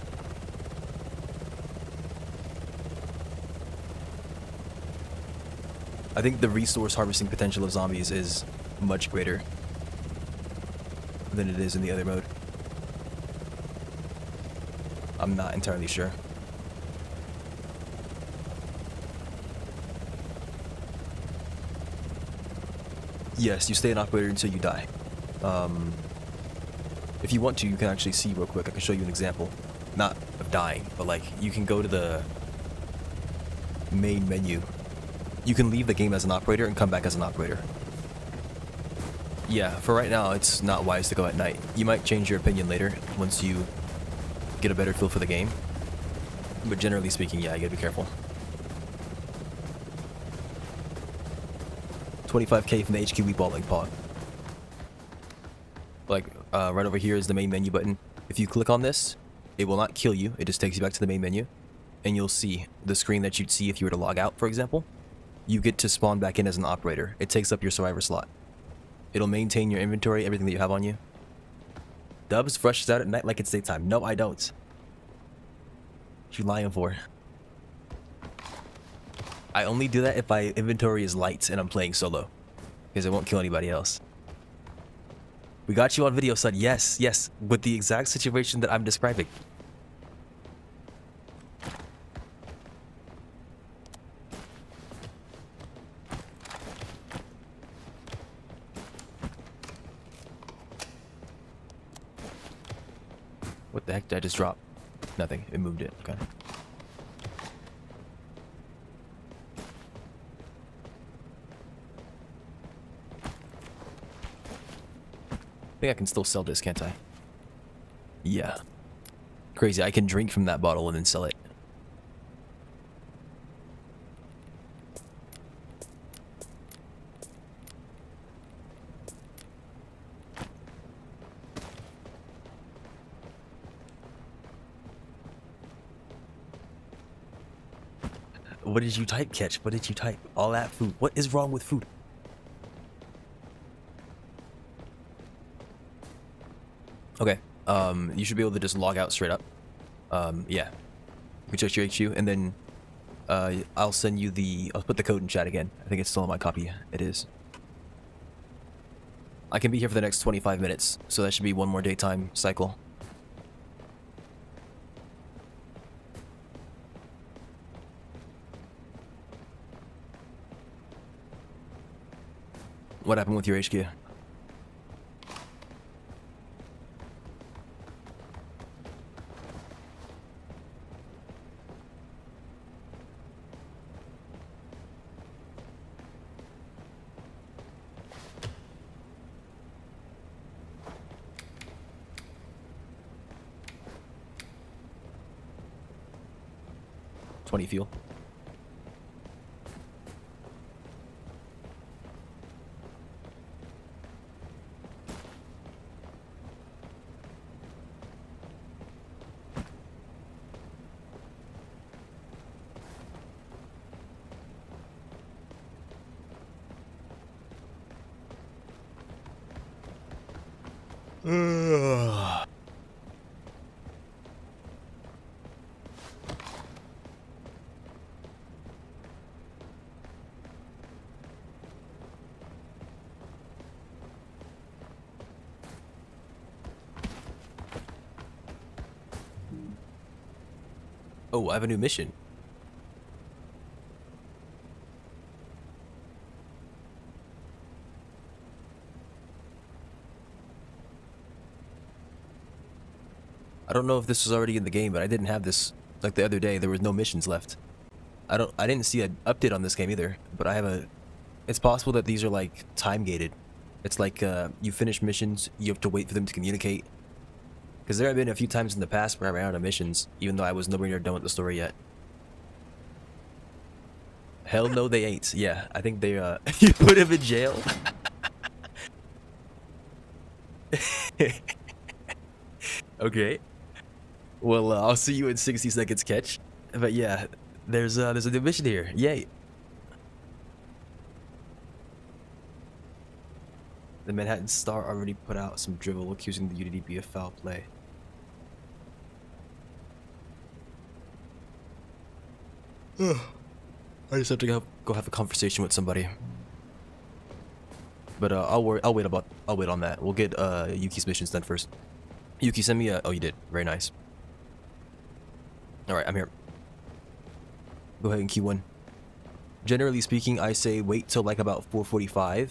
I think the resource harvesting potential of zombies is much greater than it is in the other mode. I'm not entirely sure. Yes, you stay an operator until you die. If you want to, you can actually see real quick. I can show you an example. Not of dying, but like, you can go to the main menu. You can leave the game as an operator and come back as an operator. Yeah, for right now, it's not wise to go at night. You might change your opinion later once you get a better feel for the game. But generally speaking, yeah, you gotta be careful. 25k from the HQ we bought like Pog. Like, right over here is the main menu button. If you click on this, it will not kill you. It just takes you back to the main menu. And you'll see the screen that you'd see if you were to log out, for example. You get to spawn back in as an operator. It takes up your survivor slot. It'll maintain your inventory, everything that you have on you. Dubs rushes out at night like it's daytime. No, I don't. What you lying for? I only do that if my inventory is light and I'm playing solo. Because it won't kill anybody else. We got you on video, son. Yes, yes. With the exact situation that I'm describing. What the heck did I just drop? Nothing. It moved it. Okay. I think I can still sell this, can't I? Yeah. Crazy. I can drink from that bottle and then sell it. What did you type, Ketch? What did you type? All that food. What is wrong with food? Okay. You should be able to just log out straight up. Yeah. You can check your HQ, and then I'll send you the... I'll put the code in chat again. I think it's still on my copy. It is. I can be here for the next 25 minutes, so that should be one more daytime cycle. What happened with your HQ? $20 fuel. Oh, I have a new mission. I don't know if this was already in the game, but I didn't have this. Like the other day, there was no missions left. I didn't see an update on this game either, but I have a... It's possible that these are like time gated. It's like you finish missions, you have to wait for them to communicate. Because there have been a few times in the past where I ran out of missions, even though I was nowhere near done with the story yet. Hell no, they ain't. Yeah, I think they, you put him in jail? Okay. Well, I'll see you in 60 seconds, Catch. But yeah, there's a new mission here. Yay. The Manhattan Star already put out some drivel accusing the UDD be a foul play. I just have to go have a conversation with somebody. But I'll wait on that. We'll get Yuki's missions done first. Yuki, send me a... Oh, you did. Very nice. Alright, I'm here. Go ahead and key one. Generally speaking, I say wait till like about 4:45,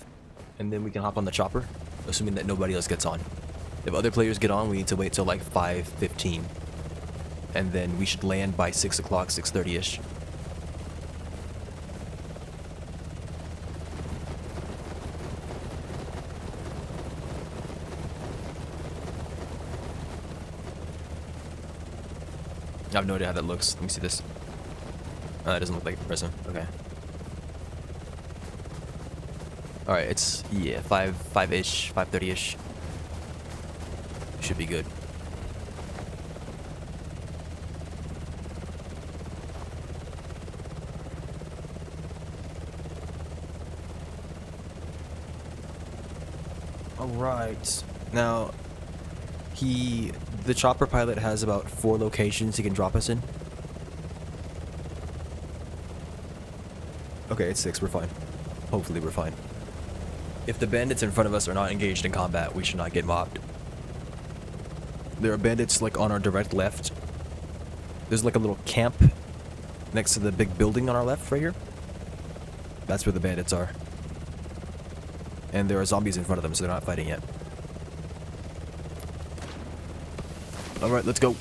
and then we can hop on the chopper, assuming that nobody else gets on. If other players get on, we need to wait till like 5:15, and then we should land by 6 o'clock, 6:30ish. I have no idea how that looks. Let me see this. Oh, that doesn't look like a prison. Okay. Alright, it's, yeah, 5-ish, 5:30ish. Should be good. Alright. Now, the chopper pilot has about 4 locations he can drop us in. Okay, it's 6, we're fine. Hopefully we're fine. If the bandits in front of us are not engaged in combat, we should not get mobbed. There are bandits like on our direct left. There's like a little camp next to the big building on our left right here. That's where the bandits are. And there are zombies in front of them, so they're not fighting yet. Alright, let's go.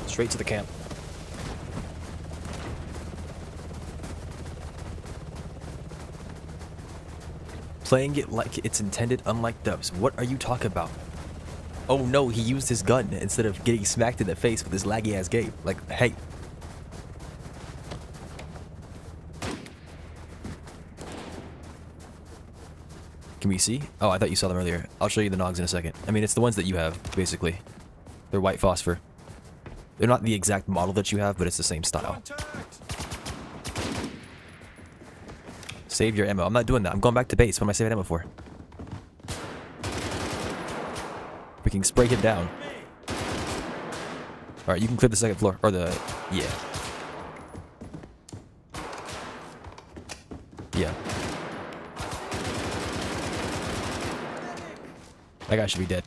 Straight to the camp. Playing it like it's intended, unlike dubs. What are you talking about? Oh no, he used his gun instead of getting smacked in the face with his laggy ass game. Like, hey. Can we see? Oh, I thought you saw them earlier. I'll show you the nogs in a second. I mean, it's the ones that you have, basically. They're white phosphor. They're not the exact model that you have, but it's the same style. Save your ammo. I'm not doing that. I'm going back to base. What am I saving ammo for? We can spray him down. Alright, you can clear the second floor. Or the... yeah. That guy should be dead,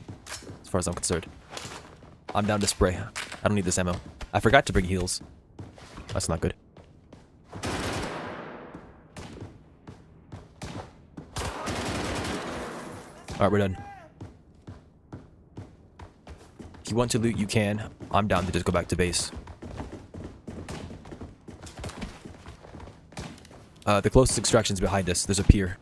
as far as I'm concerned. I'm down to spray. I don't need this ammo. I forgot to bring heals. That's not good. Alright, we're done. If you want to loot, you can. I'm down to just go back to base. The closest extraction's behind us. There's a pier.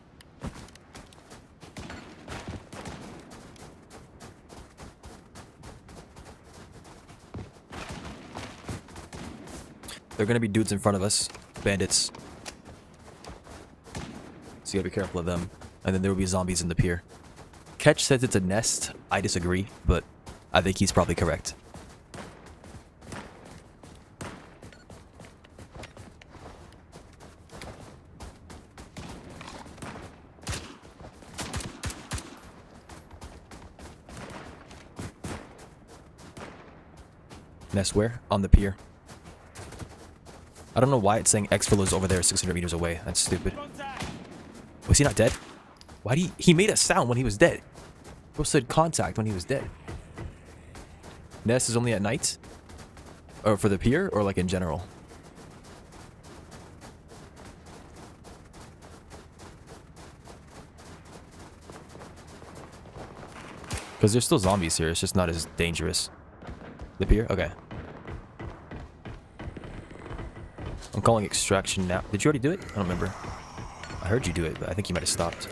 There are gonna be dudes in front of us. Bandits. So you gotta be careful of them. And then there will be zombies in the pier. Ketch says it's a nest. I disagree, but I think he's probably correct. Nest where? On the pier. I don't know why it's saying exfil is over there 600 meters away. That's stupid. Was he not dead? Why did he made a sound when he was dead? Bro said contact when he was dead. Nest is only at night? Or for the pier? Or like in general? Because there's still zombies here. It's just not as dangerous. The pier? Okay. I'm calling extraction now. Did you already do it? I don't remember. I heard you do it, but I think you might have stopped.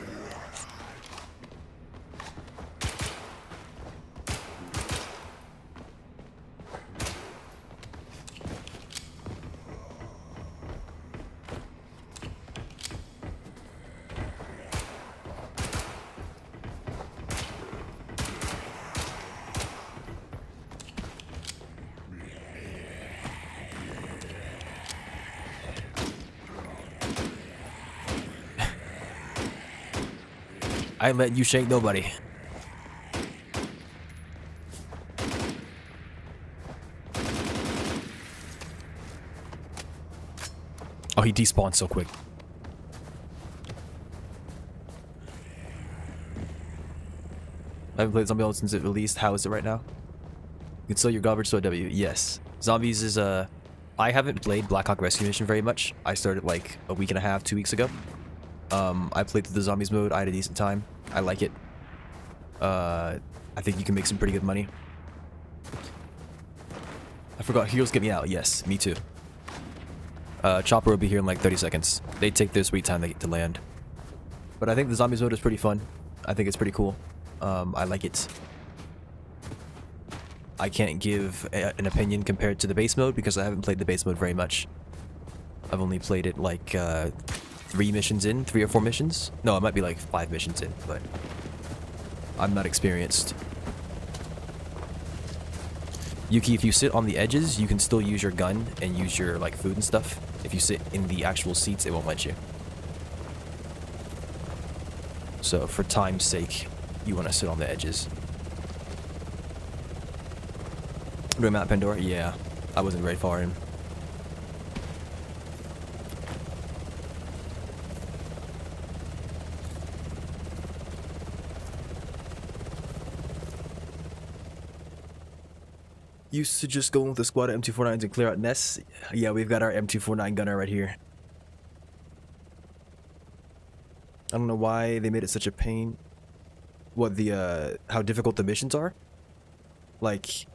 I ain't letting you shake nobody. Oh, he despawned so quick. I haven't played Zombie World since it released. How is it right now? You can sell your garbage to a W. Yes. Zombies is I haven't played Black Hawk Rescue Mission very much. I started like a week and a half, 2 weeks ago. I played through the zombies mode. I had a decent time. I like it. I think you can make some pretty good money. I forgot. Heroes get me out. Yes, me too. Chopper will be here in like 30 seconds. They take their sweet time to land. But I think the zombies mode is pretty fun. I think it's pretty cool. I like it. I can't give an opinion compared to the base mode because I haven't played the base mode very much. I've only played it like 3 missions in, 3 or 4 missions. No, it might be like 5 missions in, but I'm not experienced. Yuki, if you sit on the edges, you can still use your gun and use your like food and stuff. If you sit in the actual seats, it won't let you. So for time's sake, you want to sit on the edges. Doing Mount Pandora? Yeah, I wasn't very far in. Used to just go with a squad of M249s and clear out nests. Yeah, we've got our M249 gunner right here. I don't know why they made it such a pain. What the how difficult the missions are? Like,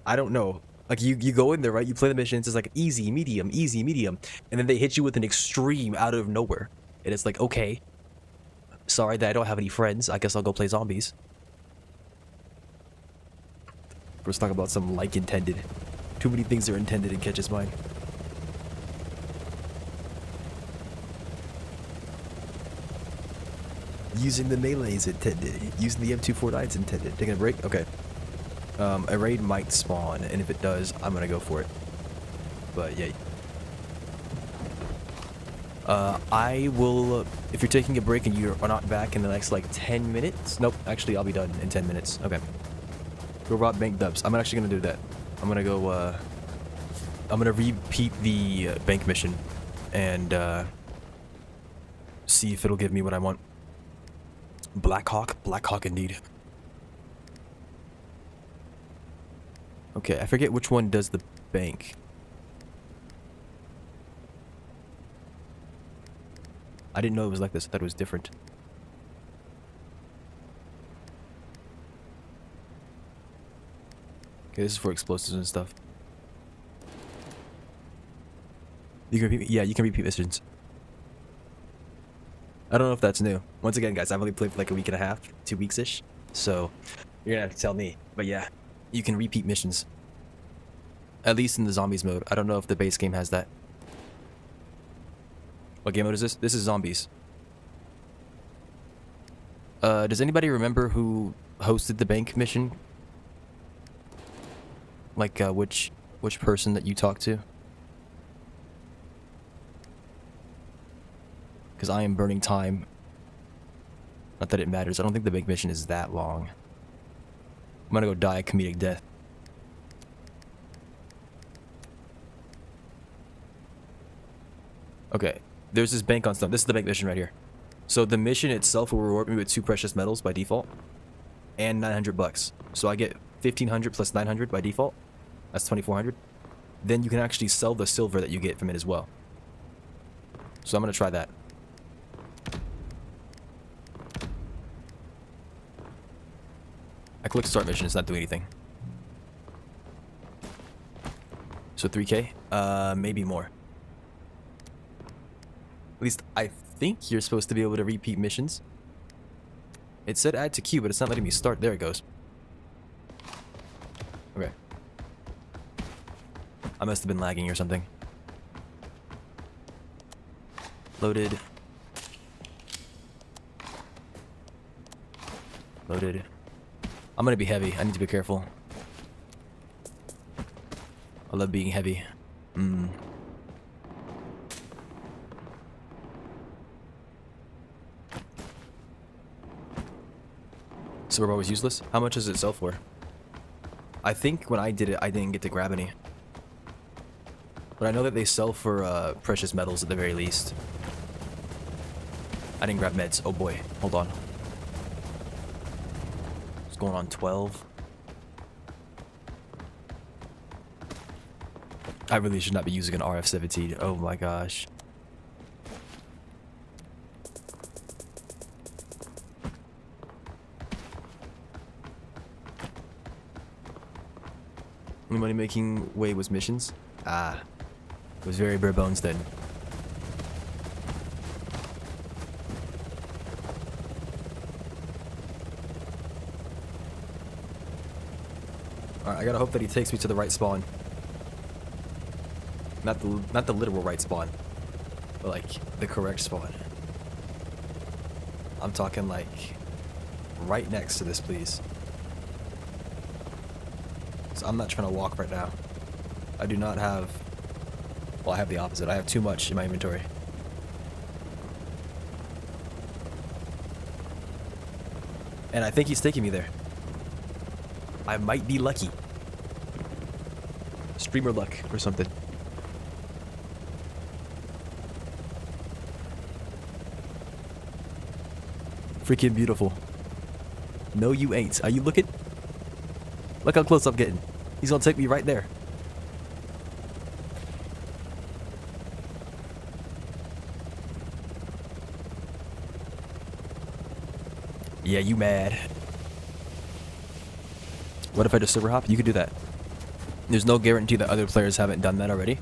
I don't know. Like you go in there, right? You play the missions, it's like easy, medium, and then they hit you with an extreme out of nowhere. And it's like, okay. Sorry that I don't have any friends. I guess I'll go play zombies. Let's talk about some like intended. Too many things are intended in Ketch's mind. Using the melee is intended. Using the M249 is intended. Taking a break? Okay. A raid might spawn, and if it does, I'm gonna go for it. But yeah. I will, if you're taking a break and you are not back in the next like 10 minutes. Nope, actually I'll be done in 10 minutes. Okay. Go rob bank dubs. I'm actually gonna do that. I'm gonna go, I'm gonna repeat the bank mission and see if it'll give me what I want. Black Hawk? Black Hawk indeed. Okay, I forget which one does the bank. I didn't know it was like this. I thought it was different. Okay, this is for explosives and stuff. You can repeat, yeah, you can repeat missions. I don't know if that's new. Once again, guys, I've only played for like a week and a half, 2 weeks-ish. So, you're gonna have to tell me. But yeah, you can repeat missions. At least in the zombies mode. I don't know if the base game has that. What game mode is this? This is zombies. Does anybody remember who hosted the bank mission? Like, which person that you talked to? Because I am burning time. Not that it matters. I don't think the bank mission is that long. I'm gonna go die a comedic death. Okay, there's this bank on stuff. This is the bank mission right here. So the mission itself will reward me with 2 precious metals by default, and 900 bucks. So I get 1500 plus 900 by default. That's 2400. Then you can actually sell the silver that you get from it as well. So I'm gonna try that. I click start mission. It's not doing anything. So 3K, maybe more. At least I think you're supposed to be able to repeat missions. It said add to queue, but it's not letting me start. There it goes. Okay. I must have been lagging or something. Loaded. Loaded. I'm gonna be heavy. I need to be careful. I love being heavy. Silver bar was useless? How much does it sell for? I think when I did it, I didn't get to grab any. But I know that they sell for precious metals at the very least. I didn't grab meds. Oh boy. Hold on. It's going on 12. I really should not be using an RF-17. Oh my gosh. Only money making way was missions? Ah. It was very bare bones then. Alright, I gotta hope that he takes me to the right spawn. Not the literal right spawn, but like the correct spawn. I'm talking like right next to this, please. So I'm not trying to walk right now. I do not have... Well, I have the opposite. I have too much in my inventory. And I think he's taking me there. I might be lucky. Streamer luck or something. Freaking beautiful. No, you ain't. Are you looking? Look how close I'm getting. He's gonna take me right there. Yeah, you mad. What if I just server hop? You could do that. There's no guarantee that other players haven't done that already.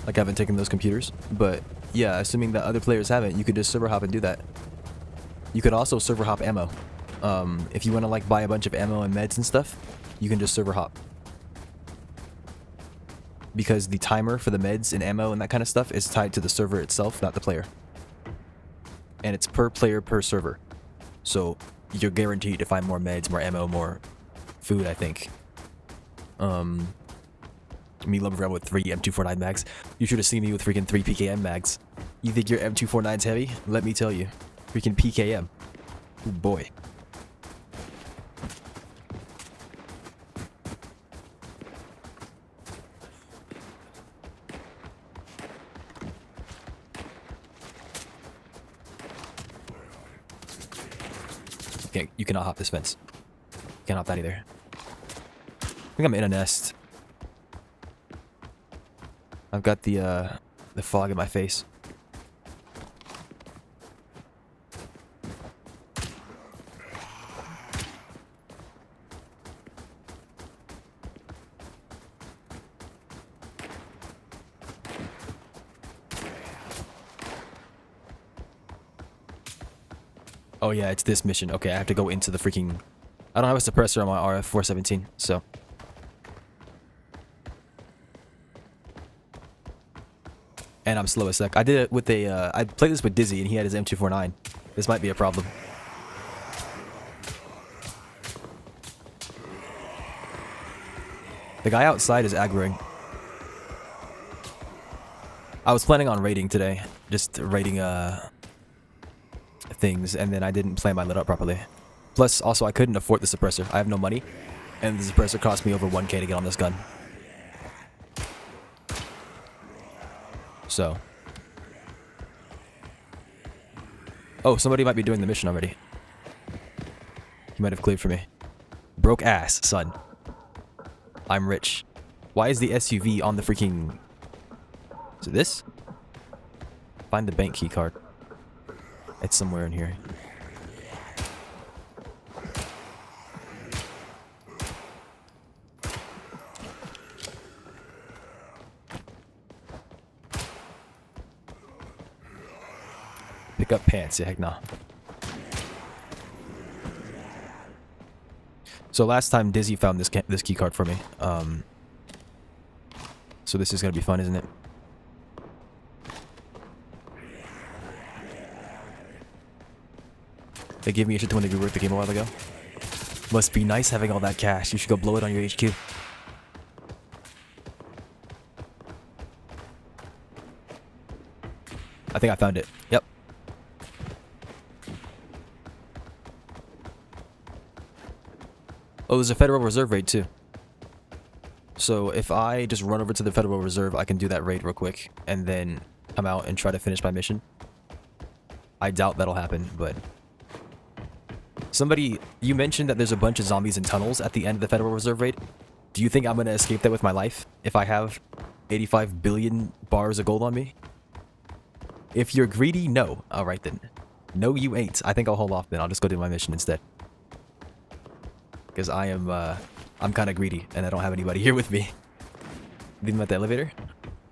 Like, I haven't taken those computers. But, yeah, assuming that other players haven't, you could just server hop and do that. You could also server hop ammo. If you want to, like, buy a bunch of ammo and meds and stuff, you can just server hop. Because the timer for the meds and ammo and that kind of stuff is tied to the server itself, not the player. And it's per player per server. So, you're guaranteed to find more meds, more ammo, more food, I think. Me lumbering around with 3 M249 mags. You should have seen me with freaking 3 PKM mags. You think your M249's heavy? Let me tell you. Freaking PKM. Oh boy. Okay, you cannot hop this fence. You can't hop that either. I think I'm in a nest. I've got the fog in my face. Oh yeah, it's this mission. Okay, I have to go into the freaking... I don't have a suppressor on my RF-417, so... And I'm slow as heck. I did it with a... I played this with Dizzy, and he had his M249. This might be a problem. The guy outside is aggroing. I was planning on raiding today. Just raiding, things, and then I didn't plan my lit up properly. Plus, also, I couldn't afford the suppressor. I have no money, and the suppressor cost me over 1K to get on this gun. So. Oh, somebody might be doing the mission already. He might have cleared for me. Broke ass, son. I'm rich. Why is the SUV on the freaking... Is it this? Find the bank key card. It's somewhere in here. Pick up pants. Yeah, heck nah. So last time Dizzy found this key card for me. So this is gonna be fun, isn't it? They gave me a shit ton to rework the game a while ago. Must be nice having all that cash. You should go blow it on your HQ. I think I found it. Yep. Oh, there's a Federal Reserve raid too. So if I just run over to the Federal Reserve, I can do that raid real quick and then come out and try to finish my mission. I doubt that'll happen, but... Somebody, you mentioned that there's a bunch of zombies in tunnels at the end of the Federal Reserve raid. Do you think I'm going to escape that with my life if I have 85 billion bars of gold on me? If you're greedy, no. Alright then. No, you ain't. I think I'll hold off then. I'll just go do my mission instead. Because I'm kind of greedy and I don't have anybody here with me. Leave them at the elevator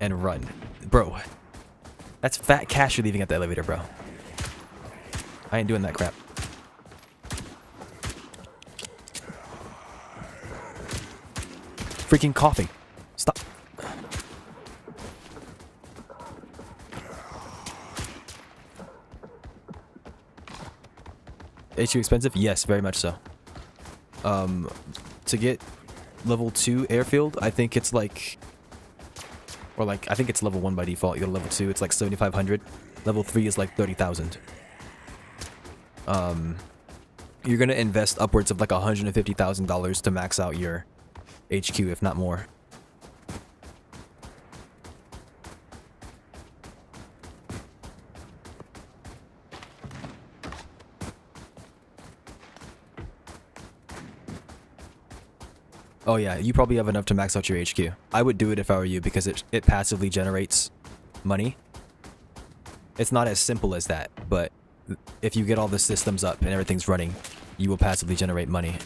and run. Bro, that's fat cash you're leaving at the elevator, bro. I ain't doing that crap. Freaking coughing. Stop. HU expensive? Yes, very much so. To get level 2 airfield, I think it's like... Or like, I think it's level 1 by default. You go to level 2, it's like 7,500. Level 3 is like 30,000. You're gonna invest upwards of like $150,000 to max out your HQ, if not more. Oh yeah, you probably have enough to max out your HQ. I would do it if I were you because it passively generates money. It's not as simple as that, but if you get all the systems up and everything's running, you will passively generate money.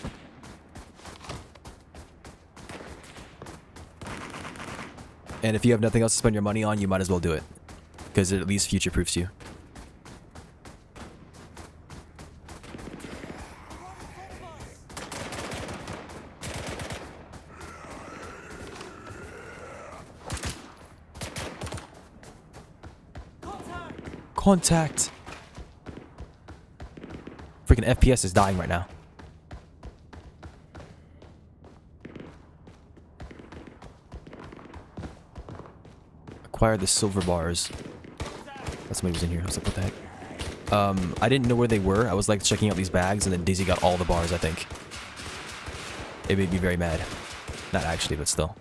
And if you have nothing else to spend your money on, you might as well do it. Because it at least future-proofs you. Contact! Freaking FPS is dying right now. Acquire the silver bars. Somebody was in here. I was like, what the heck? I didn't know where they were. I was like checking out these bags and then Daisy got all the bars, I think. It made me very mad. Not actually, but still.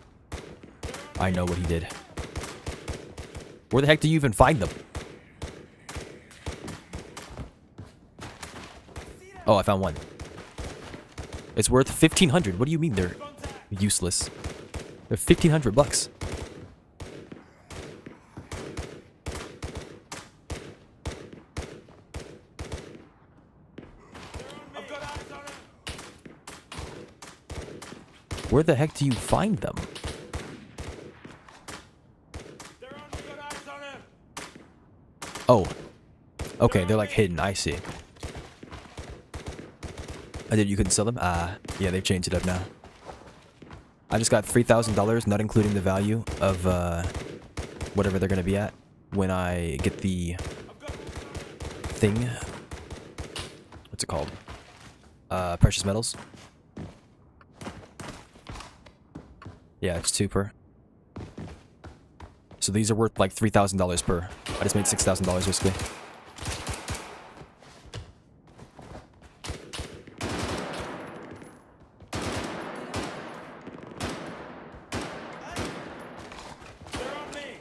I know what he did. Where the heck do you even find them? Oh, I found one. It's worth 1,500. What do you mean they're useless? They're 1,500 bucks. Where the heck do you find them? They're on me, got eyes on him. Oh. Okay, they're like hidden. I see. I did. You couldn't sell them? Yeah, they've changed it up now. I just got $3,000, not including the value of whatever they're gonna be at when I get the thing. What's it called? Precious metals. Yeah, it's 2 per. So these are worth like $3,000 per. I just made $6,000 basically. They're on me.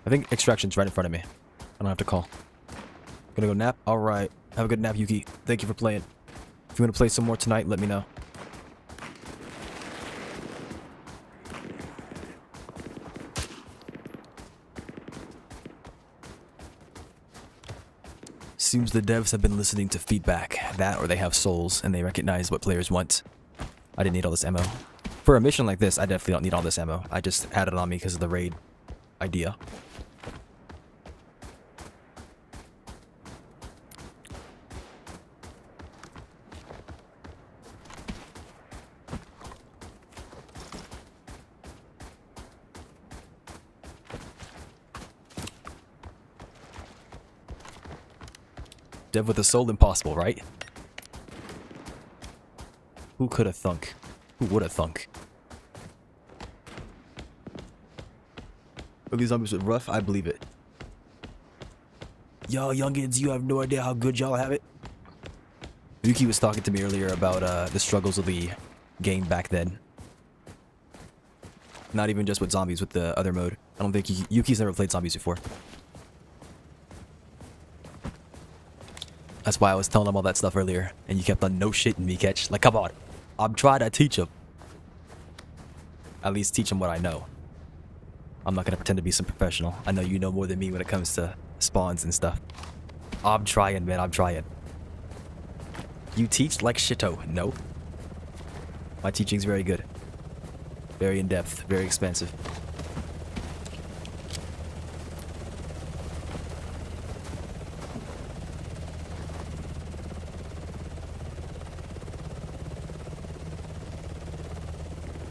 I think extraction's right in front of me. I don't have to call. Gonna go nap? Alright. Have a good nap, Yuki. Thank you for playing. If you want to play some more tonight, let me know. Seems the devs have been listening to feedback. That or they have souls and they recognize what players want. I didn't need all this ammo. For a mission like this, I definitely don't need all this ammo. I just had it on me because of the raid idea. Dev with a soul, impossible, right? Who could have thunk? Who would have thunk? Are these zombies with rough? I believe it. Y'all youngins, you have no idea how good y'all have it. Yuki was talking to me earlier about the struggles of the game back then. Not even just with zombies, with the other mode. I don't think Yuki's never played zombies before. That's why I was telling him all that stuff earlier, and you kept on no shitting me, Catch. Like, come on. I'm trying to teach him. At least teach him what I know. I'm not gonna pretend to be some professional. I know you know more than me when it comes to spawns and stuff. I'm trying, man. I'm trying. You teach like shito. No. My teaching's very good. Very in-depth. Very expansive.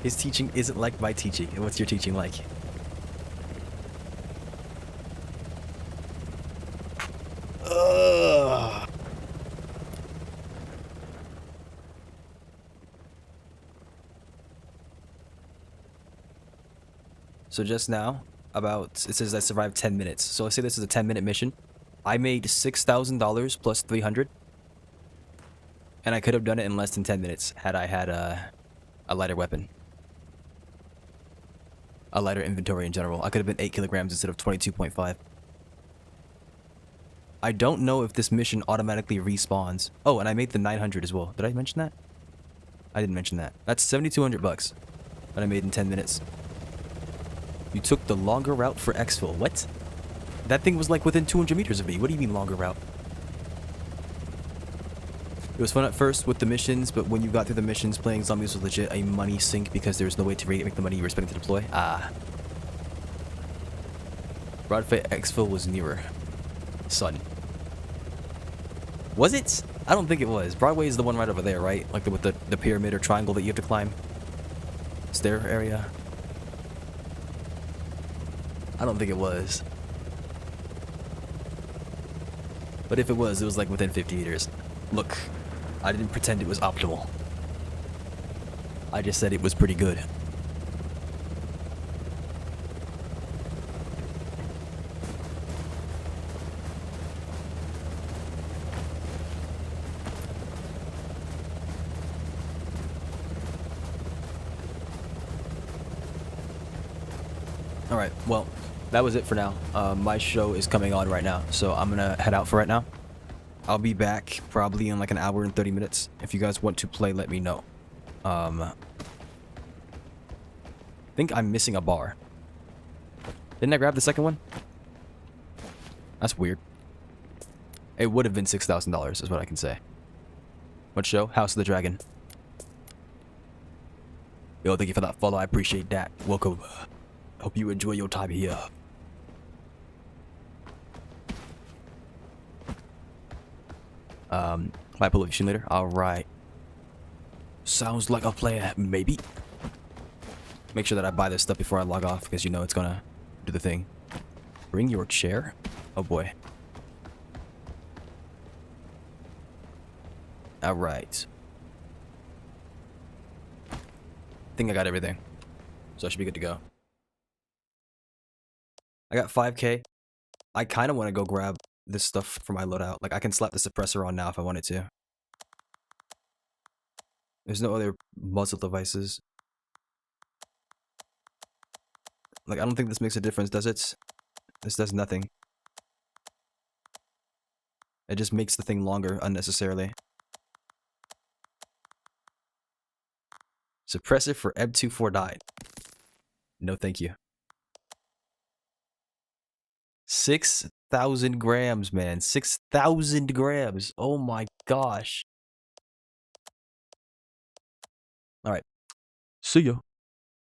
His teaching isn't like my teaching. And what's your teaching like? Ugh. So just now, it says I survived 10 minutes. So let's say this is a 10-minute mission. I made $6,000 plus 300. And I could have done it in less than 10 minutes had I had a lighter weapon. A lighter inventory in general. I could have been 8 kilograms instead of 22.5. I don't know if this mission automatically respawns. Oh, and I made the 900 as well. Did I mention that? I didn't mention that. That's 7,200 bucks that I made in 10 minutes. You took the longer route for exfil. What? That thing was like within 200 meters of me. What do you mean longer route? It was fun at first with the missions, but when you got through the missions, playing zombies was legit a money sink because there's no way to make the money you were expecting to deploy. Broadfit exfil was nearer. Son. Was it? I don't think it was. Broadway is the one right over there, right? Like with the pyramid or triangle that you have to climb. Stair area. I don't think it was. But if it was like within 50 meters. Look. I didn't pretend it was optimal. I just said it was pretty good. Alright, well, that was it for now. My show is coming on right now, so I'm gonna head out for right now. I'll be back probably in like an hour and 30 minutes. If you guys want to play, let me know. I think I'm missing a bar. Didn't I grab the second one? That's weird. It would have been $6,000 is what I can say. What show? House of the Dragon. Yo, thank you for that follow. I appreciate that. Welcome. Hope you enjoy your time here. Might pull up you later. Alright. Sounds like a plan, maybe. Make sure that I buy this stuff before I log off, because you know it's gonna do the thing. Bring your chair? Oh boy. Alright. I think I got everything. So I should be good to go. I got 5k. I kind of want to go grab this stuff for my loadout. Like, I can slap the suppressor on now if I wanted to. There's no other muzzle devices. Like, I don't think this makes a difference, does it? This does nothing. It just makes the thing longer unnecessarily. Suppressor for M24 No, thank you. 6,000 grams, man. 6,000 grams. Oh my gosh. All right. See ya.